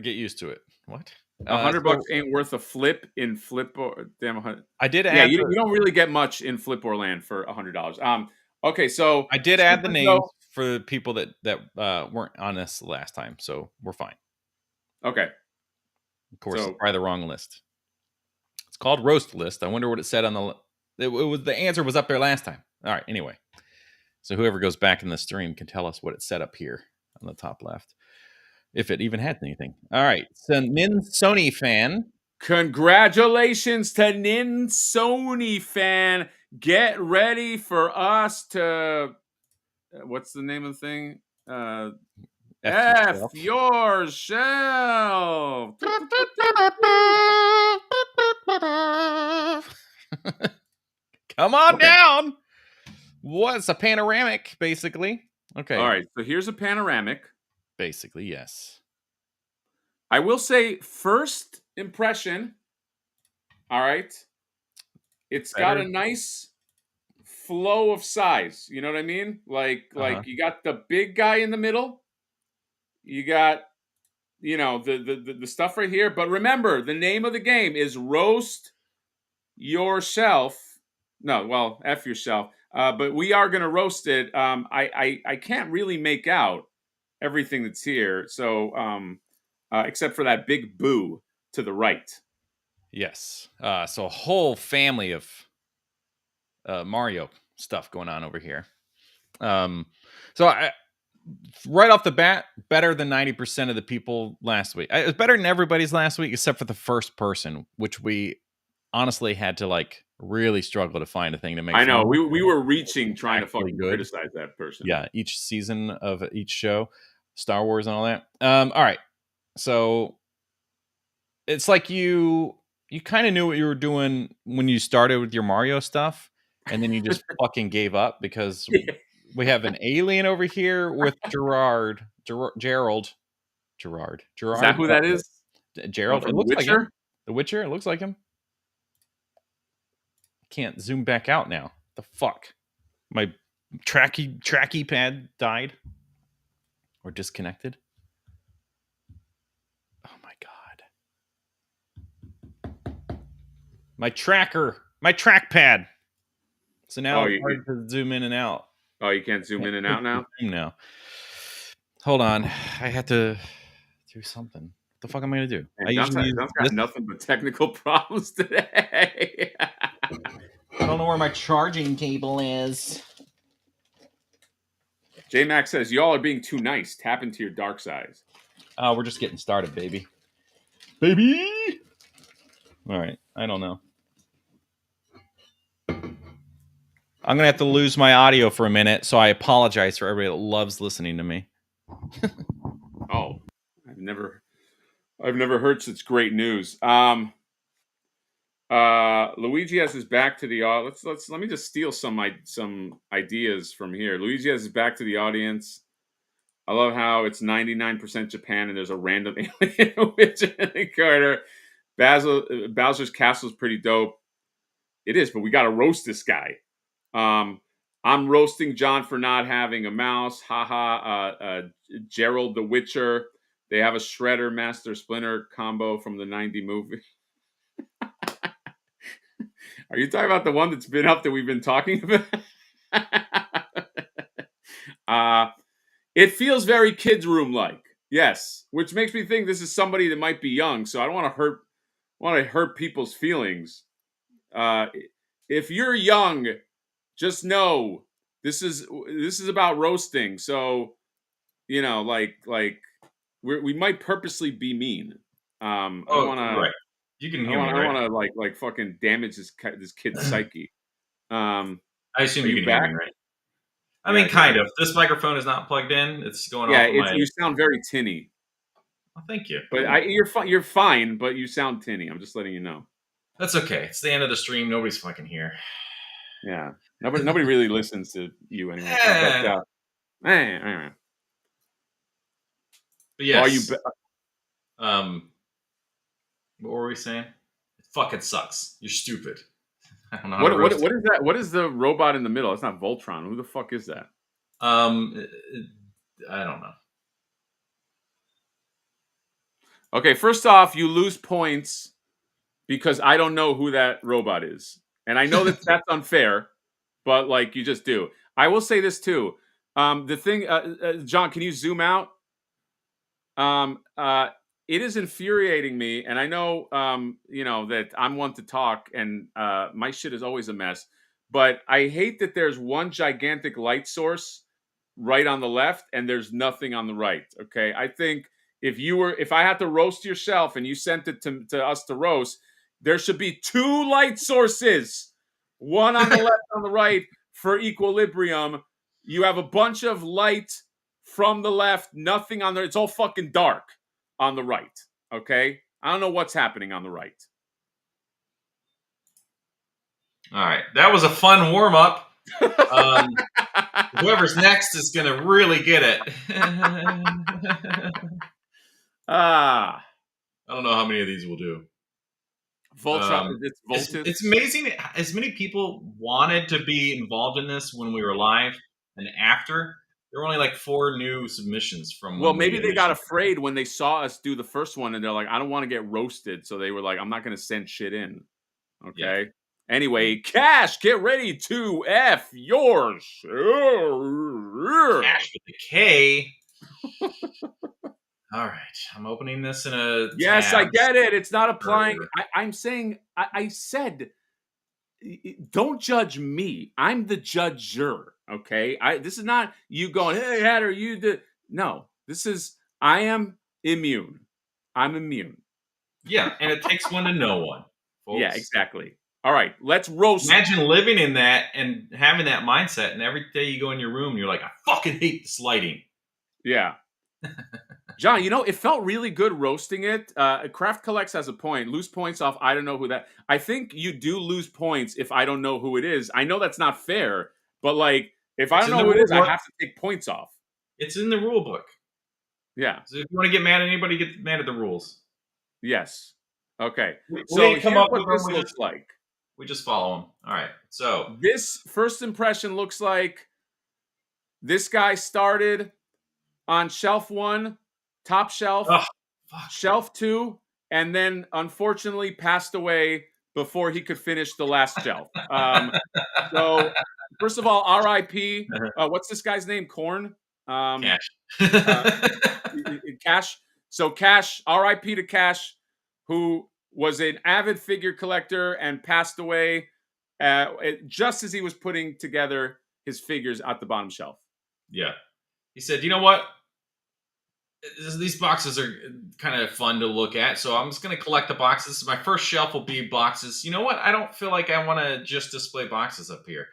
Get used to it. What? $100 ain't worth a flip in flip. Damn, I did add. Yeah, you don't really get much in Flip or Land for $100. Okay, so I did add the names for people that weren't on this last time, so we're fine. Okay. Of course, probably the wrong list. It's called roast list. I wonder what it said on it was the answer was up there last time. All right. Anyway, so whoever goes back in the stream can tell us what it said up here on the top left, if it even had anything. All right. So Nin Sony fan. Congratulations to Nin Sony fan. Get ready for us to. What's the name of the thing? F yourself. Come on down. What's a panoramic, basically? Okay. All right. So here's a panoramic. Basically, yes. I will say, first impression. All right. It's got a nice flow of size. You know what I mean? Like you got the big guy in the middle. You got, the stuff right here. But remember, the name of the game is roast yourself. No, well, F yourself. But we are going to roast it. I can't really make out everything that's here. So, except for that big boo to the right. Yes. So a whole family of Mario stuff going on over here. Right off the bat, better than 90% of the people last week. It was better than everybody's last week, except for the first person, which we honestly had to really struggle to find a thing to make. I know we were reaching trying to fucking criticize that person. Yeah, each season of each show, Star Wars and all that. All right, so it's like you kind of knew what you were doing when you started with your Mario stuff, and then you just fucking gave up because we have an alien over here with Gerald. Is that who that is? Gerald. From It looks The like Witcher? him. The Witcher. It looks like him. Can't zoom back out now. The fuck? My tracky pad died or disconnected. Oh my god. My trackpad. So now it's hard to zoom in and out. Oh, you can't zoom in and out now? No. Hold on. I had to do something. What the fuck am I going to do? John's got nothing but technical problems today. I don't know where my charging cable is. J-Max says, y'all are being too nice. Tap into your dark side. We're just getting started, baby. Baby! All right. I don't know. I'm going to have to lose my audio for a minute, so I apologize for everybody that loves listening to me. Oh, I've never heard such great news. Luigi has his back to the audience. Let me just steal some ideas from here. Luigi has his back to the audience. I love how it's 99% Japan and there's a random alien witch in the corner. Bowser's Castle is pretty dope. It is, but we got to roast this guy. I'm roasting John for not having a mouse. Haha. Gerald the Witcher. They have a Shredder Master Splinter combo from the 90 movie. Are you talking about the one that's been up that we've been talking about? It feels very kids' room like. Yes, which makes me think this is somebody that might be young. So I don't want to hurt people's feelings. If you're young, just know this is about roasting. So, we might purposely be mean. I want to. Right. You can hear I me, right? want to fucking damage this kid's psyche. I assume you can back? hear me, right? I mean, kind of. This microphone is not plugged in. It's going off. You sound very tinny. Well, thank you. But you're fine. But you sound tinny. I'm just letting you know. That's okay. It's the end of the stream. Nobody's fucking here. Yeah. Nobody really listens to you anymore. But yes. What were we saying? It fucking sucks. You're stupid. I don't know. What is that? What is the robot in the middle? It's not Voltron. Who the fuck is that? I don't know. Okay, first off, you lose points because I don't know who that robot is, and I know that's unfair, but you just do. I will say this too. The thing, John, can you zoom out? it is infuriating me, and I know, that I'm one to talk, and my shit is always a mess. But I hate that there's one gigantic light source right on the left, and there's nothing on the right. Okay, I think if I had to roast your shelf and you sent it to us to roast, there should be two light sources, one on the left, on the right, for equilibrium. You have a bunch of light from the left, nothing on there. It's all fucking dark on the right. Okay, I don't know what's happening on the right. All right, that was a fun warm up. Whoever's next is gonna really get it. I don't know how many of these we'll do. It's amazing as many people wanted to be involved in this when we were live, and after there were only like 4 new submissions from. Well, maybe they got afraid when they saw us do the first one, and they're like, "I don't want to get roasted," so they were like, "I'm not going to send shit in." Okay. Yeah. Anyway, Cash, get ready to F yours. Cash with the K. All right, I'm opening this in a. Yes, tab. I get it. It's not applying. I'm saying. I said, don't judge me. I'm the judger. Okay. This is not you going, "Hey, Hatter, you did." No, this is. I am immune. I'm immune. Yeah, and it takes one to know one. Folks. Yeah, exactly. All right, let's roast. Imagine living in that and having that mindset, and every day you go in your room, you're like, "I fucking hate this lighting." Yeah. John, it felt really good roasting it. Craft Collects has a point. Lose points off, I don't know who that. I think you do lose points if I don't know who it is. I know that's not fair, but like, if I don't know who it is, I have to take points off. It's in the rule book. Yeah. So if you want to get mad at anybody, get mad at the rules. Yes. Okay. So come up with what this looks like. We just follow them. All right. So this first impression looks like this guy started on shelf 1, top shelf, shelf 2, and then unfortunately passed away before he could finish the last shelf. So first of all, R.I.P. What's this guy's name? Corn? Cash. Cash. So Cash, R.I.P. to Cash, who was an avid figure collector and passed away just as he was putting together his figures at the bottom shelf. Yeah. He said, "You know what? These boxes are kind of fun to look at, so I'm just going to collect the boxes. My first shelf will be boxes. You know what? I don't feel like I want to just display boxes up here.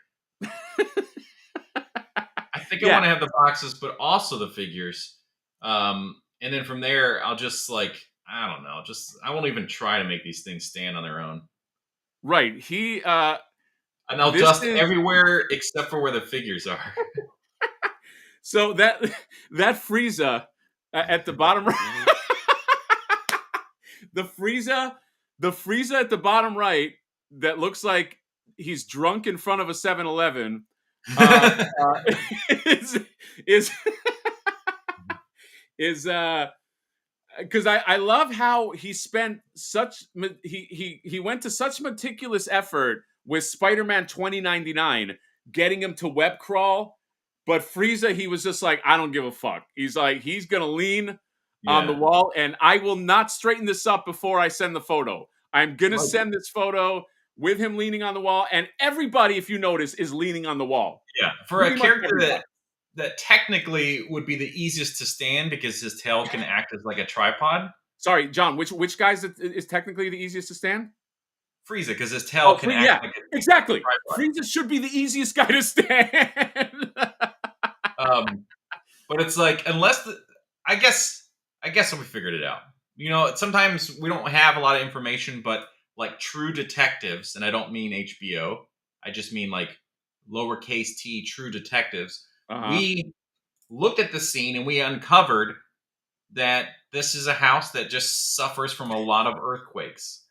I think I want to have the boxes, but also the figures. And then from there, I'll just I don't know. I won't even try to make these things stand on their own." Right. And I'll dust everywhere except for where the figures are. So that Frieza at the bottom right, the Frieza at the bottom right that looks like he's drunk in front of a 7-Eleven is because I love how he spent he went to such meticulous effort with Spider-Man 2099 getting him to web crawl, but Frieza, he was just like, I don't give a fuck. He's like, he's gonna lean on the wall, and I will not straighten this up before I send the photo. I'm gonna send this photo with him leaning on the wall, and everybody, if you notice, is leaning on the wall. Yeah, for a character that technically would be the easiest to stand because his tail can act as like a tripod. Sorry, John, which guy is technically the easiest to stand? Frieza, because his tail can act like a exactly. tripod. Frieza should be the easiest guy to stand. But it's like, I guess we figured it out. Sometimes we don't have a lot of information, but like true detectives, and I don't mean HBO, I just mean like lowercase t true detectives. We looked at the scene and we uncovered that this is a house that just suffers from a lot of earthquakes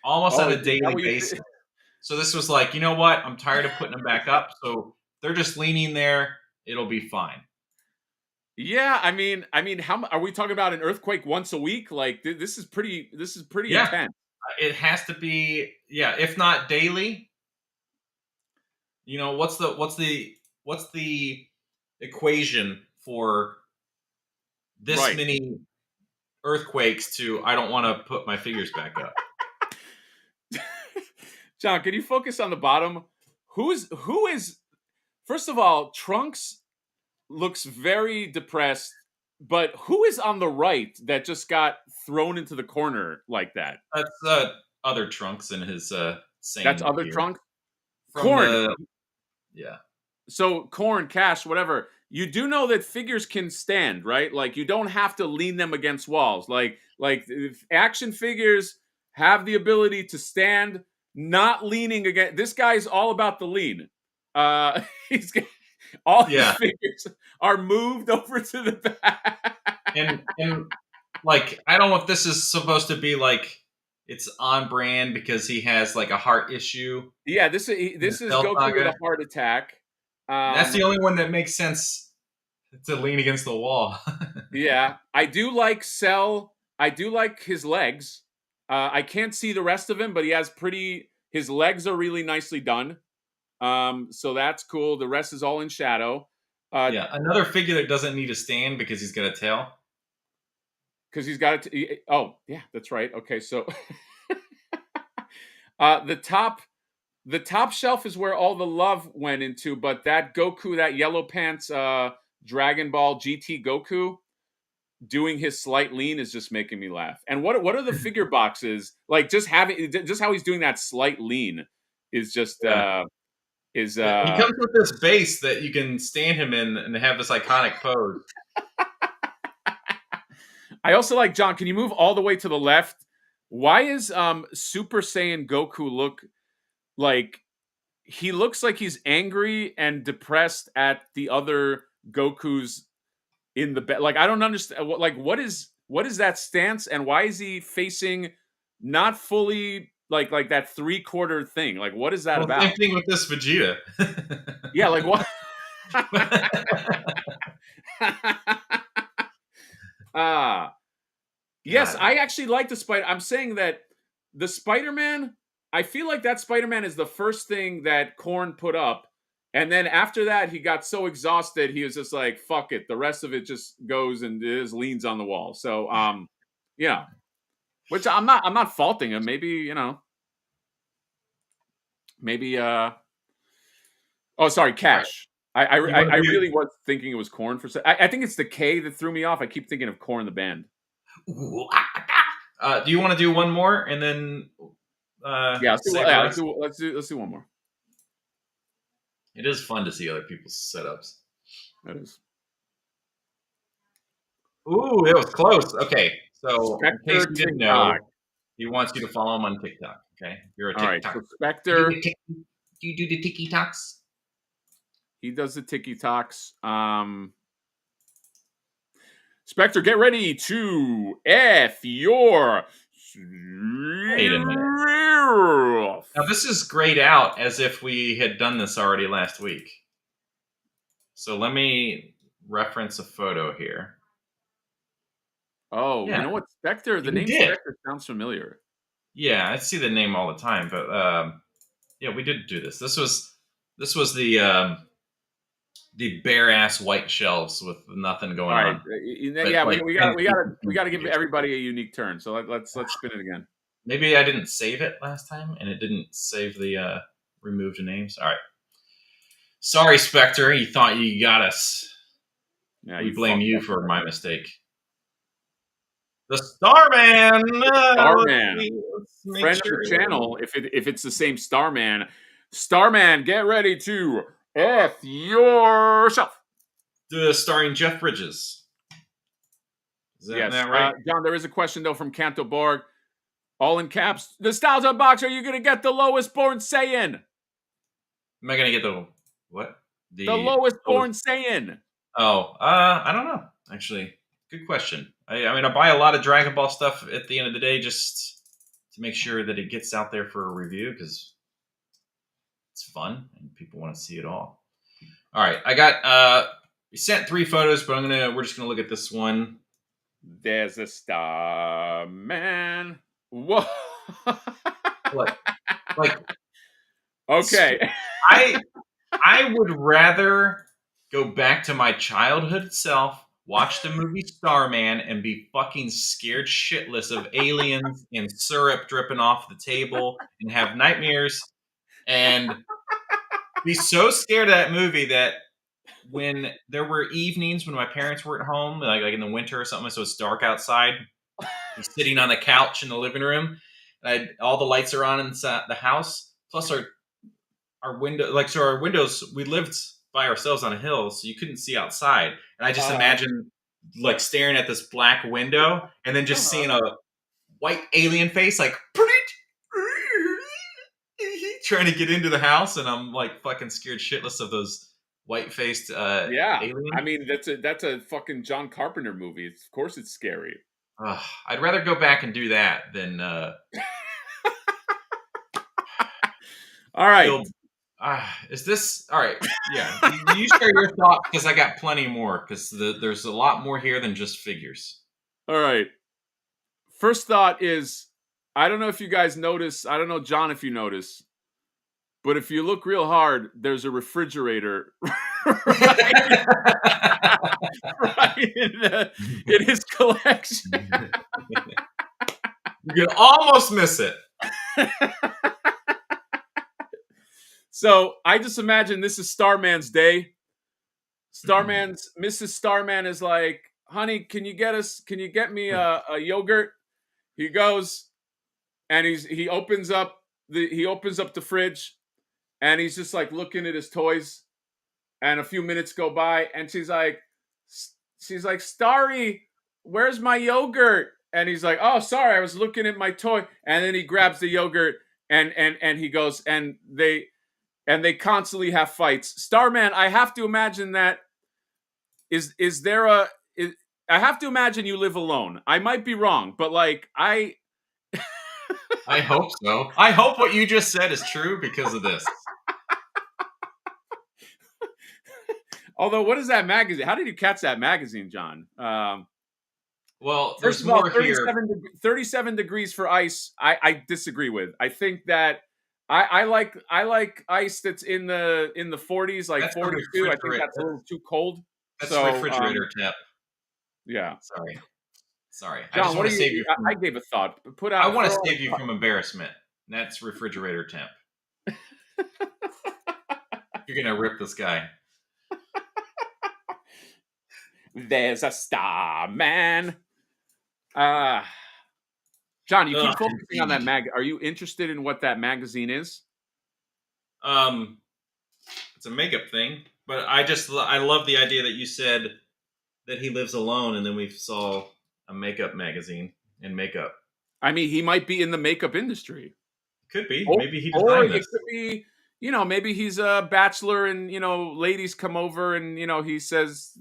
almost on a daily basis. So this was like, you know what? I'm tired of putting them back up. So they're just leaning there. It'll be fine. Yeah, I mean, how are we talking about an earthquake once a week? Like this is pretty intense. It has to be, if not daily. What's the equation for this many earthquakes to I don't want to put my figures back up. John, can you focus on the bottom? Who is? First of all, Trunks looks very depressed, but who is on the right that just got thrown into the corner like that? That's other Trunks in his same That's other gear. Trunks. From Corn. Yeah. So Corn, Cash, whatever. You do know that figures can stand, right? Like you don't have to lean them against walls. Like if action figures have the ability to stand, not leaning against. This guy's all about the lean. He's all his figures are moved over to the back. And like I don't know if this is supposed to be like it's on brand because he has like a heart issue. Yeah, this is Goku with a heart attack. That's the only one that makes sense to lean against the wall. Yeah, I do like Cell. I do like his legs. I can't see the rest of him, but he has his legs are really nicely done. So that's cool. The rest is all in shadow. Yeah, another figure that doesn't need a stand because he's got a tail. Because he's got it. Oh, yeah, that's right. Okay, so the top shelf is where all the love went into, but that Goku, that yellow pants, Dragon Ball GT Goku, doing his slight lean is just making me laugh. And what are the figure boxes like? Just how he's doing that slight lean is just he comes with this base that you can stand him in and have this iconic pose. I also like, John, can you move all the way to the left? Why is Super Saiyan Goku look like he looks like he's angry and depressed at the other Gokus in the bed? Like I don't understand. What is that stance, and why is he facing not fully like that 3/4 thing? Like what is that about? Same thing with this Vegeta. Yeah, like what? Yes, I actually like the Spider. I'm saying that the Spider-Man, I feel like that Spider-Man is the first thing that Korn put up. And then after that, he got so exhausted, he was just like, fuck it. The rest of it just goes and just leans on the wall. So, yeah. Which I'm not faulting him. Maybe, oh, sorry, Cash. I really was thinking it was Korn for a second. I think it's the K that threw me off. I keep thinking of Korn the band. Do you want to do one more and then? Let's do one more. It is fun to see other people's setups. It is. Ooh, it was close. Okay, so Spectre in case you didn't know, he wants you to follow him on TikTok. Okay, you're a TikTok. All right, so Spectre. Do you do the TikToks? He does the TikToks. Spectre, get ready to F your. Wait a minute. Now this is grayed out as if we had done this already last week. So let me reference a photo here. Oh, yeah. You know what? Spectre, the name Spectre sounds familiar. Yeah, I see the name all the time, but yeah, we did do this. This was the bare ass white shelves with nothing going on. Yeah, like, we got to give everybody a unique turn. So let's spin it again. Maybe I didn't save it last time, and it didn't save the removed names. All right, sorry, Spectre. You thought you got us. Yeah, we blame you for my mistake. The Starman. Starman, friend of the channel. If it's the same Starman, get ready to F yourself. Starring Jeff Bridges. Is that right? John, there is a question, though, from Canto Borg. All in caps. Nostalgia Box, are you going to get the lowest born Saiyan? Am I going to get the what? The lowest born Saiyan. Oh, I don't know, actually. Good question. I mean, I buy a lot of Dragon Ball stuff at the end of the day just to make sure that it gets out there for a review because it's fun and people want to see it all. All right, I got we sent 3 photos, but we're just gonna look at this one. There's a Starman. Whoa. What? Like, okay. I would rather go back to my childhood self watch the movie Starman and be fucking scared shitless of aliens and syrup dripping off the table and have nightmares and be so scared of that movie that when there were evenings when my parents weren't home, like in the winter or something, so it's dark outside, I'm sitting on the couch in the living room, and all the lights are on inside the house, plus our window, like, so our windows, we lived by ourselves on a hill, so you couldn't see outside. And I just imagine like staring at this black window and then just seeing a white alien face, like trying to get into the house, and I'm like fucking scared shitless of those white-faced aliens. I mean, that's a fucking John Carpenter movie. Of course it's scary. I'd rather go back and do that than all right. Is this all right? Yeah, you share your thoughts because I got plenty more. Because there's a lot more here than just figures. All right. First thought is, I don't know if you guys notice. I don't know, John, if you notice, but if you look real hard, there's a refrigerator right in his collection. You can almost miss it. So I just imagine this is Starman's day. Mrs. Starman is like, honey, can you get me a yogurt? He goes and he opens up the fridge and he's just like looking at his toys, and a few minutes go by and she's like, Starry, where's my yogurt? And he's like, oh, sorry, I was looking at my toy. And then he grabs the yogurt and he goes, and they constantly have fights. Starman, I have to imagine that I have to imagine you live alone. I might be wrong, but like I hope so. I hope what you just said is true because of this. Although, what is that magazine? How did you catch that magazine, John? Well, first of all, 37 degrees for ice. I disagree with. I think that I like ice that's in the 40s, like that's 42. I think that's a little too cold. That's refrigerator temp. Yeah. Sorry. John, I just want to save you. I gave a thought. I want to save you from embarrassment. That's refrigerator temp. You're gonna rip this guy. There's a star, man. John, you keep focusing on that mag. Are you interested in what that magazine is? It's a makeup thing, but I love the idea that you said that he lives alone, and then we saw a makeup magazine and makeup. I mean, he might be in the makeup industry. Could be. Maybe he designed this. It could be, maybe he's a bachelor and, ladies come over and, he says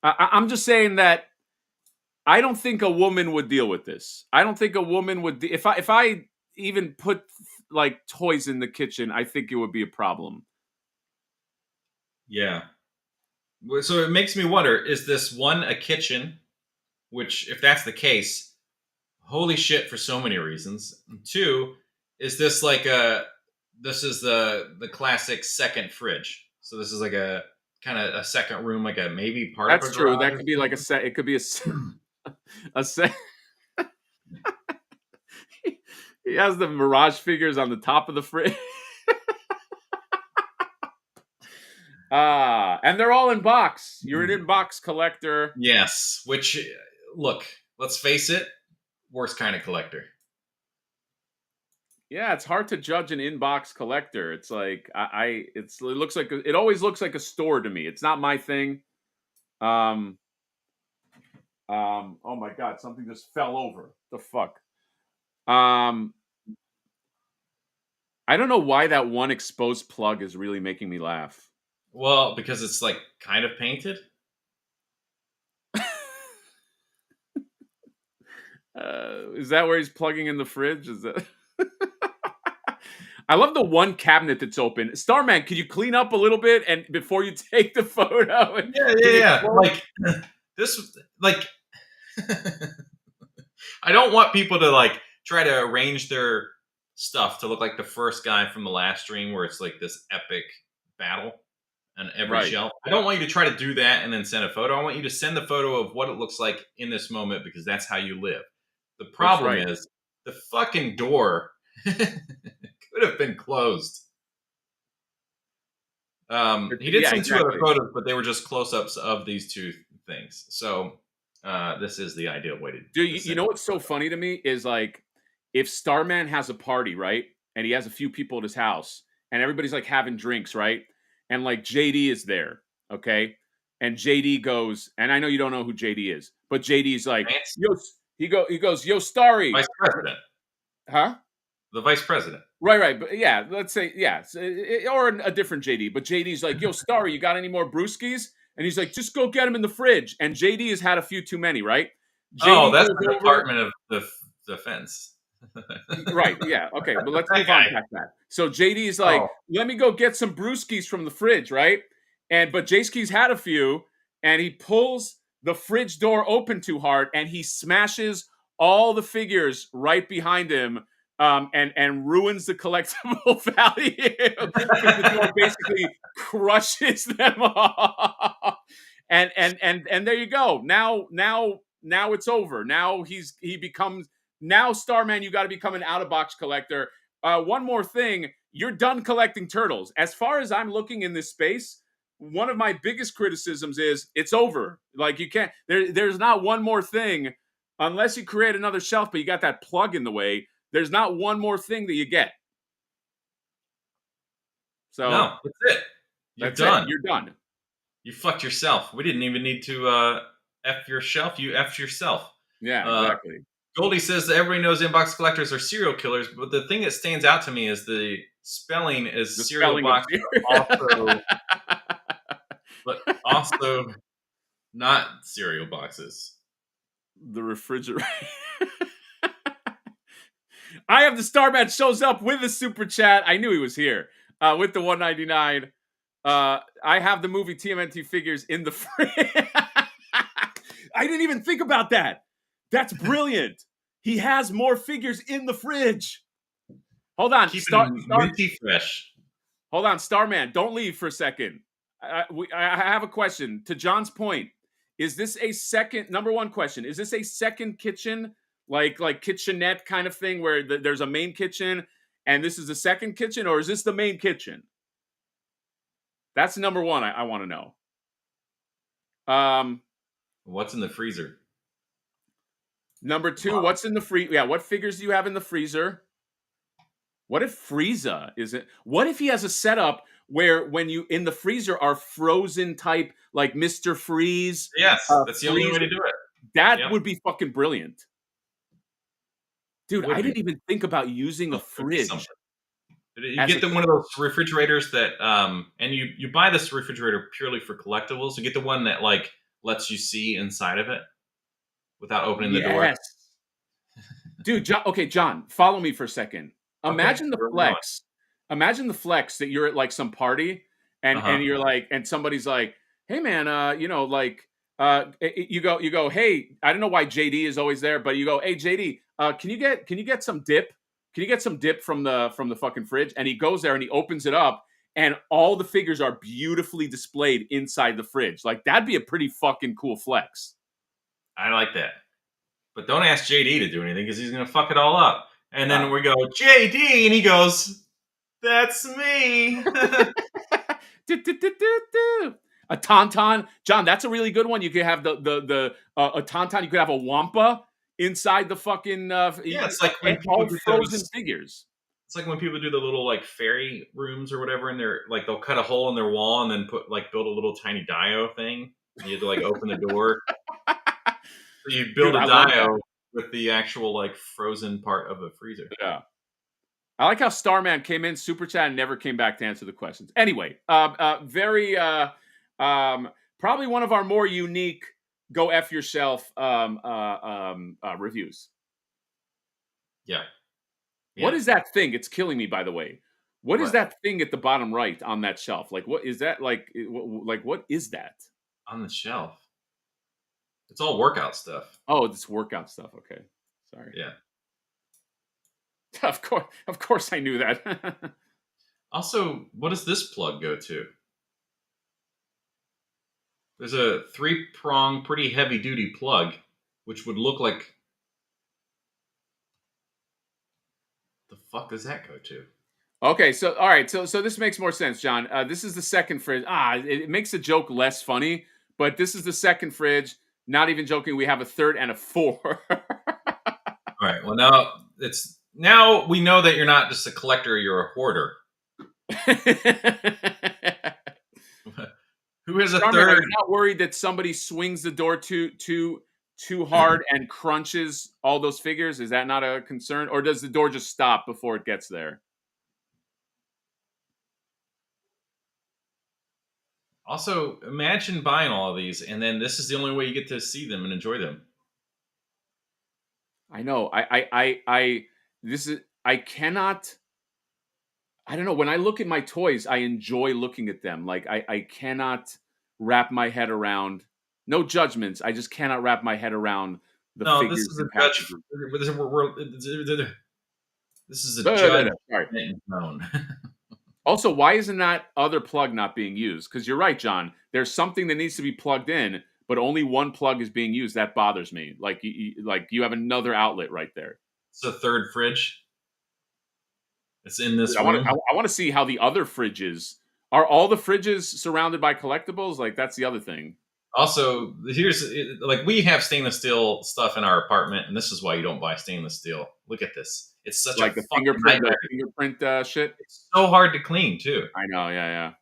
I'm just saying that I don't think a woman would deal with this. I don't think a woman would. If I even put like toys in the kitchen, I think it would be a problem. Yeah. So it makes me wonder, is this one a kitchen? Which, if that's the case, holy shit for so many reasons. And two, is this like this is the classic second fridge. So this is like a kind of a second room, like a maybe part of a garage. That's true. That could be like it could be a set. He has the Mirage figures on the top of the fridge. And they're all in box. You're an in-box collector. Yes, which, look, let's face it, worst kind of collector. Yeah, it's hard to judge an in-box collector. It's like it always looks like a store to me. It's not my thing. Oh my God, something just fell over. The fuck? I don't know why that one exposed plug is really making me laugh. Well, because it's like kind of painted. Is that where he's plugging in the fridge? Is that? I love the one cabinet that's open. Starman, could you clean up a little bit and before you take the photo? Yeah. Like this, like I don't want people to like try to arrange their stuff to look like the first guy from the last stream, where it's like this epic battle. on every Right. shelf. I don't want you to try to do that and then send a photo. I want you to send the photo of what it looks like in this moment because that's how you live. The That's problem right. is the fucking door could have been closed. He did Yeah, some two other exactly. photos, but they were just close-ups of these two things. So this is the ideal way to Dude, you send know a what's so photo. funny to me is like if Starman has a party, right? And he has a few people at his house and everybody's like having drinks, right? And like JD is there, okay? And JD goes, and I know you don't know who JD is, but JD's like, Vance, yo, he goes, yo, Starry, vice president. huh? The vice president. Right. But yeah, let's say, yeah, or a different JD. But JD's like, yo, Starry, you got any more brewskis? And he's like, just go get them in the fridge. And JD has had a few too many, right? Oh, JD that's goes the over. Department of the Defense. Right, yeah, okay, but let's That move on guy. past that. So JD's Oh, like, "Let me go get some brewskis from the fridge," right? But Jayski's had a few, and he pulls the fridge door open too hard, and he smashes all the figures right behind him, and ruins the collectible value because the door basically crushes them off. And there you go. Now it's over. Now he becomes now, Starman, you got to become an out of box collector. One more thing, you're done collecting turtles. As far as I'm looking in this space, one of my biggest criticisms is it's over. Like you can't. There's not one more thing unless you create another shelf, but you got that plug in the way. There's not one more thing that you get. So no, that's it. You're that's it. done. You're done. You fucked yourself. We didn't even need to F your shelf. You F'd yourself. Yeah, Uh, exactly. Goldie says that everybody knows inbox collectors are serial killers, but the thing that stands out to me is the spelling is The serial spelling of box, but also not cereal boxes. the refrigerator. I have the Starman shows up with the super chat. I knew he was here with the 199. I have the movie TMNT figures in the fridge. I didn't even think about that. That's brilliant. He has more figures in the fridge. Hold on, Keep them minty fresh. Hold on, Starman. Don't leave for a second. I have a question. To John's point, is this a second? Number one question: is this a second kitchen, like kitchenette kind of thing, where there's a main kitchen and this is the second kitchen, or is this the main kitchen? That's number one. I want to know. What's in the freezer? Number two, what's in the Yeah, what figures do you have in the freezer? What if Frieza isn't? What if he has a setup where when you in the freezer are frozen type like Mr. Freeze? Yes, that's the only way to do it. That would be fucking brilliant. Dude, I be. didn't even think about using a fridge. You get one of those refrigerators that, and you buy this refrigerator purely for collectibles. You get the one that like lets you see inside of it without opening the door. Dude, John, okay, John, follow me for a second. Imagine the flex. Imagine the flex that you're at like some party and you're like, and somebody's like, hey man, you you go, hey, I don't know why JD is always there, but you go, hey JD, can you get some dip? Can you get some dip from the fucking fridge? And he goes there and he opens it up and all the figures are beautifully displayed inside the fridge. Like that'd be a pretty fucking cool flex. I like that. But don't ask JD to do anything because he's going to fuck it all up. And then we go, JD, and he goes, that's me. A tauntaun, John. That's a really good one. You could have a tauntaun. You could have a wampa inside the fucking. It's like when all frozen figures. It's like when people do the little like fairy rooms or whatever, and they're like they'll cut a hole in their wall and then build a little tiny dio thing. And you have to like open the door. So you build a dio with the actual like frozen part of the freezer. Yeah. I like how Starman came in super chat and never came back to answer the questions. Anyway, very probably one of our more unique go F yourself reviews. Yeah. What is that thing? It's killing me, by the way. What is that thing at the bottom right on that shelf? Like, what is that? Like what is that? On the shelf. It's all workout stuff. Oh, it's workout stuff. Okay. Sorry. Yeah. Of course I knew that. Also, what does this plug go to? There's a 3-prong, pretty heavy-duty plug, which would look like... The fuck does that go to? Okay, so all right, so this makes more sense, John. This is the second fridge. It makes the joke less funny, but this is the second fridge. Not even joking, we have a third and a fourth. All right. Well, now we know that you're not just a collector; you're a hoarder. Who has a Starman, third? are you not worried that somebody swings the door too hard and crunches all those figures? Is that not a concern, or does the door just stop before it gets there? Also, imagine buying all of these, and then this is the only way you get to see them and enjoy them. I know. I cannot. I don't know. When I look at my toys, I enjoy looking at them. Like I cannot wrap my head around. No judgments. I just cannot wrap my head around the No, figures. this is and a judge. packages. This is a judge Sorry. zone. Also, why isn't that other plug not being used? Because you're right, John. There's something that needs to be plugged in, but only one plug is being used. That bothers me. Like you have another outlet right there. It's a third fridge. It's in this I room. want to see how the other fridges are. All the fridges surrounded by collectibles? Like that's the other thing. Also, we have stainless steel stuff in our apartment, and this is why you don't buy stainless steel. Look at this. It's such like a the fingerprint shit. It's so hard to clean too. I know, yeah.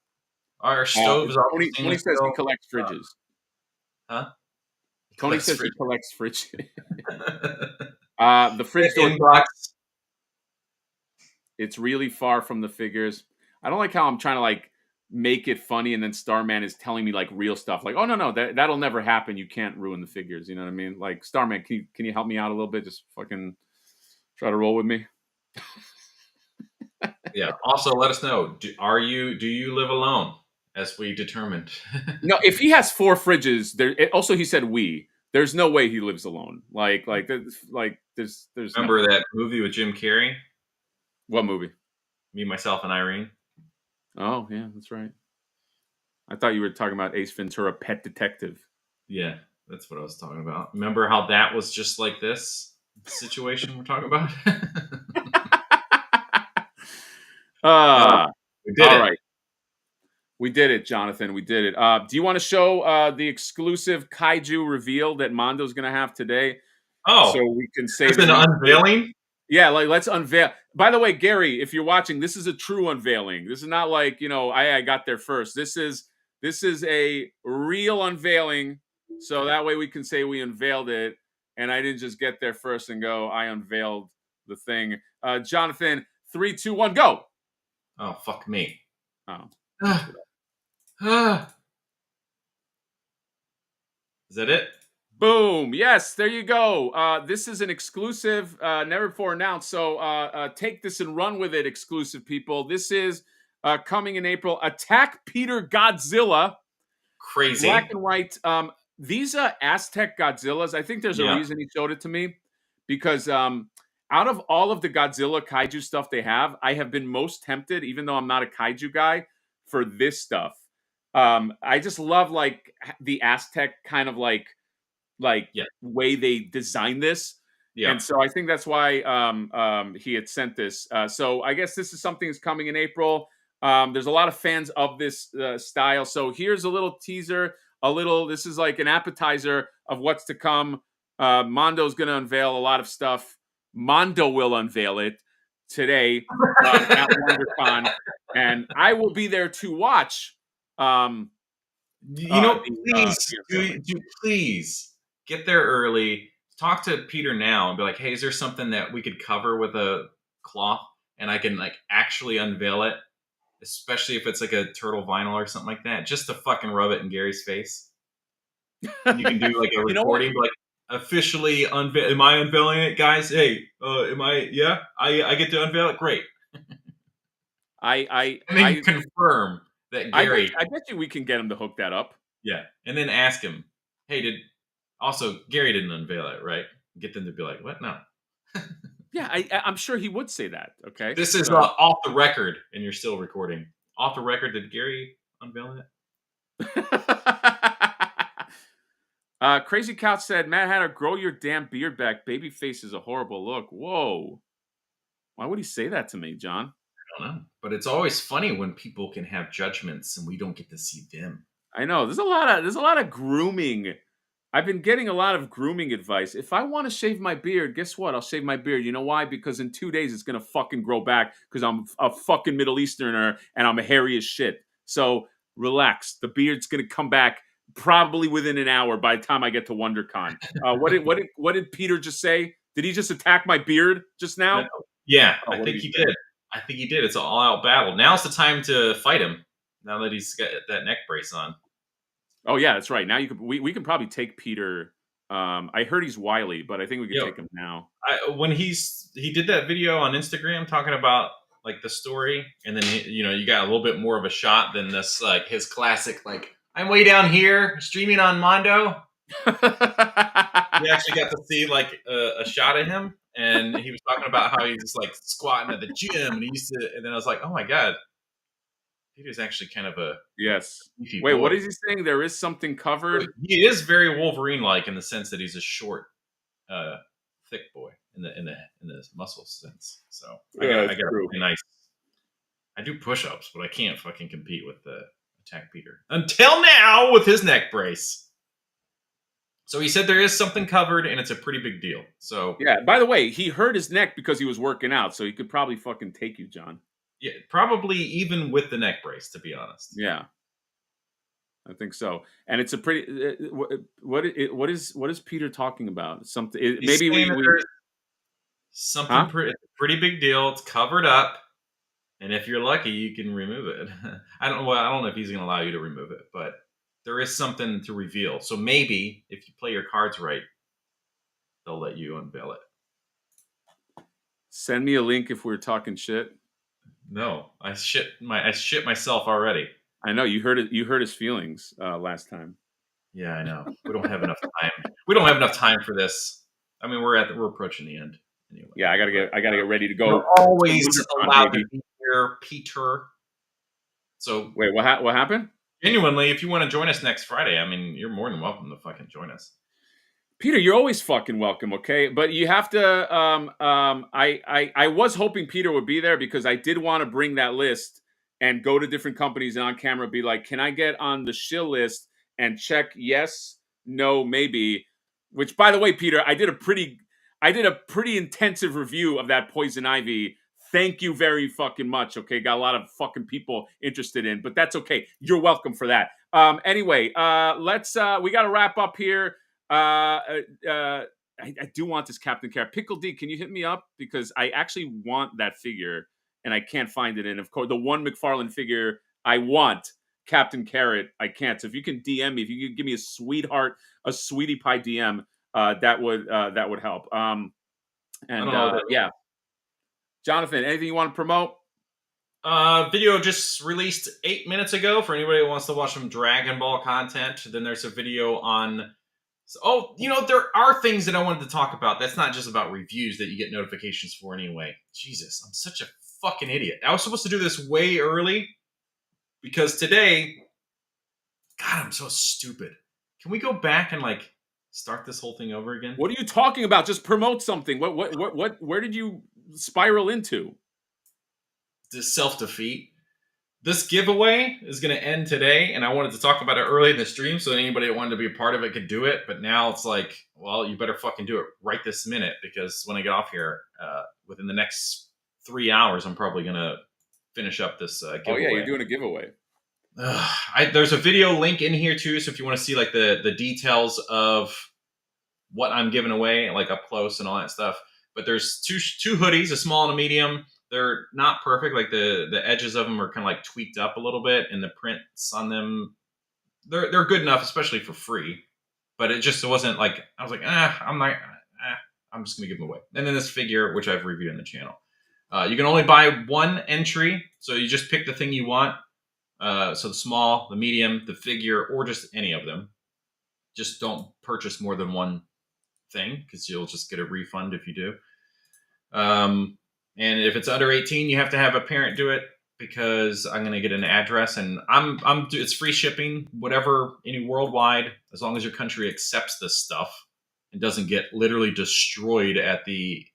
Our stoves are. Tony says he collects fridges. Huh? Tony says he collects fridges. The fridge door box. It's really far from the figures. I don't like how I'm trying to like make it funny, and then Starman is telling me like real stuff. Like, oh no, that'll never happen. You can't ruin the figures. You know what I mean? Like, Starman, can you help me out a little bit? Just fucking try to roll with me. Yeah. Also, let us know. Do you live alone? As we determined. No, if he has 4 fridges, there. Also, he said we. There's no way he lives alone. There's. Remember that movie with Jim Carrey? What movie? Me, Myself, and Irene. Oh yeah, that's right. I thought you were talking about Ace Ventura: Pet Detective. Yeah, that's what I was talking about. Remember how that was just like this situation we're talking about? We did all it. Right. We did it, Jonathan. We did it. Do you want to show the exclusive kaiju reveal that Mondo's going to have today? Oh, so we can say it's an unveiling. Yeah, let's unveil. By the way, Gary, if you're watching, this is a true unveiling. This is not like I got there first. This is a real unveiling. So that way we can say we unveiled it, and I didn't just get there first and go. I unveiled the thing. Jonathan, 3, 2, 1, go. Oh, fuck me. Oh. Is that it? Boom. Yes, there you go. This is an exclusive, never before announced. So take this and run with it, exclusive people. This is coming in April. Attack Peter Godzilla. Crazy. Black and white. These Aztec Godzillas, I think there's a reason he showed it to me. Because out of all of the Godzilla kaiju stuff they have, I have been most tempted, even though I'm not a kaiju guy, for this stuff. I just love like the Aztec kind of like way they designed this. Yeah. And so I think that's why he had sent this. So I guess this is something that's coming in April. There's a lot of fans of this style. So here's a little teaser, this is like an appetizer of what's to come. Mondo's going to unveil a lot of stuff. Mondo will unveil it today at WonderCon, and I will be there to watch. Please get there early. Talk to Peter now and be like, hey, is there something that we could cover with a cloth and I can like actually unveil it, especially if it's like a turtle vinyl or something like that, just to fucking rub it in Gary's face. And you can do like a recording, like officially unveil. Am I unveiling it, guys? Hey, am I? Yeah, I get to unveil it. Great. I confirm that Gary. I bet you we can get him to hook that up. Yeah, and then ask him, hey, also Gary didn't unveil it, right? Get them to be like, what? No. Yeah, I'm sure he would say that. Okay. This is off the record, and you're still recording. Off the record, did Gary unveil it? Crazy Couch said, Mad Hatter, grow your damn beard back. Baby face is a horrible look. Whoa. Why would he say that to me, John? I don't know. But it's always funny when people can have judgments and we don't get to see them. I know. There's a lot of grooming. I've been getting a lot of grooming advice. If I want to shave my beard, guess what? I'll shave my beard. You know why? Because in 2 days it's gonna fucking grow back because I'm a fucking Middle Easterner and I'm hairy as shit. So relax. The beard's gonna come back probably within an hour by the time I get to WonderCon. What did Peter just say? Did he just attack my beard just now? Yeah, Oh, I what think did he he did. I think he did. It's an all-out battle. Now's the time to fight him. Now that he's got that neck brace on. Oh yeah, that's right. Now we can probably take Peter. I heard he's wily, but I think we can take him now. When he did that video on Instagram talking about like the story, and then you got a little bit more of a shot than this like his classic like I'm way down here streaming on Mondo. We actually got to see like a shot of him, and he was talking about how he's like squatting at the gym, and and then I was like, oh my god, Peter's actually kind of a yes. Wait, boy. what is he saying? There is something covered. He is very Wolverine-like in the sense that he's a short, thick boy in the muscle sense. So I got a really nice. I do push-ups, but I can't fucking compete with the Attack Peter until now with his neck brace. So he said there is something covered, and it's a pretty big deal. So yeah. By the way, he hurt his neck because he was working out, so he could probably fucking take you, John. Yeah, probably even with the neck brace, to be honest. Yeah, I think so. And it's a pretty. What is Peter talking about? Something. Maybe something. It's a pretty big deal. It's covered up, and if you're lucky, you can remove it. I don't know if he's going to allow you to remove it, but there is something to reveal. So maybe if you play your cards right, they'll let you unveil it. Send me a link if we're talking shit. No, I shit myself already. I know you heard it. You hurt his feelings last time. Yeah, I know. We don't have enough time. We don't have enough time for this. I mean, we're approaching the end anyway. Yeah, I gotta get ready to go. We're always allowed to be here, Peter. So wait, what happened? Genuinely, if you want to join us next Friday, I mean, you're more than welcome to fucking join us. Peter, you're always fucking welcome, okay? But you have to. I was hoping Peter would be there because I did want to bring that list and go to different companies and on camera be like, "Can I get on the shill list and check yes, no, maybe?" Which, by the way, Peter, I did a pretty intensive review of that Poison Ivy. Thank you very fucking much. Okay, got a lot of fucking people interested in, but that's okay. You're welcome for that. Anyway, let's. We got to wrap up here. I do want this Captain Carrot. Pickle D, can you hit me up? Because I actually want that figure and I can't find it. And of course, the one McFarlane figure I want, Captain Carrot, I can't. So if you can DM me, if you could give me a sweetheart, a sweetie pie DM, that would help. Yeah. Jonathan, anything you want to promote? Video just released 8 minutes ago for anybody who wants to watch some Dragon Ball content. Then there's a video on... there are things that I wanted to talk about. That's not just about reviews that you get notifications for anyway. Jesus, I'm such a fucking idiot. I was supposed to do this way early because today... God, I'm so stupid. Can we go back and, start this whole thing over again? What are you talking about? Just promote something. Where did you spiral into? This self-defeat. This giveaway is going to end today, and I wanted to talk about it early in the stream so anybody that wanted to be a part of it could do it, but now it's like, well, you better fucking do it right this minute, because when I get off here, within the next 3 hours, I'm probably going to finish up this giveaway. Oh, yeah, you're doing a giveaway. There's a video link in here, too, so if you want to see, the details of what I'm giving away, up close and all that stuff. But there's two hoodies, a small and a medium. They're not perfect. The edges of them are kind of tweaked up a little bit, and the prints on them, they're good enough, especially for free. But it wasn't I was like, I'm just gonna give them away. And then this figure, which I've reviewed on the channel, you can only buy one entry, so you just pick the thing you want. So the small, the medium, the figure, or just any of them. Just don't purchase more than one thing, because you'll just get a refund if you do. And if it's under 18, you have to have a parent do it. because I'm gonna get an address, and it's free shipping, whatever, any worldwide, as long as your country accepts this stuff and doesn't get literally destroyed at the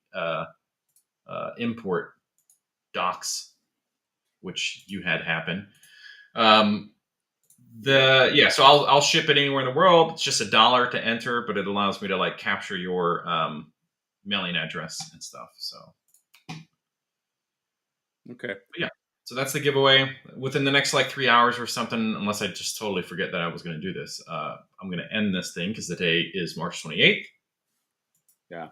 import docks, which you had happen. So I'll ship it anywhere in the world. It's just $1 to enter, but it allows me to like capture your mailing address and stuff. So okay, but yeah. So that's the giveaway. Within the next like 3 hours or something, unless I just totally forget that I was going to do this, I'm going to end this thing because the day is March 28th. Yeah.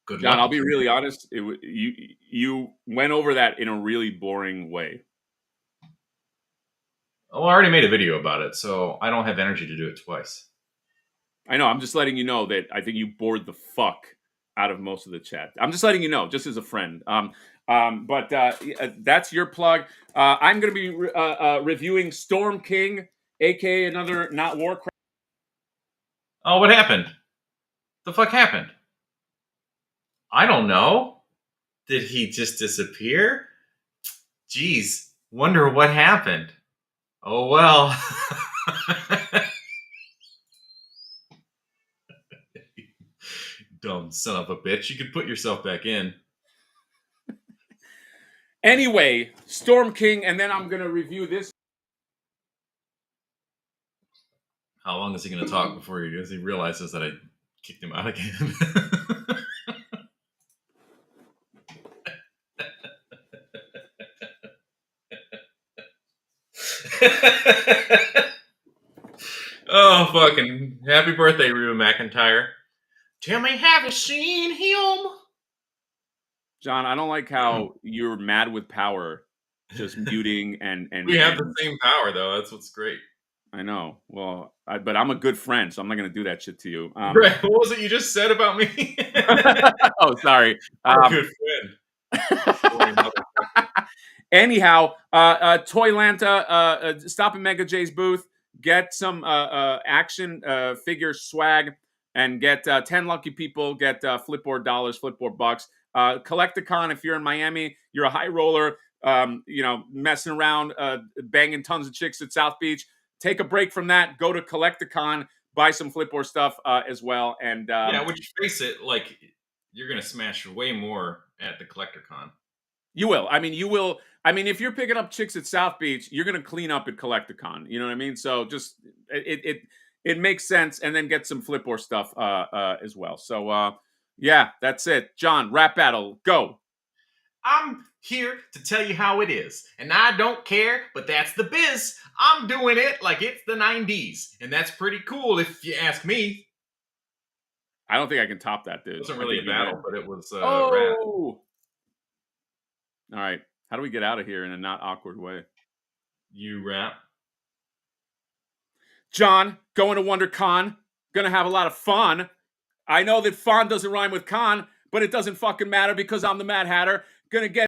Good John, luck. I'll be really honest. You went over that in a really boring way. Well, I already made a video about it, so I don't have energy to do it twice. I know. I'm just letting you know that I think you bored the fuck out of most of the chat. I'm just letting you know, just as a friend. But that's your plug. I'm going to be reviewing Storm King, aka another not Warcraft. Oh, what happened? The fuck happened? I don't know. Did he just disappear? Jeez, wonder what happened. Oh well. Dumb son of a bitch. You could put yourself back in. Anyway, Storm King, and then I'm going to review this. How long is he going to talk before he realizes that I kicked him out again? Oh, fucking happy birthday, Reba McEntire. Tell me, have you seen him? John, I don't like how you're mad with power, just muting and we have the same power, though. That's what's great. I know. Well, but I'm a good friend, so I'm not going to do that shit to you. Right. What was it you just said about me? Oh, sorry. Good friend. Anyhow, Toylanta, stop at Mega J's booth, get some action figure swag, and get 10 lucky people, get Flipboard dollars, Flipboard bucks. Collecticon, if you're in Miami, you're a high roller, messing around, banging tons of chicks at South Beach. Take a break from that. Go to Collecticon, buy some Flipboard stuff as well. And would you face it? Like, you're gonna smash way more at the Collecticon. You will. I mean, you will. I mean, if you're picking up chicks at South Beach, you're gonna clean up at Collecticon. You know what I mean? So just it makes sense, and then get some Flipboard stuff as well. So yeah, that's it. John, rap battle, go. I'm here to tell you how it is, and I don't care, but that's the biz. I'm doing it like it's the 90s, and that's pretty cool if you ask me. I don't think I can top that, dude. It wasn't really a battle, but it was rap. All right. How do we get out of here in a not awkward way? You rap. John, going to WonderCon. Gonna have a lot of fun. I know that fun doesn't rhyme with con, but it doesn't fucking matter because I'm the Mad Hatter. Gonna get